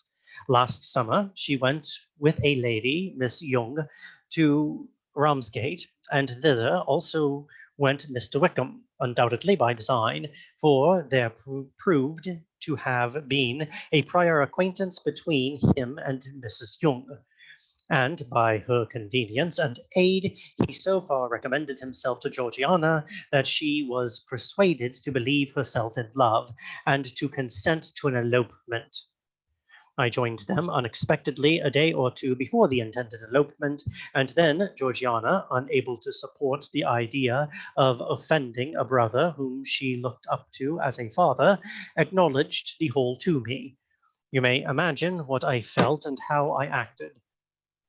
Last summer, she went with a lady, Miss Young, to Ramsgate, and thither also went Mr. Wickham, undoubtedly by design, for there proved to have been a prior acquaintance between him and Mrs. Young. And by her convenience and aid, he so far recommended himself to Georgiana that she was persuaded to believe herself in love, and to consent to an elopement. I joined them unexpectedly a day or 2 before the intended elopement, and then Georgiana, unable to support the idea of offending a brother whom she looked up to as a father, acknowledged the whole to me. You may imagine what I felt and how I acted.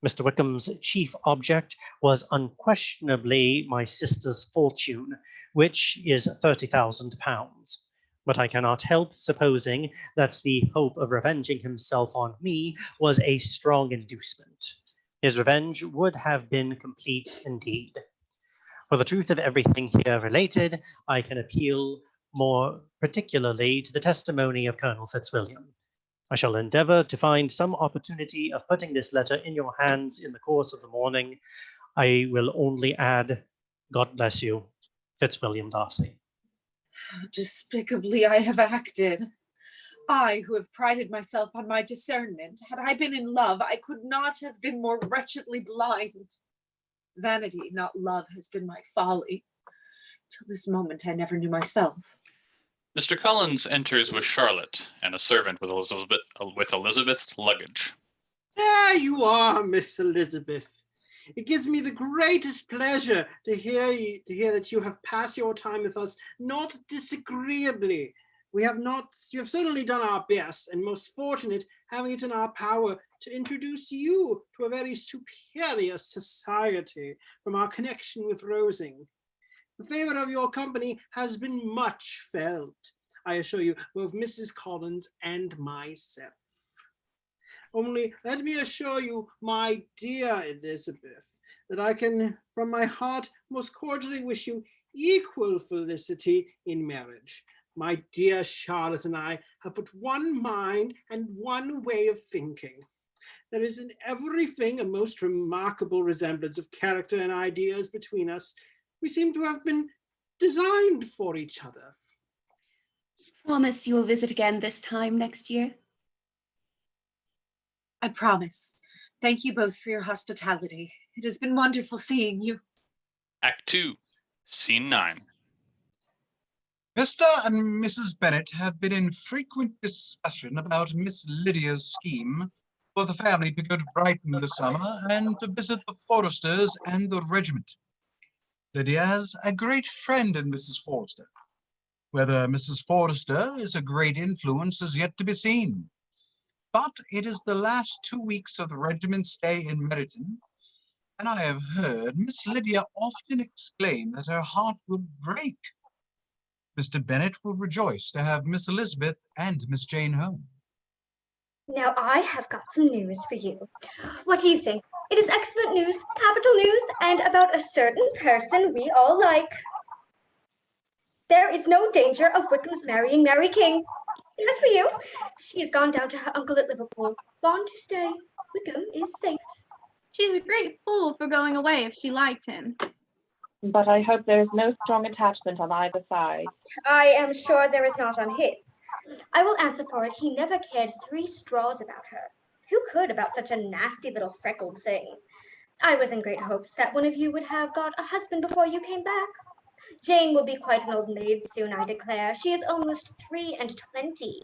Mr. Wickham's chief object was unquestionably my sister's fortune, which is £30,000. But I cannot help supposing that the hope of revenging himself on me was a strong inducement. His revenge would have been complete indeed. For the truth of everything here related, I can appeal more particularly to the testimony of Colonel Fitzwilliam. I shall endeavour to find some opportunity of putting this letter in your hands in the course of the morning. I will only add, God bless you, Fitzwilliam Darcy. How despicably I have acted. I, who have prided myself on my discernment, had I been in love, I could not have been more wretchedly blind. Vanity, not love, has been my folly. Till this moment, I never knew myself. Mr. Collins enters with Charlotte and a servant with Elizabeth's luggage. There you are, Miss Elizabeth. It gives me the greatest pleasure to hear that you have passed your time with us not disagreeably. You have certainly done our best, and most fortunate having it in our power to introduce you to a very superior society from our connection with Rosing. The favor of your company has been much felt, I assure you, both Mrs. Collins and myself. Only let me assure you, my dear Elizabeth, that I can, from my heart, most cordially wish you equal felicity in marriage. My dear Charlotte and I have but one mind and one way of thinking. There is in everything a most remarkable resemblance of character and ideas between us. We seem to have been designed for each other. Promise you will visit again this time next year. I promise. Thank you both for your hospitality. It has been wonderful seeing you. Act 2, Scene 9. Mr. and Mrs. Bennet have been in frequent discussion about Miss Lydia's scheme for the family to go to Brighton this summer and to visit the Foresters and the regiment. Lydia has a great friend in Mrs. Forster. Whether Mrs. Forster is a great influence is yet to be seen. But it is the last 2 weeks of the regiment's stay in Meryton, and I have heard Miss Lydia often exclaim that her heart will break. Mr. Bennet will rejoice to have Miss Elizabeth and Miss Jane home. Now I have got some news for you. What do you think? It is excellent news, capital news, and about a certain person we all like. There is no danger of Wickham's marrying Mary King. As for you, she has gone down to her uncle at Liverpool, gone to stay. Wickham is safe. She's a great fool for going away if she liked him. But I hope there is no strong attachment on either side. I am sure there is not on his. I will answer for it, he never cared 3 straws about her. Who could about such a nasty little freckled thing? I was in great hopes that one of you would have got a husband before you came back. Jane will be quite an old maid soon, I declare. She is almost 23.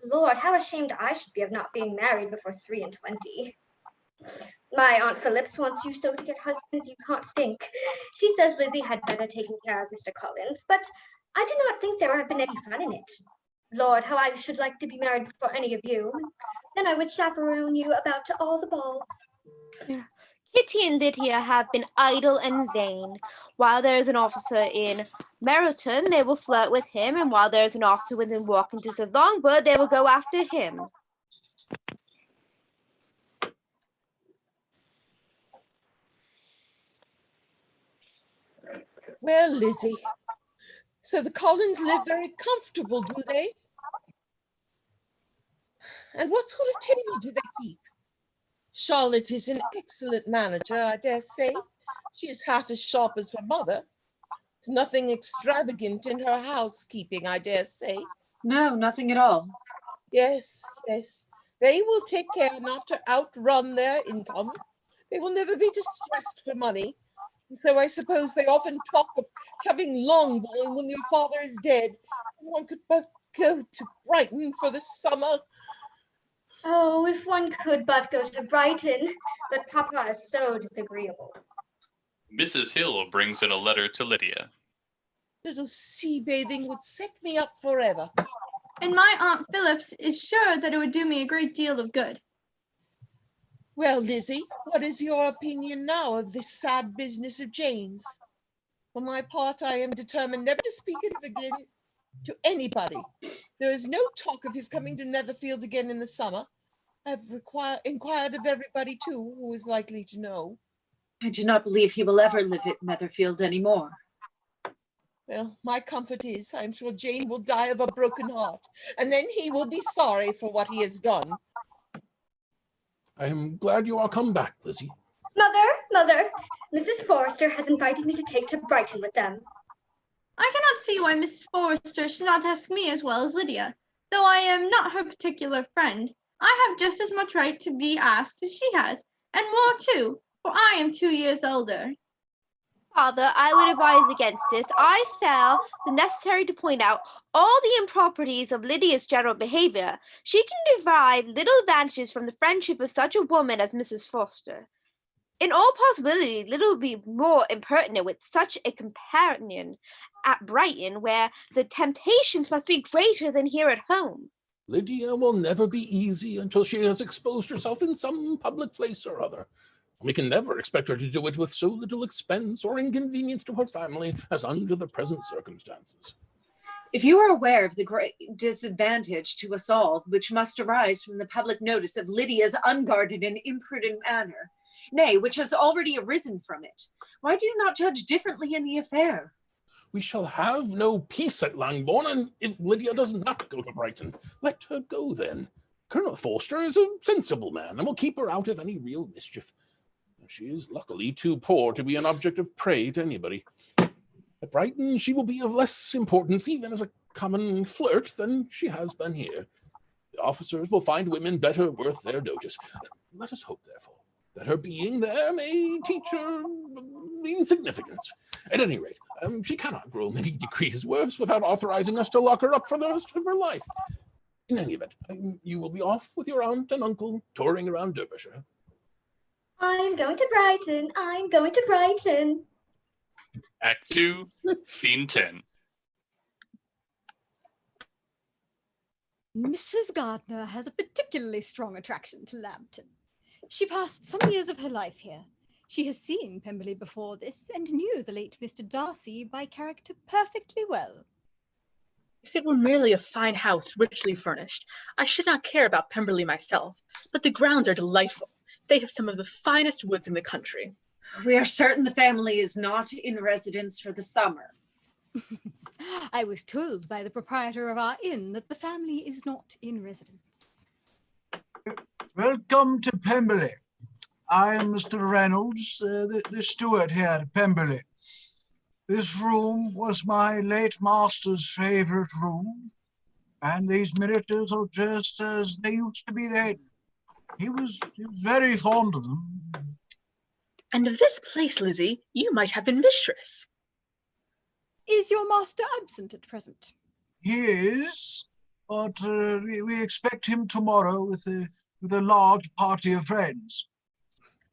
Lord, how ashamed I should be of not being married before 23. My Aunt Phillips wants you so to get husbands you can't think. She says Lizzie had better taken care of Mr. Collins, but I do not think there would have been any fun in it. Lord, how I should like to be married before any of you. Then I would chaperone you about to all the balls. Kitty and Lydia have been idle and vain. While there is an officer in Meryton, they will flirt with him, and while there is an officer within walking distance of Longbourn, they will go after him. Well, Lizzie, so the Collins live very comfortable, do they? And what sort of table do they keep? Charlotte is an excellent manager, I dare say. She is half as sharp as her mother. There's nothing extravagant in her housekeeping, I dare say. No, nothing at all. Yes, yes. They will take care not to outrun their income. They will never be distressed for money. So I suppose they often talk of having Longbourn when your father is dead. One could both go to Brighton for the summer. Oh, if one could but go to Brighton, but Papa is so disagreeable. Mrs. Hill brings in a letter to Lydia. Little sea bathing would set me up forever. And my Aunt Phillips is sure that it would do me a great deal of good. Well, Lizzie, what is your opinion now of this sad business of Jane's? For my part, I am determined never to speak of it again to anybody. There is no talk of his coming to Netherfield again in the summer. I have inquired of everybody, too, who is likely to know. I do not believe he will ever live at Netherfield anymore. Well, my comfort is, I am sure Jane will die of a broken heart, and then he will be sorry for what he has done. I am glad you are come back, Lizzie. Mother, Mrs. Forrester has invited me to take to Brighton with them. I cannot see why Mrs. Forrester should not ask me as well as Lydia. Though I am not her particular friend, I have just as much right to be asked as she has, and more too, for I am 2 years older. Father, I would advise against this. I feel the necessary to point out all the improprieties of Lydia's general behavior. She can derive little advantages from the friendship of such a woman as Mrs. Forster. In all possibility, Lydia would be more impertinent with such a companion at Brighton, where the temptations must be greater than here at home. Lydia will never be easy until she has exposed herself in some public place or other. We can never expect her to do it with so little expense or inconvenience to her family as under the present circumstances. If you are aware of the great disadvantage to us all, which must arise from the public notice of Lydia's unguarded and imprudent manner, nay, which has already arisen from it, why do you not judge differently in the affair? We shall have no peace at Langbourne, and if Lydia does not go to Brighton, let her go then. Colonel Forster is a sensible man and will keep her out of any real mischief. She is luckily too poor to be an object of prey to anybody. At Brighton, she will be of less importance even as a common flirt than she has been here. The officers will find women better worth their notice. Let us hope, therefore, that her being there may teach her insignificance. At any rate, she cannot grow many degrees worse without authorizing us to lock her up for the rest of her life. In any event, you will be off with your aunt and uncle touring around Derbyshire. I'm going to Brighton. I'm going to Brighton. Act 2, Scene 10. Mrs. Gardner has a particularly strong attraction to Lambton. She passed some years of her life here. She has seen Pemberley before this and knew the late Mr. Darcy by character perfectly well. If it were merely a fine house richly furnished, I should not care about Pemberley myself, but the grounds are delightful. They have some of the finest woods in the country. We are certain the family is not in residence for the summer. I was told by the proprietor of our inn that the family is not in residence. Welcome to Pemberley. I am Mr. Reynolds, the steward here at Pemberley. This room was my late master's favourite room, and these miniatures are just as they used to be then. He was very fond of them. And of this place, Lizzie, you might have been mistress. Is your master absent at present? He is, but we expect him tomorrow with a large party of friends.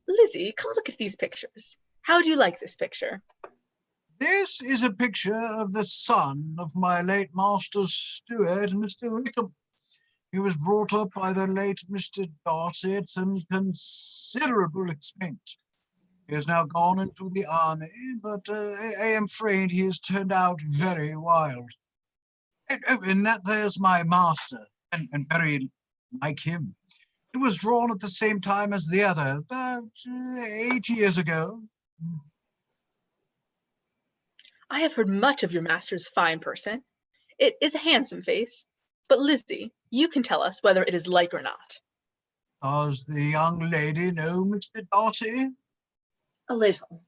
Lizzie, come look at these pictures. How do you like this picture? This is a picture of the son of my late master's steward, Mr. Wickham. He was brought up by the late Mr. Darcy at some considerable expense. He has now gone into the army, but I am afraid he has turned out very wild. And that there's my master, and very like him. It was drawn at the same time as the other, about 8 years ago. I have heard much of your master's fine person. It is a handsome face. But Lizzie, you can tell us whether it is like or not. Does the young lady know Mr. Darcy? A little.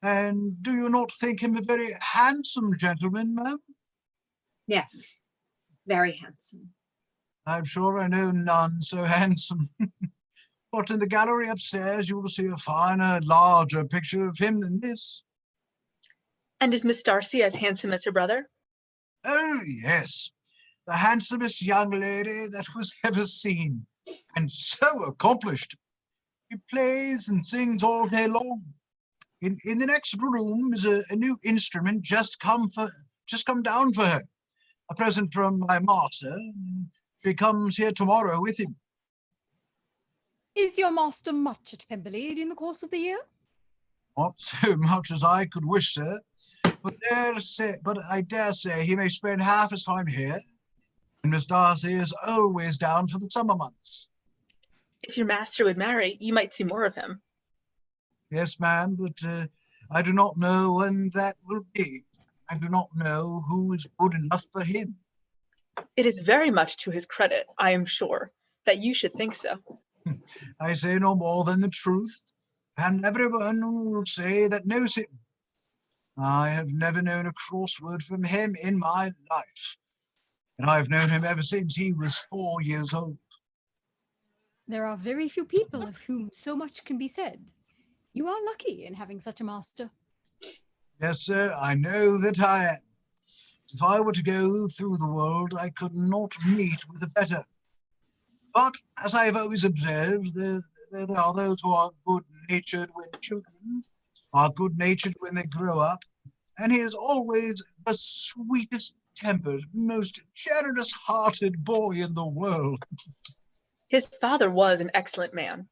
And do you not think him a very handsome gentleman, ma'am? Yes, very handsome. I'm sure I know none so handsome. But in the gallery upstairs, you will see a finer, larger picture of him than this. And is Miss Darcy as handsome as her brother? Oh, yes. The handsomest young lady that was ever seen, and so accomplished. She plays and sings all day long. In the next room is a new instrument just come down for her. A present from my master. She comes here tomorrow with him. Is your master much at Pemberley in the course of the year? Not so much as I could wish, sir, but I dare say he may spend half his time here, and Miss Darcy is always down for the summer months. If your master would marry, you might see more of him. Yes, ma'am, but I do not know when that will be. I do not know who is good enough for him. It is very much to his credit, I am sure, that you should think so. I say no more than the truth, and everyone will say that knows him. I have never known a crossword from him in my life, and I've known him ever since he was 4 years old. There are very few people of whom so much can be said. You are lucky in having such a master. Yes, sir, I know that I am. If I were to go through the world, I could not meet with a better. But, as I have always observed, there are those who are good-natured when children, are good-natured when they grow up, and he is always the sweetest-tempered, most generous-hearted boy in the world. His father was an excellent man.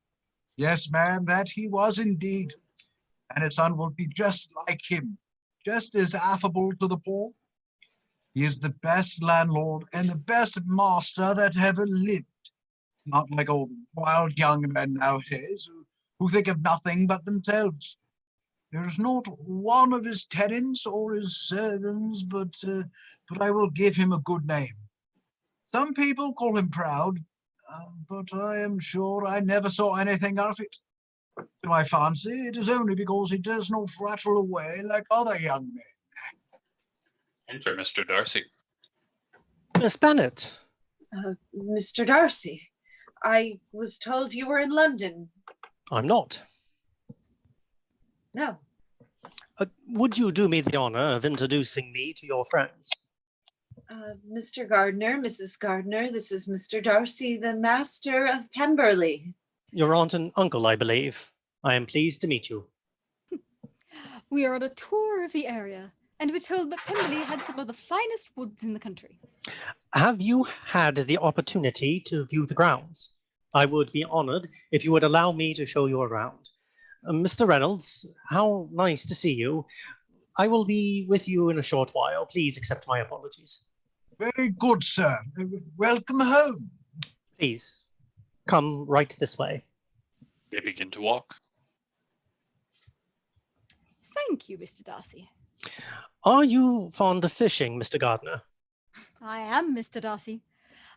Yes, ma'am, that he was indeed. And his son will be just like him, just as affable to the poor. He is the best landlord and the best master that ever lived. Not like all wild young men nowadays who think of nothing but themselves. There is not one of his tenants or his servants, but I will give him a good name. Some people call him proud, but I am sure I never saw anything of it. To my fancy, it is only because he does not rattle away like other young men. Enter Mr. Darcy. Miss Bennet. Mr. Darcy, I was told you were in London. I'm not. No. Would you do me the honor of introducing me to your friends? Mr. Gardner, Mrs. Gardner, this is Mr. Darcy, the master of Pemberley. Your aunt and uncle, I believe. I am pleased to meet you. We are on a tour of the area, and we're told that Pemberley had some of the finest woods in the country. Have you had the opportunity to view the grounds? I would be honored if you would allow me to show you around. Mr. Reynolds, how nice to see you. I will be with you in a short while. Please accept my apologies. Very good, sir. Welcome home. Please, come right this way. They begin to walk. Thank you, Mr. Darcy. Are you fond of fishing, Mr. Gardner? I am, Mr. Darcy.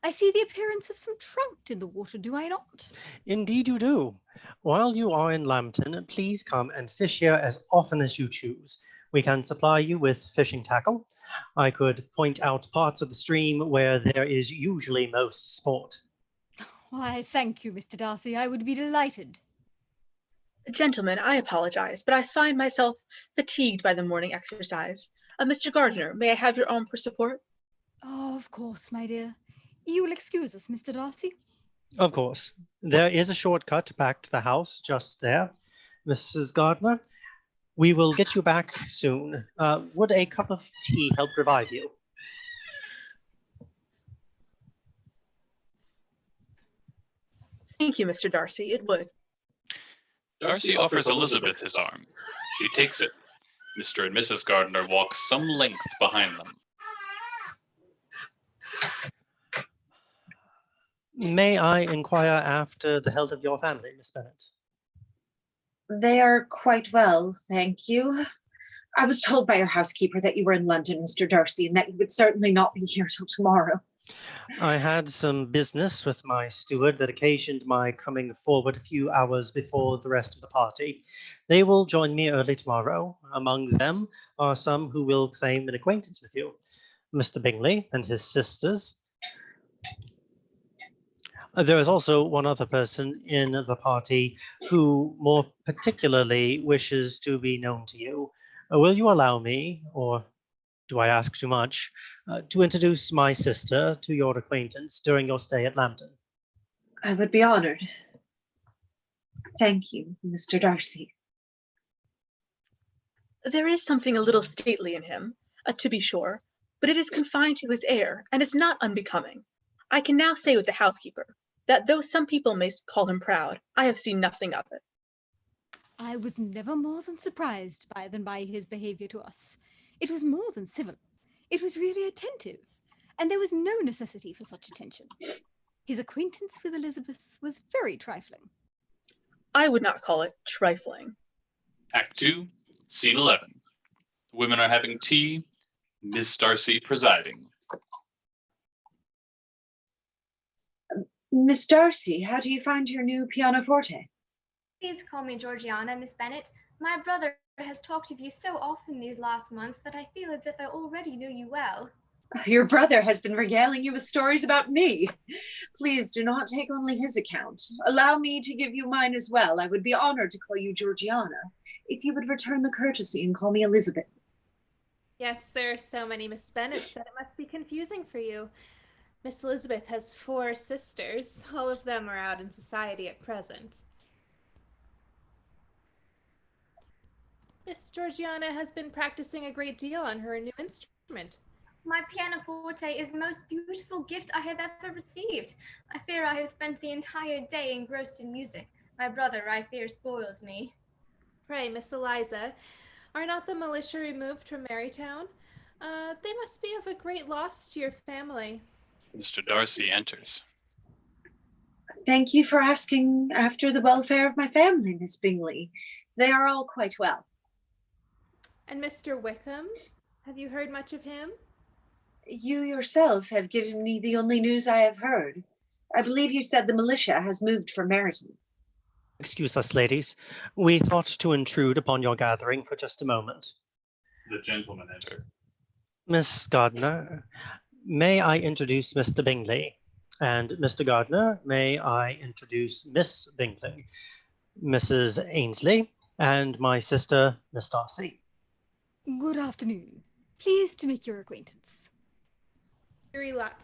I see the appearance of some trout in the water, do I not? Indeed you do. While you are in Lambton, please come and fish here as often as you choose. We can supply you with fishing tackle. I could point out parts of the stream where there is usually most sport. Why, thank you, Mr. Darcy. I would be delighted. Gentlemen, I apologize, but I find myself fatigued by the morning exercise. Mr. Gardner, may I have your arm for support? Oh, of course, my dear. You will excuse us, Mr. Darcy? Of course. There is a shortcut back to the house just there. Mrs. Gardner, we will get you back soon. Would a cup of tea help revive you? Thank you, Mr. Darcy. It would. Darcy offers Elizabeth his arm. She takes it. Mr. and Mrs. Gardner walk some length behind them. May I inquire after the health of your family, Miss Bennet? They are quite well, thank you. I was told by your housekeeper that you were in London, Mr. Darcy, and that you would certainly not be here till tomorrow. I had some business with my steward that occasioned my coming forward a few hours before the rest of the party. They will join me early tomorrow. Among them are some who will claim an acquaintance with you. Mr. Bingley and his sisters. There is also one other person in the party who more particularly wishes to be known to you. Will you allow me, or do I ask too much, to introduce my sister to your acquaintance during your stay at Lambton? I would be honored. Thank you, Mr. Darcy. There is something a little stately in him, to be sure, but it is confined to his air, and is not unbecoming. I can now say with the housekeeper that though some people may call him proud, I have seen nothing of it. I was never more than surprised by his behaviour to us. It was more than civil. It was really attentive, and there was no necessity for such attention. His acquaintance with Elizabeth was very trifling. I would not call it trifling. Act 2, Scene 11. The women are having tea, Miss Darcy presiding. Miss Darcy, how do you find your new pianoforte? Please call me Georgiana, Miss Bennet. My brother has talked of you so often these last months that I feel as if I already know you well. Your brother has been regaling you with stories about me. Please do not take only his account. Allow me to give you mine as well. I would be honored to call you Georgiana, if you would return the courtesy and call me Elizabeth. Yes, there are so many Miss Bennets that it must be confusing for you. Miss Elizabeth has 4 sisters. All of them are out in society at present. Miss Georgiana has been practicing a great deal on her new instrument. My pianoforte is the most beautiful gift I have ever received. I fear I have spent the entire day engrossed in music. My brother, I fear, spoils me. Pray, Miss Eliza, are not the militia removed from Marytown? They must be of a great loss to your family. Mr. Darcy enters. Thank you for asking after the welfare of my family, Miss Bingley. They are all quite well. And Mr. Wickham? Have you heard much of him? You yourself have given me the only news I have heard. I believe you said the militia has moved from Meryton. Excuse us, ladies. We thought to intrude upon your gathering for just a moment. The gentleman entered. Miss Gardner, may I introduce Mr. Bingley? And Mr. Gardner, may I introduce Miss Bingley, Mrs. Ainsley, and my sister, Miss Darcy. Good afternoon. Pleased to make your acquaintance.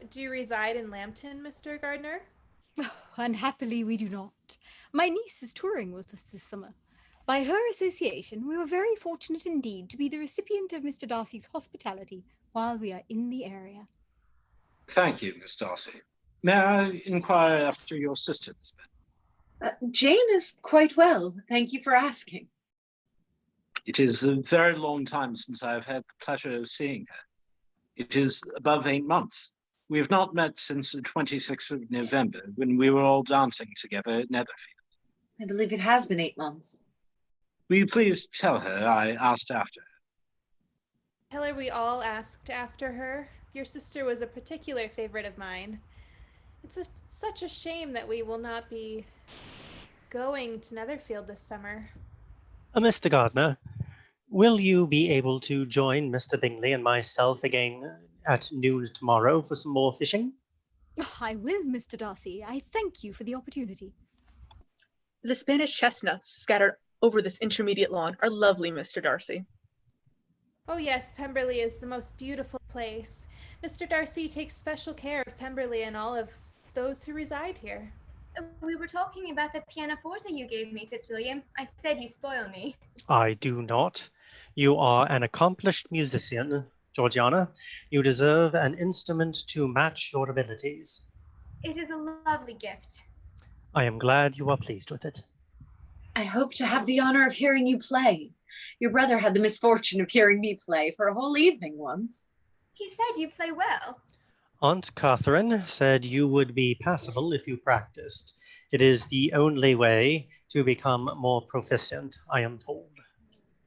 Do you reside in Lambton, Mr. Gardner? Oh, unhappily, we do not. My niece is touring with us this summer. By her association, we were very fortunate indeed to be the recipient of Mr. Darcy's hospitality while we are in the area. Thank you, Miss Darcy. May I inquire after your sister, Miss Bennet? Jane is quite well. Thank you for asking. It is a very long time since I have had the pleasure of seeing her. It is above 8 months. We have not met since the 26th of November, when we were all dancing together at Netherfield. I believe it has been 8 months. Will you please tell her I asked after her? Tell her we all asked after her. Your sister was a particular favorite of mine. It's such a shame that we will not be going to Netherfield this summer. Mr. Gardner, will you be able to join Mr. Bingley and myself again at noon tomorrow for some more fishing? I will, Mr. Darcy. I thank you for the opportunity. The Spanish chestnuts scattered over this intermediate lawn are lovely, Mr. Darcy. Oh yes, Pemberley is the most beautiful place. Mr. Darcy takes special care of Pemberley and all of those who reside here. We were talking about the pianoforte you gave me, Fitzwilliam. I said you spoil me. I do not. You are an accomplished musician, Georgiana. You deserve an instrument to match your abilities. It is a lovely gift. I am glad you are pleased with it. I hope to have the honor of hearing you play. Your brother had the misfortune of hearing me play for a whole evening once. He said you play well. Aunt Catherine said you would be passable if you practiced. It is the only way to become more proficient, I am told.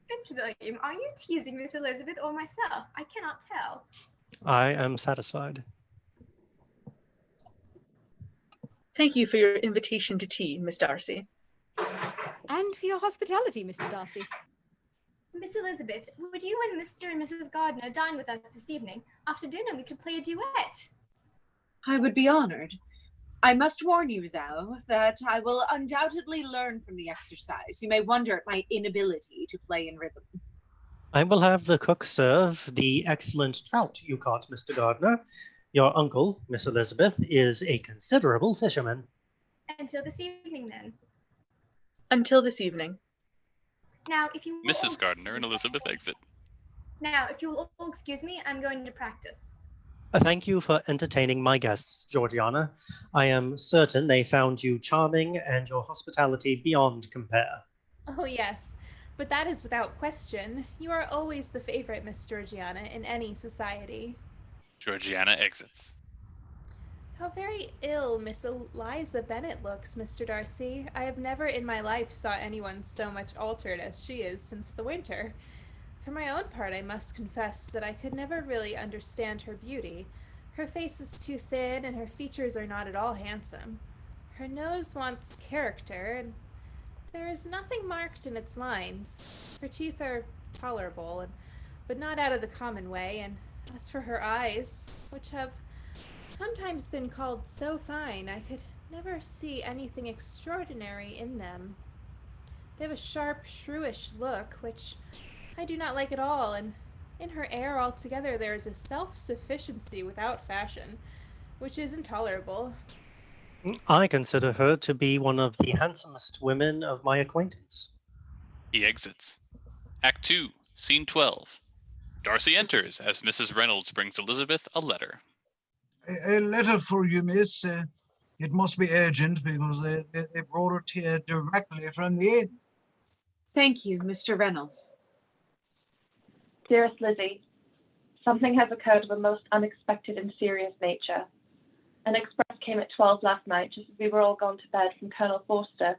Fitzwilliam, are you teasing Miss Elizabeth or myself? I cannot tell. I am satisfied. Thank you for your invitation to tea, Miss Darcy. And for your hospitality, Mr. Darcy. Miss Elizabeth, would you and Mr. and Mrs. Gardner dine with us this evening? After dinner, we could play a duet. I would be honored. I must warn you, though, that I will undoubtedly learn from the exercise. You may wonder at my inability to play in rhythm. I will have the cook serve the excellent trout you caught, Mr. Gardner. Your uncle, Miss Elizabeth, is a considerable fisherman. Until this evening, then. Until this evening. Now, if you will Mrs. Gardner and Elizabeth exit. Now, if you will all excuse me, I'm going to practice. Thank you for entertaining my guests, Georgiana. I am certain they found you charming and your hospitality beyond compare. Oh yes, but that is without question. You are always the favorite, Miss Georgiana, in any society. Georgiana exits. How very ill Miss Eliza Bennet looks, Mr. Darcy. I have never in my life saw anyone so much altered as she is since the winter. For my own part, I must confess that I could never really understand her beauty. Her face is too thin, and her features are not at all handsome. Her nose wants character, and There is nothing marked in its lines. Her teeth are tolerable, but not out of the common way, and as for her eyes, which have sometimes been called so fine, I could never see anything extraordinary in them. They have a sharp, shrewish look, which I do not like at all, and in her air altogether there is a self-sufficiency without fashion, which is intolerable. I consider her to be one of the handsomest women of my acquaintance. He exits. Act 2, Scene 12. Darcy enters as Mrs. Reynolds brings Elizabeth a letter. A letter for you, miss. It must be urgent because they brought it here directly from the inn. Thank you, Mr. Reynolds. Dearest Lizzie, something has occurred of a most unexpected and serious nature. An express came at 12 last night, just as we were all gone to bed, from Colonel Forster,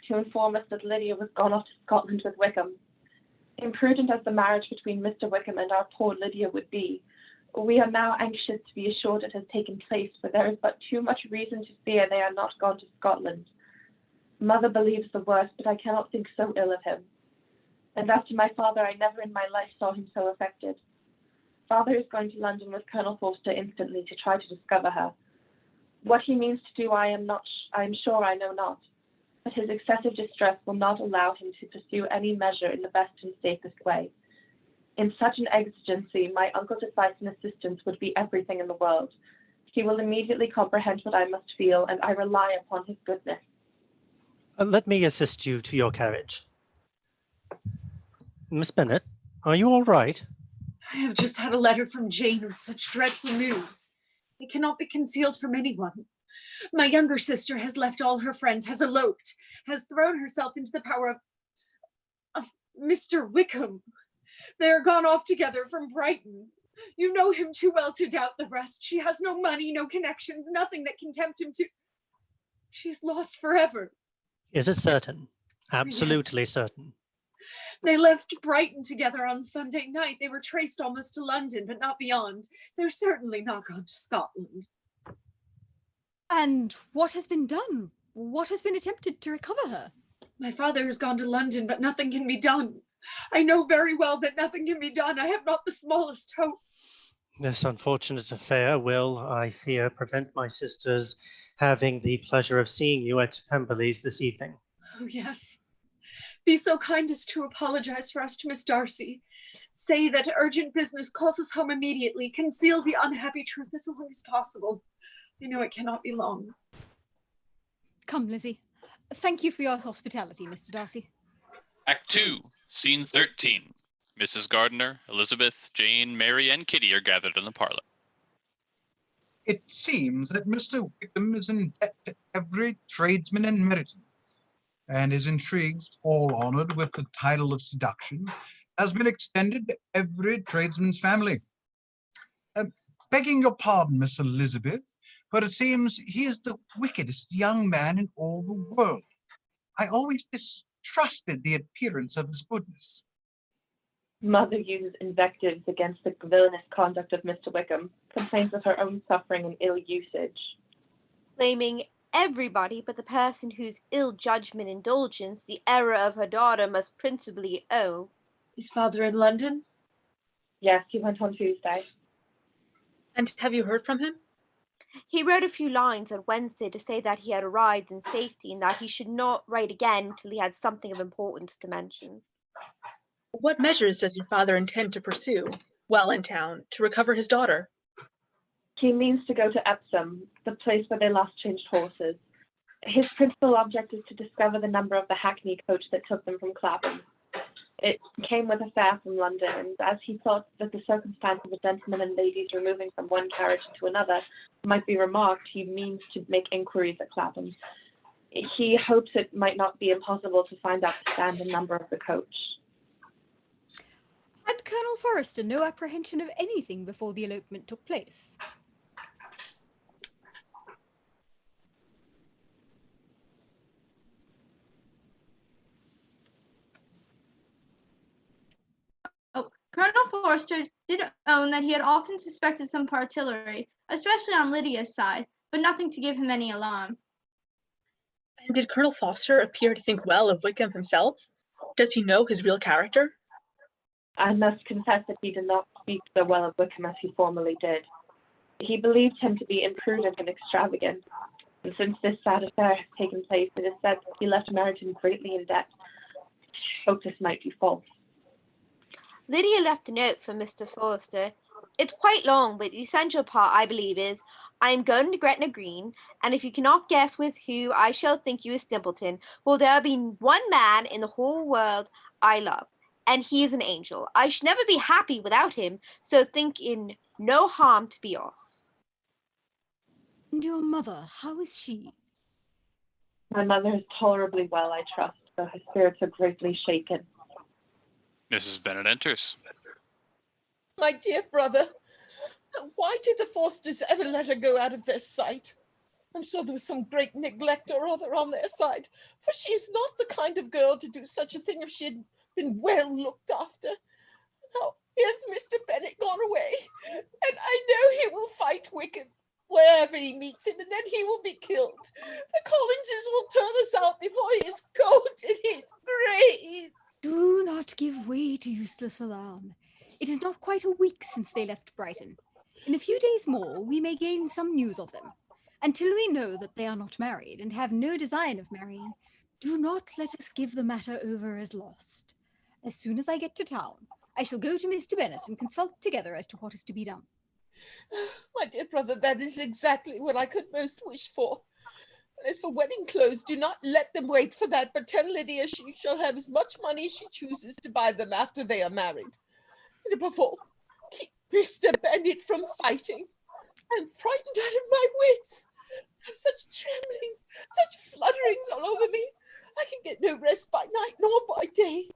to inform us that Lydia was gone off to Scotland with Wickham. Imprudent as the marriage between Mr. Wickham and our poor Lydia would be, we are now anxious to be assured it has taken place, for there is but too much reason to fear they are not gone to Scotland. Mother believes the worst, but I cannot think so ill of him. And as to my father, I never in my life saw him so affected. Father is going to London with Colonel Forster instantly to try to discover her. What he means to do I am sure I know not, but his excessive distress will not allow him to pursue any measure in the best and safest way. In such an exigency, my uncle's advice and assistance would be everything in the world. He will immediately comprehend what I must feel, and I rely upon his goodness. Let me assist you to your carriage. Miss Bennet, are you all right? I have just had a letter from Jane with such dreadful news. It cannot be concealed from anyone. My younger sister has left all her friends, has eloped, has thrown herself into the power of Mr. Wickham. They are gone off together from Brighton. You know him too well to doubt the rest. She has no money, no connections, nothing that can tempt him to... She's lost forever. Is it certain? Absolutely certain. They left Brighton together on Sunday night. They were traced almost to London, but not beyond. They're certainly not gone to Scotland. And what has been done? What has been attempted to recover her? My father has gone to London, but nothing can be done. I know very well that nothing can be done. I have not the smallest hope. This unfortunate affair will, I fear, prevent my sisters having the pleasure of seeing you at Pemberley's this evening. Oh, yes. Be so kind as to apologize for us to Miss Darcy. Say that urgent business calls us home immediately. Conceal the unhappy truth as long as possible. I know it cannot be long. Come, Lizzie. Thank you for your hospitality, Mr. Darcy. Act 2, Scene 13. Mrs. Gardiner, Elizabeth, Jane, Mary, and Kitty are gathered in the parlor. It seems that Mr. Wickham is in debt to every tradesman in Meryton, and his intrigues, all honored with the title of seduction, has been extended to every tradesman's family. Begging your pardon, Miss Elizabeth, but it seems he is the wickedest young man in all the world. I always distrusted the appearance of his goodness. Mother uses invectives against the villainous conduct of Mr. Wickham, complains of her own suffering and ill usage. Blaming everybody but the person whose ill judgment indulgence the error of her daughter must principally owe. Is father in London? Yes, he went on Tuesday. And have you heard from him? He wrote a few lines on Wednesday to say that he had arrived in safety and that he should not write again until he had something of importance to mention. What measures does your father intend to pursue, while in town, to recover his daughter? He means to go to Epsom, the place where they last changed horses. His principal object is to discover the number of the hackney coach that took them from Clapham. It came with a fare from London, and as he thought that the circumstance of a gentleman and ladies removing from one carriage to another might be remarked, he means to make inquiries at Clapham. He hopes it might not be impossible to find out the stand and number of the coach. Had Colonel Forrester no apprehension of anything before the elopement took place? Colonel Forrester did own that he had often suspected some artillery, especially on Lydia's side, but nothing to give him any alarm. And did Colonel Foster appear to think well of Wickham himself? Does he know his real character? I must confess that he did not speak so well of Wickham as he formerly did. He believed him to be imprudent and extravagant, and since this sad affair has taken place, it is said that he left Meryton greatly in debt. I hope this might be false. Lydia left a note for Mr. Forster. It's quite long, but the essential part, I believe, is I am going to Gretna Green, and if you cannot guess with who, I shall think you a simpleton, for there be one man in the whole world I love, and he is an angel. I should never be happy without him, so think in no harm to be off. And your mother, how is she? My mother is tolerably well, I trust, though her spirits are greatly shaken. Mrs. Bennet enters. My dear brother, why did the Forsters ever let her go out of their sight? I'm sure there was some great neglect or other on their side, for she is not the kind of girl to do such a thing if she had been well looked after. Now, here's Mr. Bennet gone away, and I know he will fight Wickham wherever he meets him, and then he will be killed. The Collinses will turn us out before he is cold in his grave. Do not give way to useless alarm. It is not quite a week since they left Brighton. In a few days more, we may gain some news of them. Until we know that they are not married and have no design of marrying, do not let us give the matter over as lost. As soon as I get to town, I shall go to Mr. Bennet and consult together as to what is to be done. My dear brother, that is exactly what I could most wish for. And as for wedding clothes, do not let them wait for that, but tell Lydia she shall have as much money as she chooses to buy them after they are married. And above all, keep Mr. Bennet from fighting. I'm frightened out of my wits. I have such tremblings, such flutterings all over me. I can get no rest by night nor by day.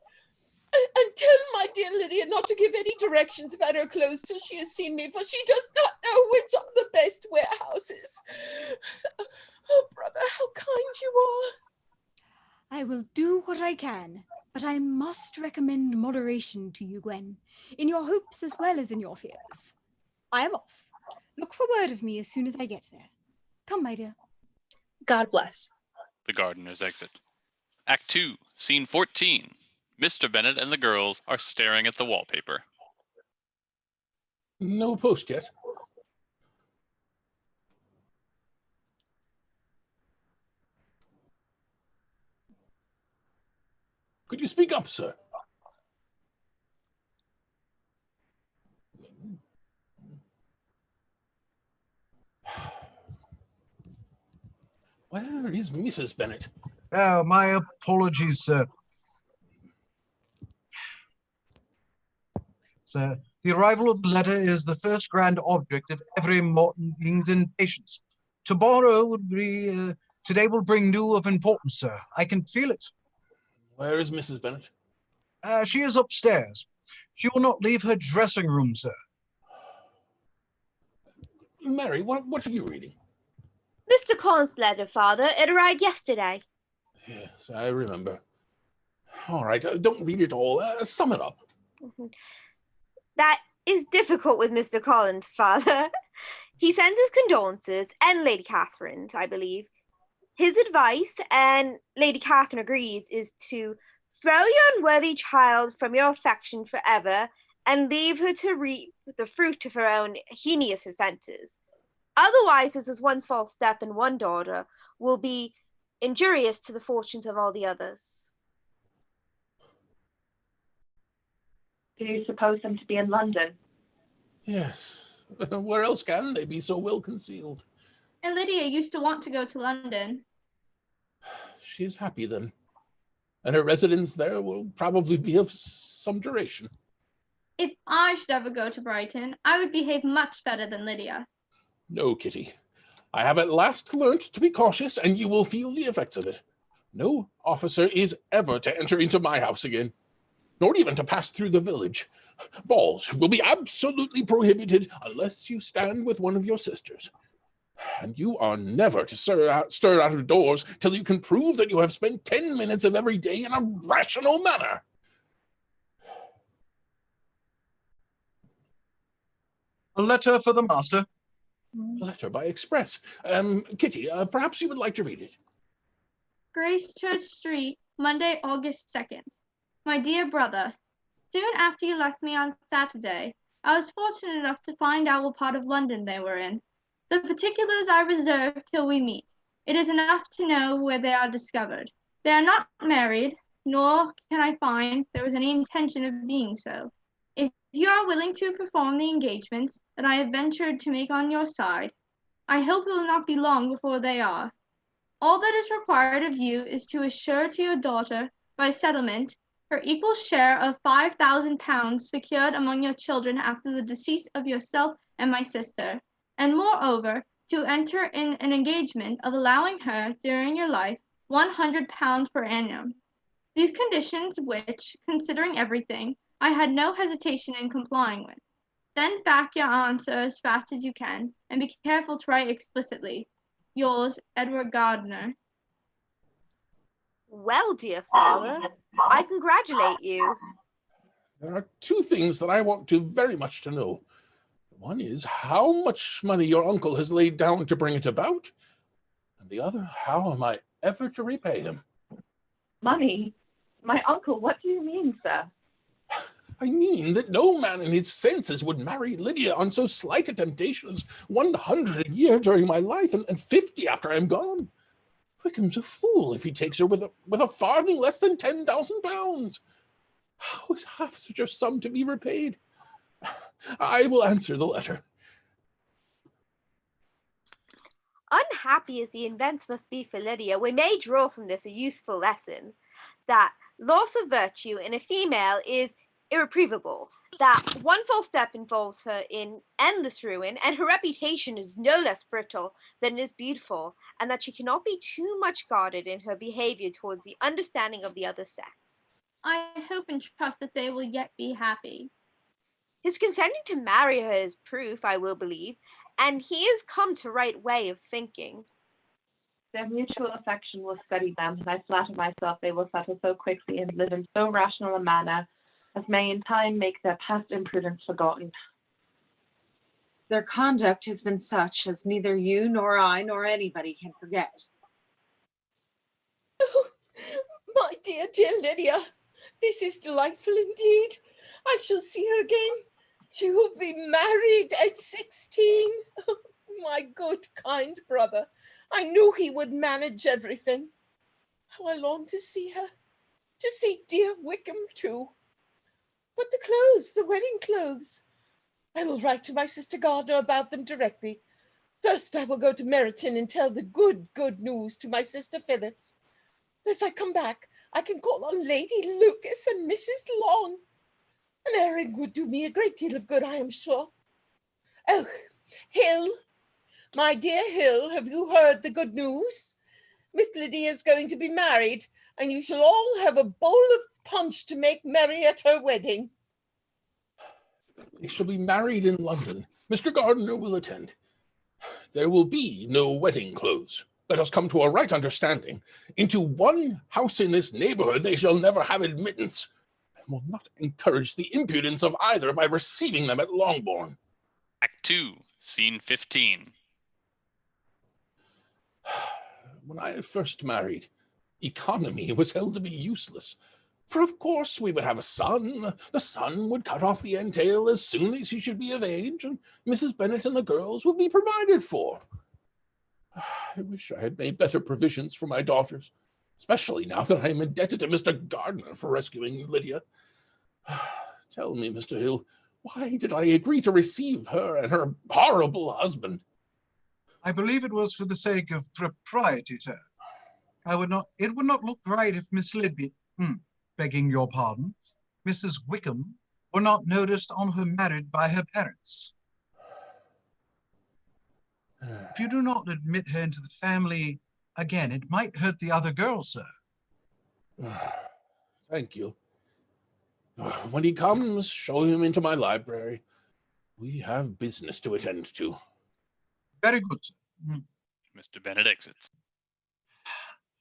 And tell my dear Lydia not to give any directions about her clothes till she has seen me, for she does not know which are the best warehouses. Oh, brother, how kind you are. I will do what I can, but I must recommend moderation to you, Gwen, in your hopes as well as in your fears. I am off. Look for word of me as soon as I get there. Come, my dear. God bless. The gardeners exit. Act 2, Scene 14. Mr. Bennet and the girls are staring at the wallpaper. No post yet. Could you speak up, sir? Where is Mrs. Bennet? Oh, my apologies, sir. Sir, the arrival of the letter is the first grand object of every Morton England patience. Tomorrow would be, today will bring new of importance, sir. I can feel it. Where is Mrs. Bennet? She is upstairs. She will not leave her dressing room, sir. Mary, what are you reading? Mr. Collins' letter, father. It arrived yesterday. Yes, I remember. All right, don't read it all. Sum it up. That is difficult with Mr. Collins, father. He sends his condolences and Lady Catherine's, I believe. His advice, and Lady Catherine agrees, is to throw your unworthy child from your affection forever and leave her to reap the fruit of her own heinous offences. Otherwise, this is one false step in one daughter will be injurious to the fortunes of all the others. Do you suppose them to be in London? Yes. Where else can they be so well concealed? And Lydia used to want to go to London. She is happy then. And her residence there will probably be of some duration. If I should ever go to Brighton, I would behave much better than Lydia. No, Kitty. I have at last learnt to be cautious, and you will feel the effects of it. No officer is ever to enter into my house again, nor even to pass through the village. Balls will be absolutely prohibited unless you stand with one of your sisters. And you are never to stir out of doors till you can prove that you have spent 10 minutes of every day in a rational manner. A letter for the master. A letter by express. Kitty, perhaps you would like to read it. Gracechurch Street, Monday, August 2nd. My dear brother, soon after you left me on Saturday, I was fortunate enough to find out what part of London they were in. The particulars I reserve till we meet. It is enough to know where they are discovered. They are not married, nor can I find there was any intention of being so. If you are willing to perform the engagements that I have ventured to make on your side, I hope it will not be long before they are. All that is required of you is to assure to your daughter, by settlement, her equal share of £5,000 secured among your children after the decease of yourself and my sister, and moreover, to enter in an engagement of allowing her, during your life, £100 per annum. These conditions which, considering everything, I had no hesitation in complying with. Send back your answer as fast as you can, and be careful to write explicitly. Yours, Edward Gardner. Well, dear father, I congratulate you. There are two things that I want very much to know. One is how much money your uncle has laid down to bring it about, and the other, how am I ever to repay him? Money? My uncle, what do you mean, sir? I mean that no man in his senses would marry Lydia on so slight a temptation as 100 a year during my life and 50 after I'm gone. Wickham's a fool if he takes her with a farthing less than £10,000. How is half such a sum to be repaid? I will answer the letter. Unhappy as the events must be for Lydia, we may draw from this a useful lesson that loss of virtue in a female is irretrievable, that one false step involves her in endless ruin, and her reputation is no less brittle than it is beautiful, and that she cannot be too much guarded in her behavior towards the understanding of the other sex. I hope and trust that they will yet be happy. His consenting to marry her is proof, I will believe, and he has come to right way of thinking. Their mutual affection will steady them, and I flatter myself they will settle so quickly and live in so rational a manner as may in time make their past imprudence forgotten. Their conduct has been such as neither you nor I nor anybody can forget. Oh, my dear, dear Lydia, this is delightful indeed. I shall see her again. She will be married at 16. Oh, my good, kind brother. I knew he would manage everything. How I long to see her. To see dear Wickham too. But the clothes, the wedding clothes. I will write to my sister Gardner about them directly. First, I will go to Meryton and tell the good news to my sister Phillips. As I come back, I can call on Lady Lucas and Mrs. Long. An airing would do me a great deal of good, I am sure. Oh, Hill, my dear Hill, have you heard the good news? Miss Lydia is going to be married, and you shall all have a bowl of punch to make merry at her wedding. They shall be married in London. Mr. Gardner will attend. There will be no wedding clothes. Let us come to a right understanding. Into one house in this neighborhood they shall never have admittance, and will not encourage the impudence of either by receiving them at Longbourn. Act 2, Scene 15. When I first married, economy was held to be useless. For of course we would have a son. The son would cut off the entail as soon as he should be of age, and Mrs. Bennet and the girls would be provided for. I wish I had made better provisions for my daughters, especially now that I am indebted to Mr. Gardner for rescuing Lydia. Tell me, Mr. Hill, why did I agree to receive her and her horrible husband? I believe it was for the sake of propriety, sir. It would not look right if Miss Lidby, begging your pardon, Mrs. Wickham, were not noticed on her marriage by her parents. If you do not admit her into the family again, it might hurt the other girls, sir. Thank you. When he comes, show him into my library. We have business to attend to. Very good, sir. Mr. Bennet exits.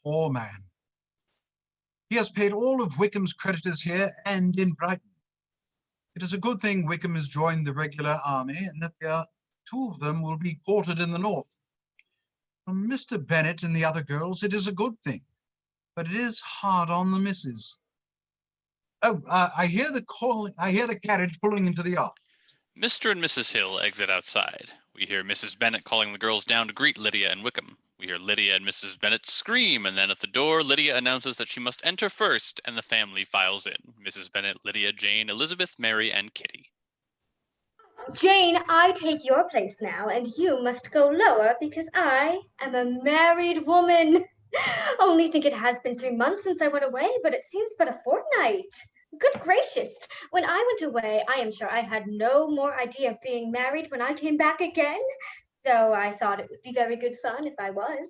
Poor man. He has paid all of Wickham's creditors here and in Brighton. It is a good thing Wickham has joined the regular army, and that two of them will be quartered in the north. From Mr. Bennet and the other girls, it is a good thing. but it is hard on the missus. Oh, I hear the carriage pulling into the yard. Mr. and Mrs. Hill exit outside. We hear Mrs. Bennet calling the girls down to greet Lydia and Wickham. We hear Lydia and Mrs. Bennet scream, and then at the door, Lydia announces that she must enter first, and the family files in. Mrs. Bennet, Lydia, Jane, Elizabeth, Mary, and Kitty. Jane, I take your place now, and you must go lower because I am a married woman. Only think it has been 3 months since I went away, but it seems but a fortnight. Good gracious, when I went away, I am sure I had no more idea of being married when I came back again, though I thought it would be very good fun if I was.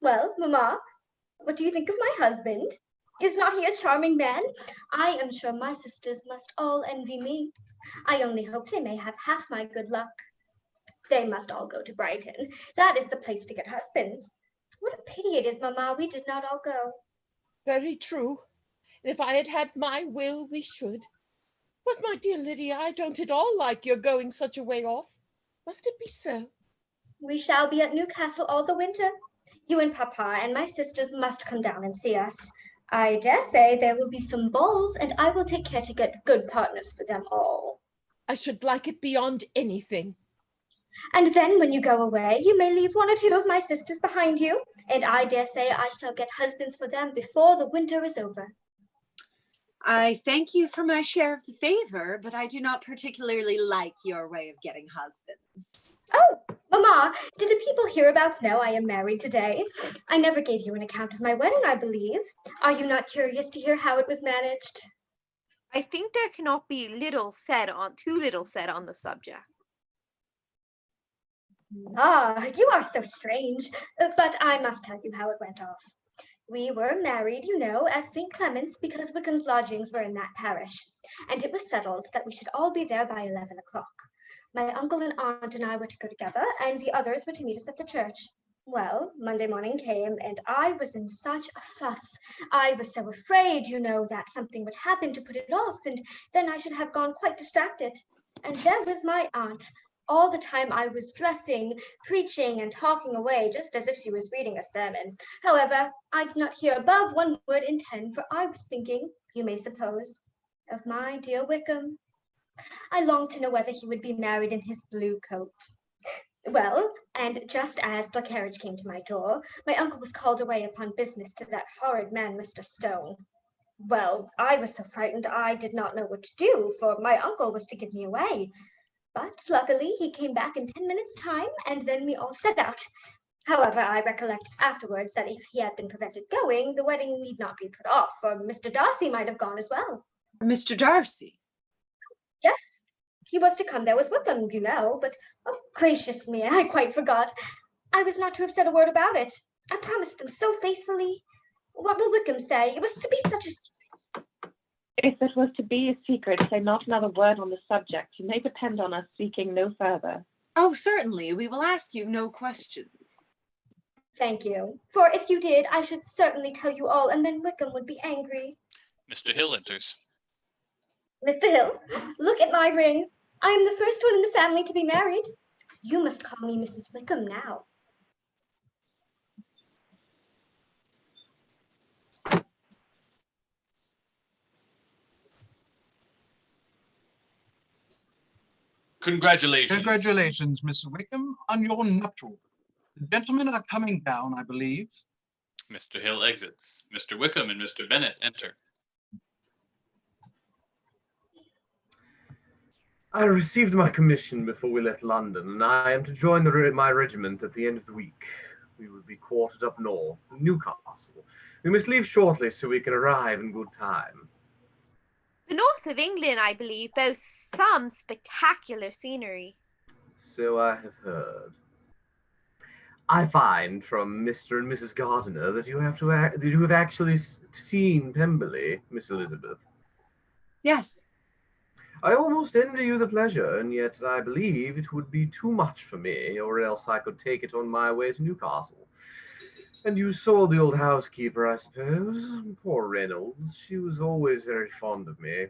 Well, Mamma, what do you think of my husband? Is not he a charming man? I am sure my sisters must all envy me. I only hope they may have half my good luck. They must all go to Brighton. That is the place to get husbands. What a pity it is, Mamma, we did not all go. Very true. And if I had had my will, we should. But my dear Lydia, I don't at all like your going such a way off. Must it be so? We shall be at Newcastle all the winter. You and Papa and my sisters must come down and see us. I dare say there will be some balls, and I will take care to get good partners for them all. I should like it beyond anything. And then when you go away, you may leave 1 or 2 of my sisters behind you, and I dare say I shall get husbands for them before the winter is over. I thank you for my share of the favor, but I do not particularly like your way of getting husbands. Oh, Mamma, did the people hereabouts know I am married today? I never gave you an account of my wedding, I believe. Are you not curious to hear how it was managed? I think there cannot be too little said on the subject. Ah, you are so strange, but I must tell you how it went off. We were married, you know, at St. Clement's because Wickham's lodgings were in that parish, and it was settled that we should all be there by 11 o'clock. My uncle and aunt and I were to go together, and the others were to meet us at the church. Well, Monday morning came, and I was in such a fuss. I was so afraid, you know, that something would happen to put it off, and then I should have gone quite distracted. And there was my aunt. All the time I was dressing, preaching, and talking away, just as if she was reading a sermon. However, I did not hear above 1 word in 10, for I was thinking, you may suppose, of my dear Wickham. I longed to know whether he would be married in his blue coat. Well, and just as the carriage came to my door, my uncle was called away upon business to that horrid man, Mr. Stone. Well, I was so frightened I did not know what to do, for my uncle was to give me away. But luckily he came back in 10 minutes' time, and then we all set out. However, I recollect afterwards that if he had been prevented going, the wedding need not be put off, for Mr. Darcy might have gone as well. Mr. Darcy? Yes, he was to come there with Wickham, you know, but oh, gracious me, I quite forgot. I was not to have said a word about it. I promised them so faithfully. What will Wickham say? It was to be such a If it was to be a secret, say not another word on the subject. You may depend on us speaking no further. Oh, certainly. We will ask you no questions. Thank you. For if you did, I should certainly tell you all, and then Wickham would be angry. Mr. Hill enters. Mr. Hill, look at my ring. I am the first one in the family to be married. You must call me Mrs. Wickham now. Congratulations. Congratulations, Mr. Wickham, on your nuptial. The gentlemen are coming down, I believe. Mr. Hill exits. Mr. Wickham and Mr. Bennet enter. I received my commission before we left London, and I am to join my regiment at the end of the week. We will be quartered up north, in Newcastle. We must leave shortly so we can arrive in good time. The north of England, I believe, boasts some spectacular scenery. So I have heard. I find from Mr. and Mrs. Gardiner that you have actually seen Pemberley, Miss Elizabeth. Yes. I almost envy you the pleasure, and yet I believe it would be too much for me, or else I could take it on my way to Newcastle. And you saw the old housekeeper, I suppose? Poor Reynolds. She was always very fond of me.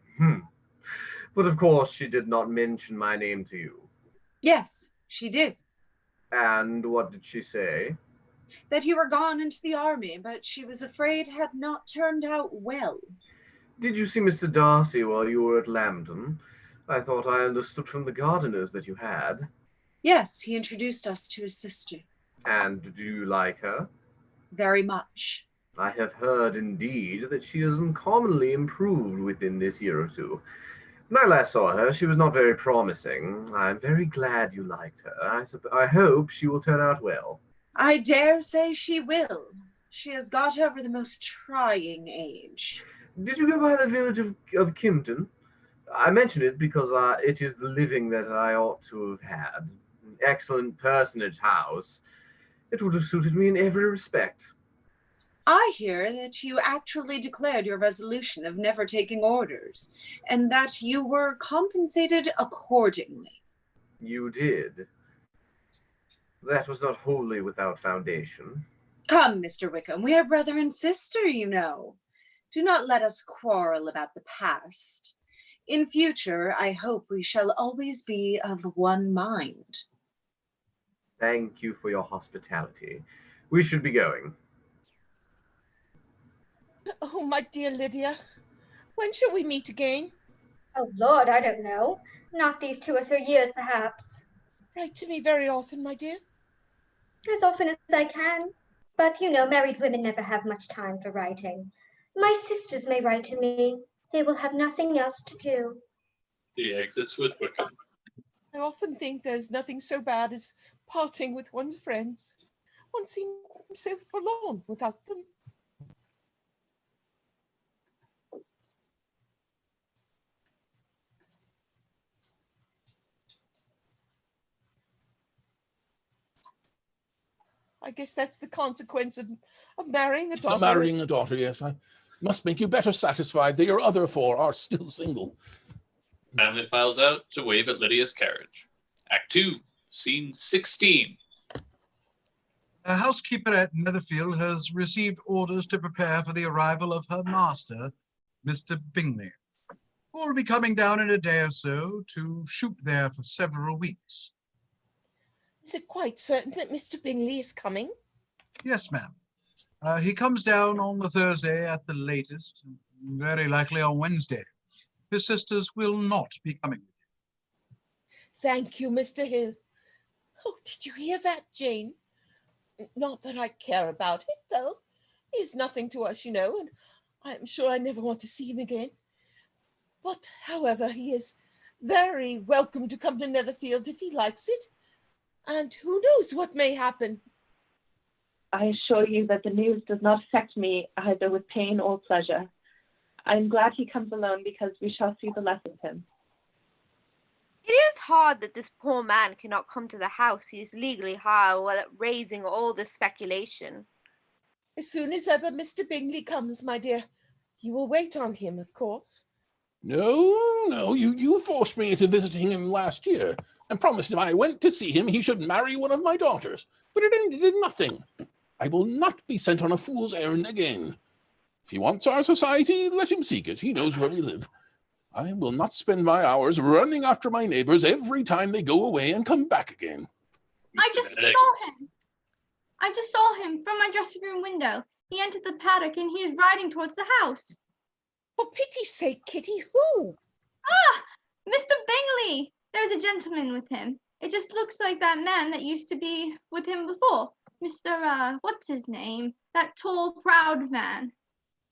But of course she did not mention my name to you. Yes, she did. And what did she say? that you were gone into the army, but she was afraid had not turned out well. Did you see Mr. Darcy while you were at Lambton? I thought I understood from the gardeners that you had. Yes, he introduced us to his sister. And do you like her? Very much. I have heard, indeed, that she has uncommonly improved within this year or two. When I last saw her, she was not very promising. I'm very glad you liked her. I hope she will turn out well. I dare say she will. She has got over the most trying age. Did you go by the village of Kimpton? I mention it because it is the living that I ought to have had. An excellent personage house. It would have suited me in every respect. I hear that you actually declared your resolution of never taking orders, and that you were compensated accordingly. You did. That was not wholly without foundation. Come, Mr. Wickham, we are brother and sister, you know. Do not let us quarrel about the past. In future, I hope we shall always be of one mind. Thank you for your hospitality. We should be going. Oh, my dear Lydia, when shall we meet again? Oh, Lord, I don't know. Not these 2 or 3 years, perhaps. Write to me very often, my dear. As often as I can. But you know, married women never have much time for writing. My sisters may write to me. They will have nothing else to do. The exits with Wickham. I often think there's nothing so bad as parting with one's friends. One seems so forlorn without them. I guess that's the consequence of marrying a daughter. Marrying a daughter, yes. I must make you better satisfied that your other 4 are still single. Family files out to wave at Lydia's carriage. Act 2, scene 16. A housekeeper at Netherfield has received orders to prepare for the arrival of her master, Mr. Bingley, who will be coming down in a day or so to shoot there for several weeks. Is it quite certain that Mr. Bingley is coming? Yes, ma'am. He comes down on the Thursday at the latest, very likely on Wednesday. His sisters will not be coming with him. Thank you, Mr. Hill. Oh, did you hear that, Jane? Not that I care about it, though. He's nothing to us, you know, and I'm sure I never want to see him again. But, however, he is very welcome to come to Netherfield if he likes it. And who knows what may happen? I assure you that the news does not affect me either with pain or pleasure. I'm glad he comes alone because we shall see the less of him. It is hard that this poor man cannot come to the house he is legally hired while raising all this speculation. As soon as ever Mr. Bingley comes, my dear, you will wait on him, of course. No, you forced me into visiting him last year and promised if I went to see him, he should marry one of my daughters. But it ended in nothing. I will not be sent on a fool's errand again. If he wants our society, let him seek it. He knows where we live. I will not spend my hours running after my neighbors every time they go away and come back again. I just saw him from my dressing room window. He entered the paddock and he is riding towards the house. For pity's sake, Kitty, who? Ah, Mr. Bingley. There's a gentleman with him. It just looks like that man that used to be with him before. Mr. What's his name? That tall, proud man.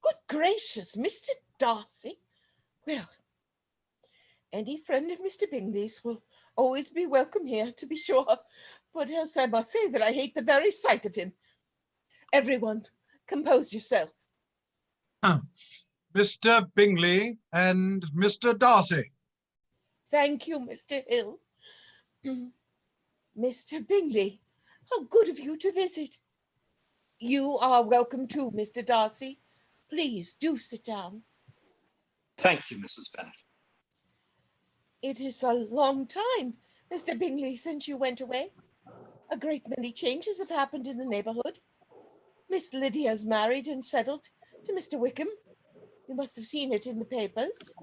Good gracious, Mr. Darcy. Well, any friend of Mr. Bingley's will always be welcome here, to be sure. But else I must say that I hate the very sight of him. Everyone, compose yourself. Mr. Bingley and Mr. Darcy. Thank you, Mr. Hill. Mr. Bingley, how good of you to visit. You are welcome too, Mr. Darcy. Please do sit down. Thank you, Mrs. Bennet. It is a long time, Mr. Bingley, since you went away. A great many changes have happened in the neighborhood. Miss Lydia's married and settled to Mr. Wickham. You must have seen it in the papers.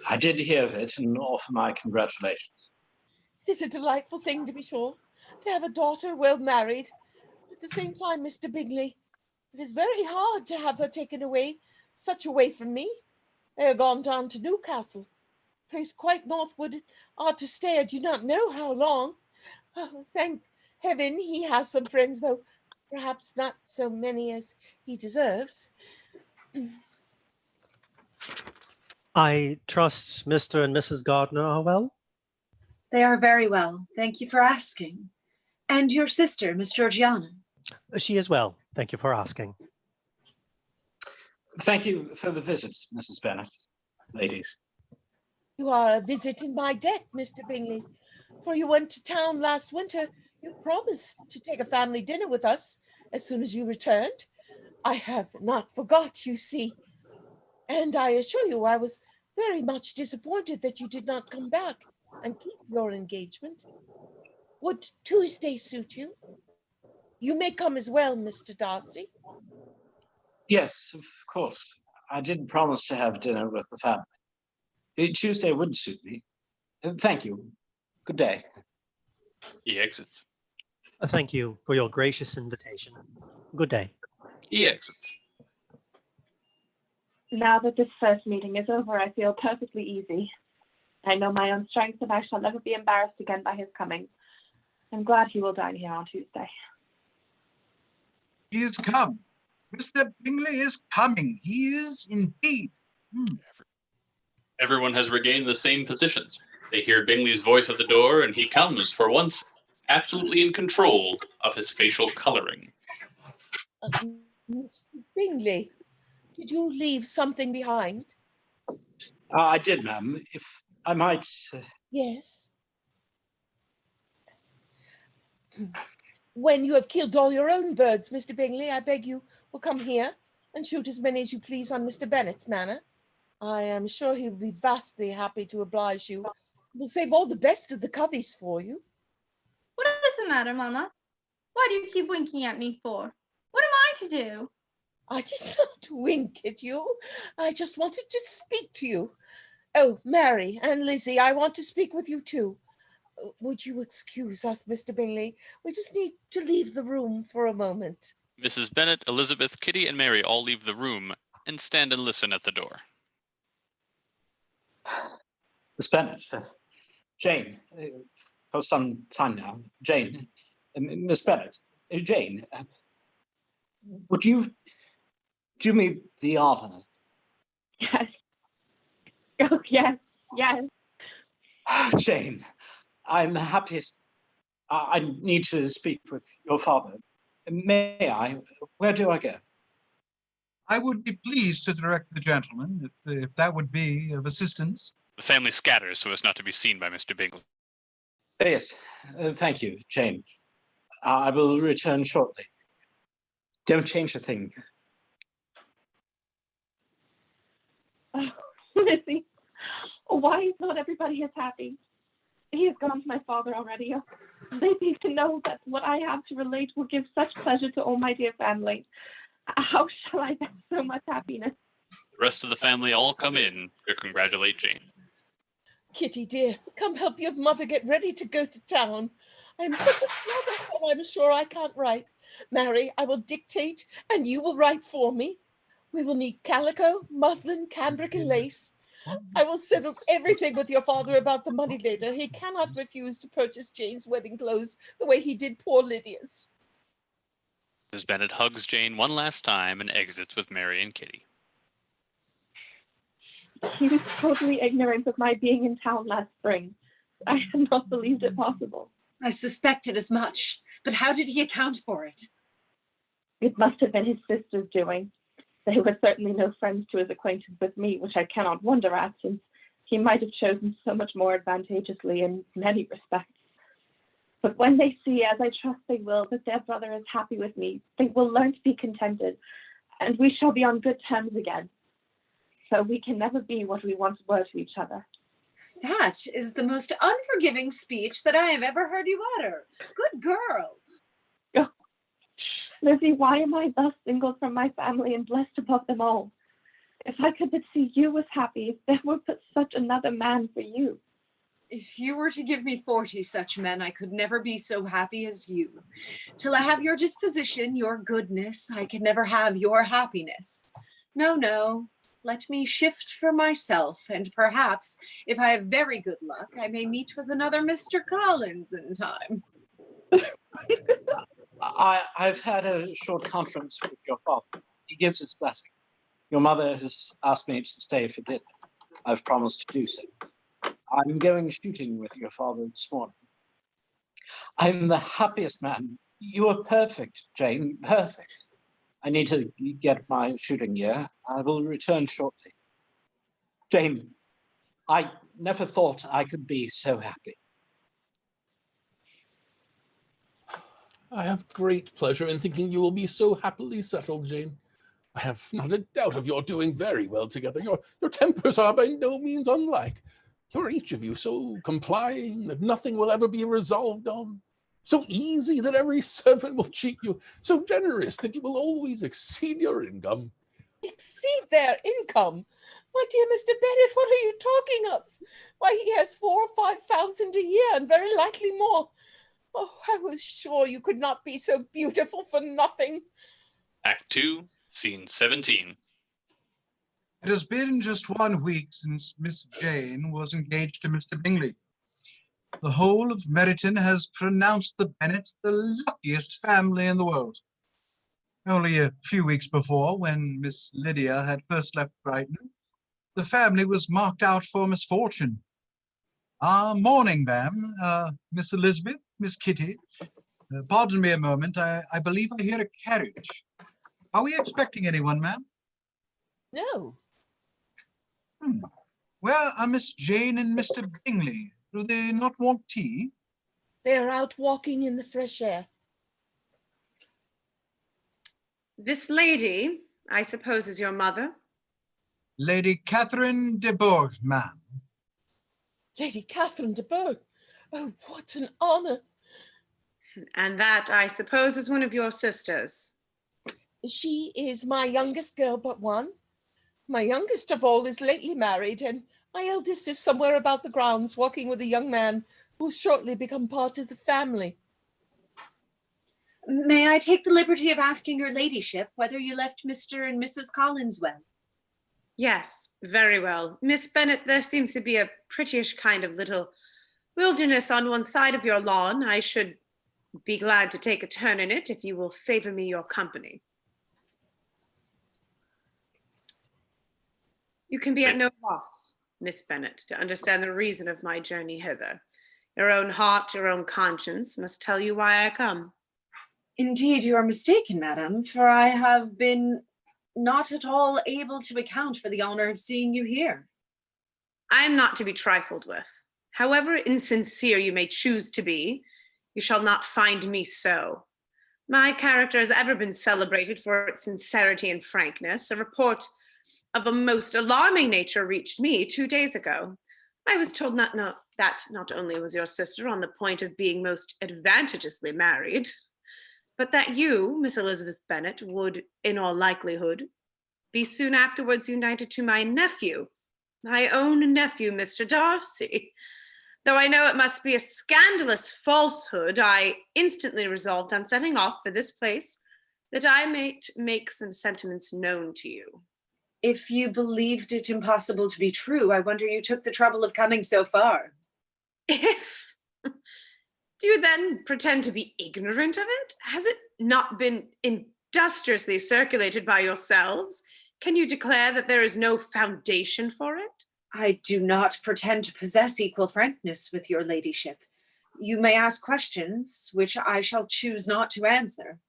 I did hear of it and offer my congratulations. It is a delightful thing, to be sure, to have a daughter well married. At the same time, Mr. Bingley, it is very hard to have her taken away, such away from me. They are gone down to Newcastle, a place quite northward, are to stay I do not know how long. Oh, thank heaven he has some friends, though perhaps not so many as he deserves. I trust Mr. and Mrs. Gardner are well? They are very well. Thank you for asking. And your sister, Miss Georgiana? She is well. Thank you for asking. Thank you for the visit, Mrs. Bennet, ladies. You are a visit in my debt, Mr. Bingley, for you went to town last winter. You promised to take a family dinner with us as soon as you returned. I have not forgot, you see. And I assure you I was very much disappointed that you did not come back and keep your engagement. Would Tuesday suit you? You may come as well, Mr. Darcy. Yes, of course. I did promise to have dinner with the family. Tuesday would suit me. Thank you. Good day. He exits. Thank you for your gracious invitation. Good day. He exits. Now that this first meeting is over, I feel perfectly easy. I know my own strength and I shall never be embarrassed again by his coming. I'm glad he will dine here on Tuesday. He is come. Mr. Bingley is coming. He is indeed. Everyone has regained the same positions. They hear Bingley's voice at the door, and he comes, for once, absolutely in control of his facial coloring. Mr. Bingley, did you leave something behind? I did, ma'am. If I might... Yes. When you have killed all your own birds, Mr. Bingley, I beg you will come here and shoot as many as you please on Mr. Bennet's manor. I am sure he will be vastly happy to oblige you. We'll save all the best of the coveys for you. What is the matter, Mama? Why do you keep winking at me for? What am I to do? I did not wink at you. I just wanted to speak to you. Oh, Mary and Lizzie, I want to speak with you too. Would you excuse us, Mr. Bingley? We just need to leave the room for a moment. Mrs. Bennet, Elizabeth, Kitty, and Mary all leave the room and stand and listen at the door. Miss Bennet, Jane, for some time now, Jane, Miss Bennet, Jane, would you do me the honor? Yes. Oh, yes, yes. Jane, I'm happiest. I need to speak with your father. May I? Where do I go? I would be pleased to direct the gentleman, if that would be of assistance. The family scatters so as not to be seen by Mr. Bingley. Yes, thank you, Jane. I will return shortly. Don't change a thing. Oh, Lizzie, why is not everybody as happy? He has gone to my father already. Oh, they need to know that what I have to relate will give such pleasure to all my dear family. How shall I get so much happiness? The rest of the family all come in to congratulate Jane. Kitty, dear, come help your mother get ready to go to town. I am such a mother that I'm sure I can't write. Mary, I will dictate and you will write for me. We will need calico, muslin, cambric, and lace. I will settle everything with your father about the money later. He cannot refuse to purchase Jane's wedding clothes the way he did poor Lydia's. Mrs. Bennet hugs Jane one last time and exits with Mary and Kitty. He was totally ignorant of my being in town last spring. I had not believed it possible. I suspected as much, but how did he account for it? It must have been his sister's doing. They were certainly no friends to his acquaintance with me, which I cannot wonder at, since he might have chosen so much more advantageously in many respects. But when they see, as I trust they will, that their brother is happy with me, they will learn to be contented, and we shall be on good terms again. So we can never be what we once were to each other. That is the most unforgiving speech that I have ever heard you utter. Good girl. Oh, Lizzie, why am I thus singled from my family and blessed above them all? If I could but see you as happy, there were but such another man for you. If you were to give me 40 such men, I could never be so happy as you. Till I have your disposition, your goodness, I can never have your happiness. No, no, let me shift for myself, and perhaps, if I have very good luck, I may meet with another Mr. Collins in time. I've had a short conference with your father. He gives his blessing. Your mother has asked me to stay for dinner. I've promised to do so. I'm going shooting with your father this morning. I'm the happiest man. You are perfect, Jane, perfect. I need to get my shooting gear. I will return shortly. Jane, I never thought I could be so happy. I have great pleasure in thinking you will be so happily settled, Jane. I have not a doubt of your doing very well together. Your tempers are by no means unlike. You're each of you so complying that nothing will ever be resolved on, so easy that every servant will cheat you, so generous that you will always exceed your income. Exceed their income? My dear Mr. Bennet, what are you talking of? Why, he has 4,000 or 5,000 a year, and very likely more. Oh, I was sure you could not be so beautiful for nothing. Act 2, Scene 17. It has been just 1 week since Miss Jane was engaged to Mr. Bingley. The whole of Meryton has pronounced the Bennets the luckiest family in the world. Only a few weeks before, when Miss Lydia had first left Brighton, the family was marked out for misfortune. Morning, ma'am. Miss Elizabeth, Miss Kitty. Pardon me a moment. I believe I hear a carriage. Are we expecting anyone, ma'am? No. Where are Miss Jane and Mr. Bingley? Do they not want tea? They are out walking in the fresh air. This lady, I suppose, is your mother? Lady Catherine de Bourgh, ma'am. Lady Catherine de Bourgh. Oh, what an honor. And that, I suppose, is one of your sisters. She is my youngest girl but one. My youngest of all is lately married, and my eldest is somewhere about the grounds walking with a young man who will shortly become part of the family. May I take the liberty of asking your ladyship whether you left Mr. and Mrs. Collins well? Yes, very well. Miss Bennet, there seems to be a prettyish kind of little wilderness on one side of your lawn. I should be glad to take a turn in it if you will favor me your company. You can be at no loss, Miss Bennet, to understand the reason of my journey hither. Your own heart, your own conscience must tell you why I come. Indeed, you are mistaken, madam, for I have been not at all able to account for the honor of seeing you here. I am not to be trifled with. However insincere you may choose to be, you shall not find me so. My character has ever been celebrated for its sincerity and frankness. A report of a most alarming nature reached me 2 days ago. I was told that not only was your sister on the point of being most advantageously married, but that you, Miss Elizabeth Bennet, would, in all likelihood, be soon afterwards united to my nephew, my own nephew, Mr. Darcy. Though I know it must be a scandalous falsehood, I instantly resolved on setting off for this place that I might make some sentiments known to you. If you believed it impossible to be true, I wonder you took the trouble of coming so far. If? Do you then pretend to be ignorant of it? Has it not been industriously circulated by yourselves? Can you declare that there is no foundation for it? I do not pretend to possess equal frankness with your ladyship. You may ask questions, which I shall choose not to answer.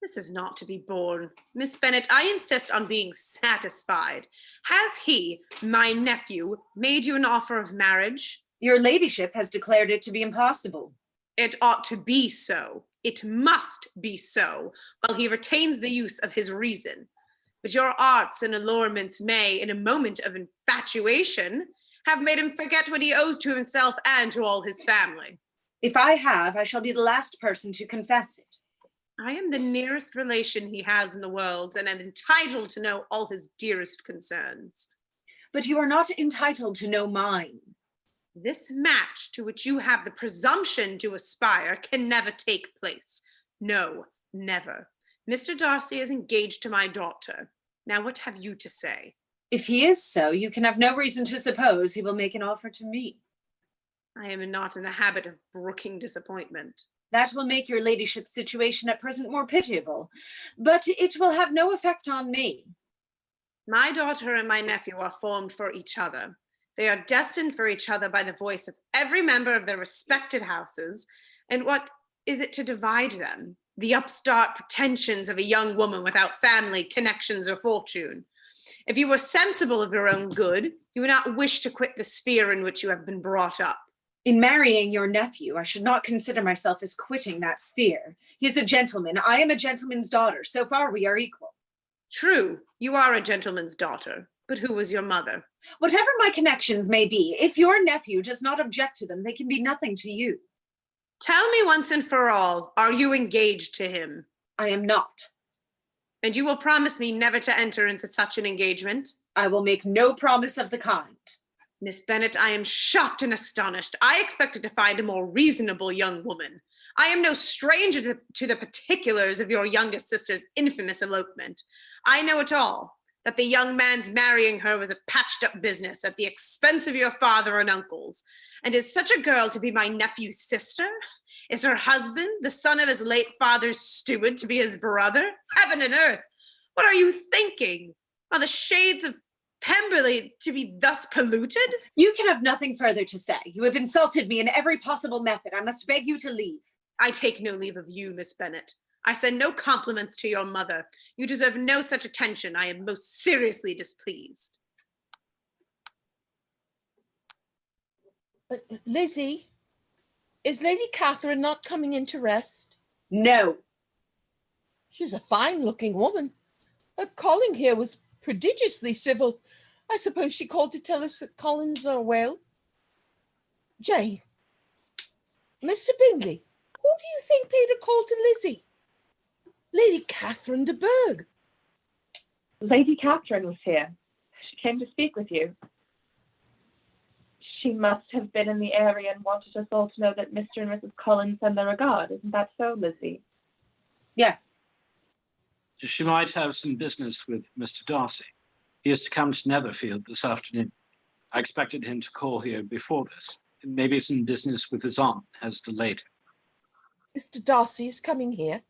This is not to be borne. Miss Bennet, I insist on being satisfied. Has he, my nephew, made you an offer of marriage? Your ladyship has declared it to be impossible. It ought to be so. It must be so, while he retains the use of his reason. But your arts and allurements may, in a moment of infatuation, have made him forget what he owes to himself and to all his family. If I have, I shall be the last person to confess it. I am the nearest relation he has in the world, and am entitled to know all his dearest concerns. But you are not entitled to know mine. This match to which you have the presumption to aspire can never take place. No, never. Mr. Darcy is engaged to my daughter. Now what have you to say? If he is so, you can have no reason to suppose he will make an offer to me. I am not in the habit of brooking disappointment. That will make your ladyship's situation at present more pitiable, but it will have no effect on me. My daughter and my nephew are formed for each other. They are destined for each other by the voice of every member of their respected houses. And what is it to divide them? The upstart pretensions of a young woman without family, connections, or fortune. If you were sensible of your own good, you would not wish to quit the sphere in which you have been brought up. In marrying your nephew, I should not consider myself as quitting that sphere. He is a gentleman. I am a gentleman's daughter. So far, we are equal. True, you are a gentleman's daughter, but who was your mother? Whatever my connections may be, if your nephew does not object to them, they can be nothing to you. Tell me once and for all, are you engaged to him? I am not. And you will promise me never to enter into such an engagement? I will make no promise of the kind. Miss Bennet, I am shocked and astonished. I expected to find a more reasonable young woman. I am no stranger to the particulars of your youngest sister's infamous elopement. I know it all, that the young man's marrying her was a patched-up business at the expense of your father and uncles. And is such a girl to be my nephew's sister? Is her husband, the son of his late father's steward, to be his brother? Heaven and earth, what are you thinking? Are the shades of Pemberley to be thus polluted? You can have nothing further to say. You have insulted me in every possible method. I must beg you to leave. I take no leave of you, Miss Bennet. I send no compliments to your mother. You deserve no such attention. I am most seriously displeased. Lizzie, is Lady Catherine not coming in to rest? No. She's a fine-looking woman. Her calling here was prodigiously civil. I suppose she called to tell us that Collins are well. Jane, Mr. Bingley, who do you think paid a call to Lizzie? Lady Catherine de Bourgh. Lady Catherine was here. She came to speak with you. She must have been in the area and wanted us all to know that Mr. and Mrs. Collins send their regard. Isn't that so, Lizzie? Yes. She might have some business with Mr. Darcy. He is to come to Netherfield this afternoon. I expected him to call here before this. Maybe some business with his aunt has delayed him. Mr. Darcy is coming here.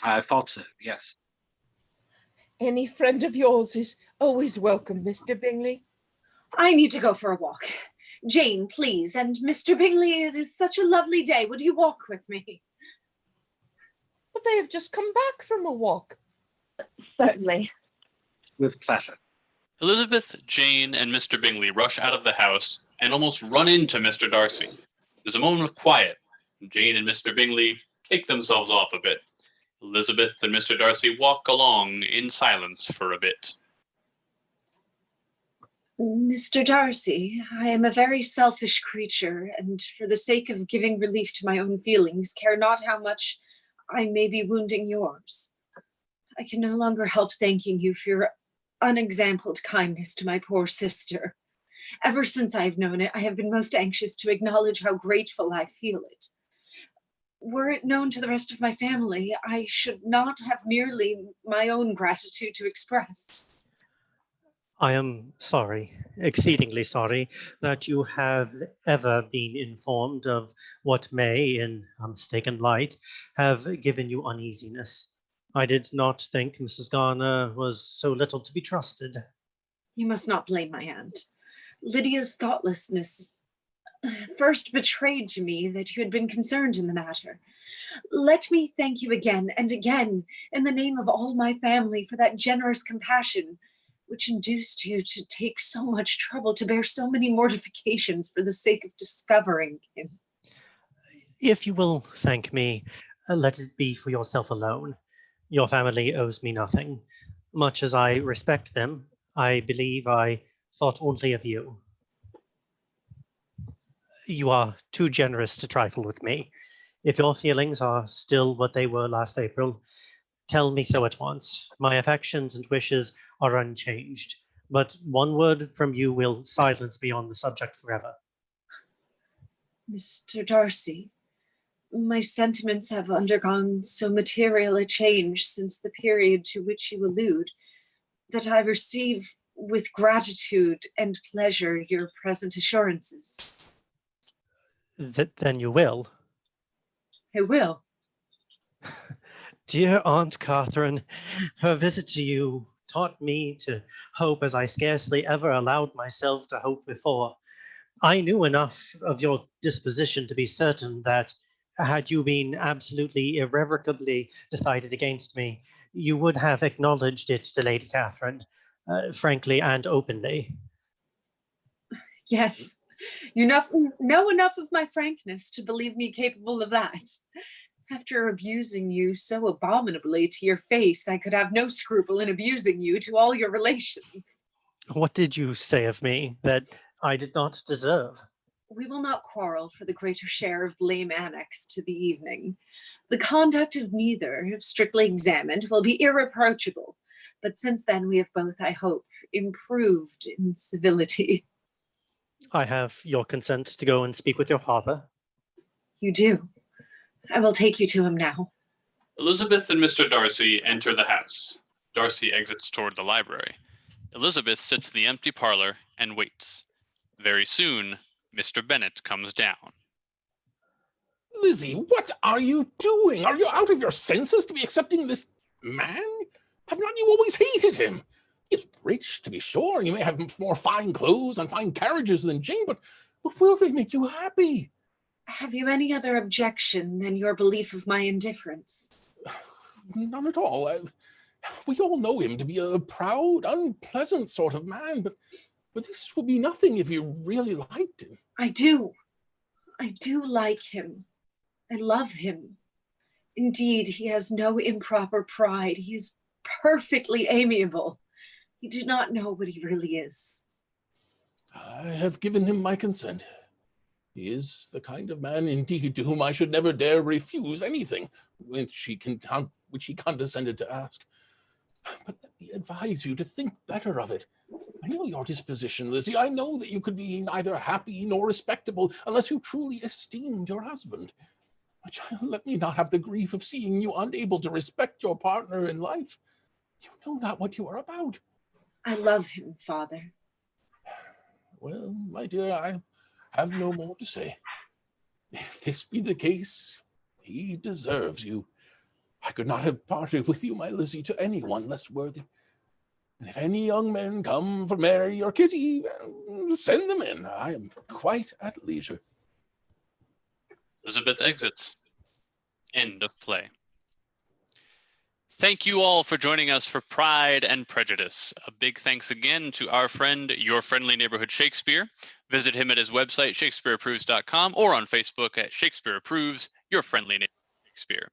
I thought so, yes. Any friend of yours is always welcome, Mr. Bingley. I need to go for a walk. Jane, please, and Mr. Bingley, it is such a lovely day. Would you walk with me? But they have just come back from a walk. Certainly. With pleasure. Elizabeth, Jane, and Mr. Bingley rush out of the house and almost run into Mr. Darcy. There's a moment of quiet. Jane and Mr. Bingley take themselves off a bit. Elizabeth and Mr. Darcy walk along in silence for a bit. Mr. Darcy, I am a very selfish creature, and for the sake of giving relief to my own feelings, care not how much I may be wounding yours. I can no longer help thanking you for your unexampled kindness to my poor sister. Ever since I have known it, I have been most anxious to acknowledge how grateful I feel it. Were it known to the rest of my family, I should not have merely my own gratitude to express. I am sorry, exceedingly sorry, that you have ever been informed of what may, in a mistaken light, have given you uneasiness. I did not think Mrs. Garner was so little to be trusted. You must not blame my aunt. Lydia's thoughtlessness first betrayed to me that you had been concerned in the matter. Let me thank you again and again in the name of all my family for that generous compassion which induced you to take so much trouble to bear so many mortifications for the sake of discovering him. If you will thank me, let it be for yourself alone. Your family owes me nothing. Much as I respect them, I believe I thought only of you. You are too generous to trifle with me. If your feelings are still what they were last April, tell me so at once. My affections and wishes are unchanged, but one word from you will silence me on the subject forever. Mr. Darcy, my sentiments have undergone so material a change since the period to which you allude that I receive with gratitude and pleasure your present assurances. Then you will. I will. Dear Aunt Catherine, her visit to you taught me to hope as I scarcely ever allowed myself to hope before. I knew enough of your disposition to be certain that had you been absolutely irrevocably decided against me, you would have acknowledged it to Lady Catherine, frankly and openly. Yes, you know enough of my frankness to believe me capable of that. After abusing you so abominably to your face, I could have no scruple in abusing you to all your relations. What did you say of me that I did not deserve? We will not quarrel for the greater share of blame annexed to the evening. The conduct of neither, if strictly examined, will be irreproachable. But since then we have both, I hope, improved in civility. I have your consent to go and speak with your father. You do. I will take you to him now. Elizabeth and Mr. Darcy enter the house. Darcy exits toward the library. Elizabeth sits in the empty parlor and waits. Very soon, Mr. Bennet comes down. Lizzie, what are you doing? Are you out of your senses to be accepting this man? Have not you always hated him? He's rich, to be sure, and you may have more fine clothes and fine carriages than Jane, but will they make you happy? Have you any other objection than your belief of my indifference? None at all. We all know him to be a proud, unpleasant sort of man, but this would be nothing if you really liked him. I do. I do like him. I love him. Indeed, he has no improper pride. He is perfectly amiable. You do not know what he really is. I have given him my consent. He is the kind of man, indeed, to whom I should never dare refuse anything which he condescended to ask. But let me advise you to think better of it. I know your disposition, Lizzie. I know that you could be neither happy nor respectable unless you truly esteemed your husband. But let me not have the grief of seeing you unable to respect your partner in life. You know not what you are about. I love him, Father. Well, my dear, I have no more to say. If this be the case, he deserves you. I could not have parted with you, my Lizzie, to anyone less worthy. And if any young men come for Mary or Kitty, send them in. I am quite at leisure. Elizabeth exits. End of play. Thank you all for joining us for Pride and Prejudice. A big thanks again to our friend, Your Friendly Neighborhood Shakespeare. Visit him at his website, shakespeareapproves.com, or on Facebook at Shakespeare Approves, Your Friendly Neighborhood Shakespeare.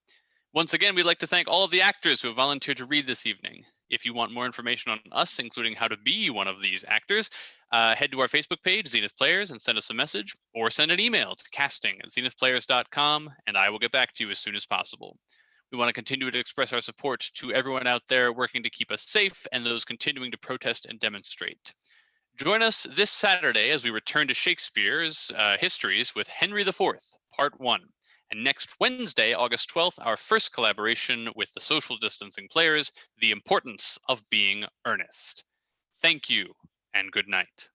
Once again, we'd like to thank all of the actors who have volunteered to read this evening. If you want more information on us, including how to be one of these actors, head to our Facebook page, Zenith Players, and send us a message, or send an email to casting@zenithplayers.com, and I will get back to you as soon as possible. We want to continue to express our support to everyone out there working to keep us safe and those continuing to protest and demonstrate. Join us this Saturday as we return to Shakespeare's histories with Henry IV, Part 1. And next Wednesday, August 12th, our first collaboration with the Social Distancing Players, The Importance of Being Earnest. Thank you and good night.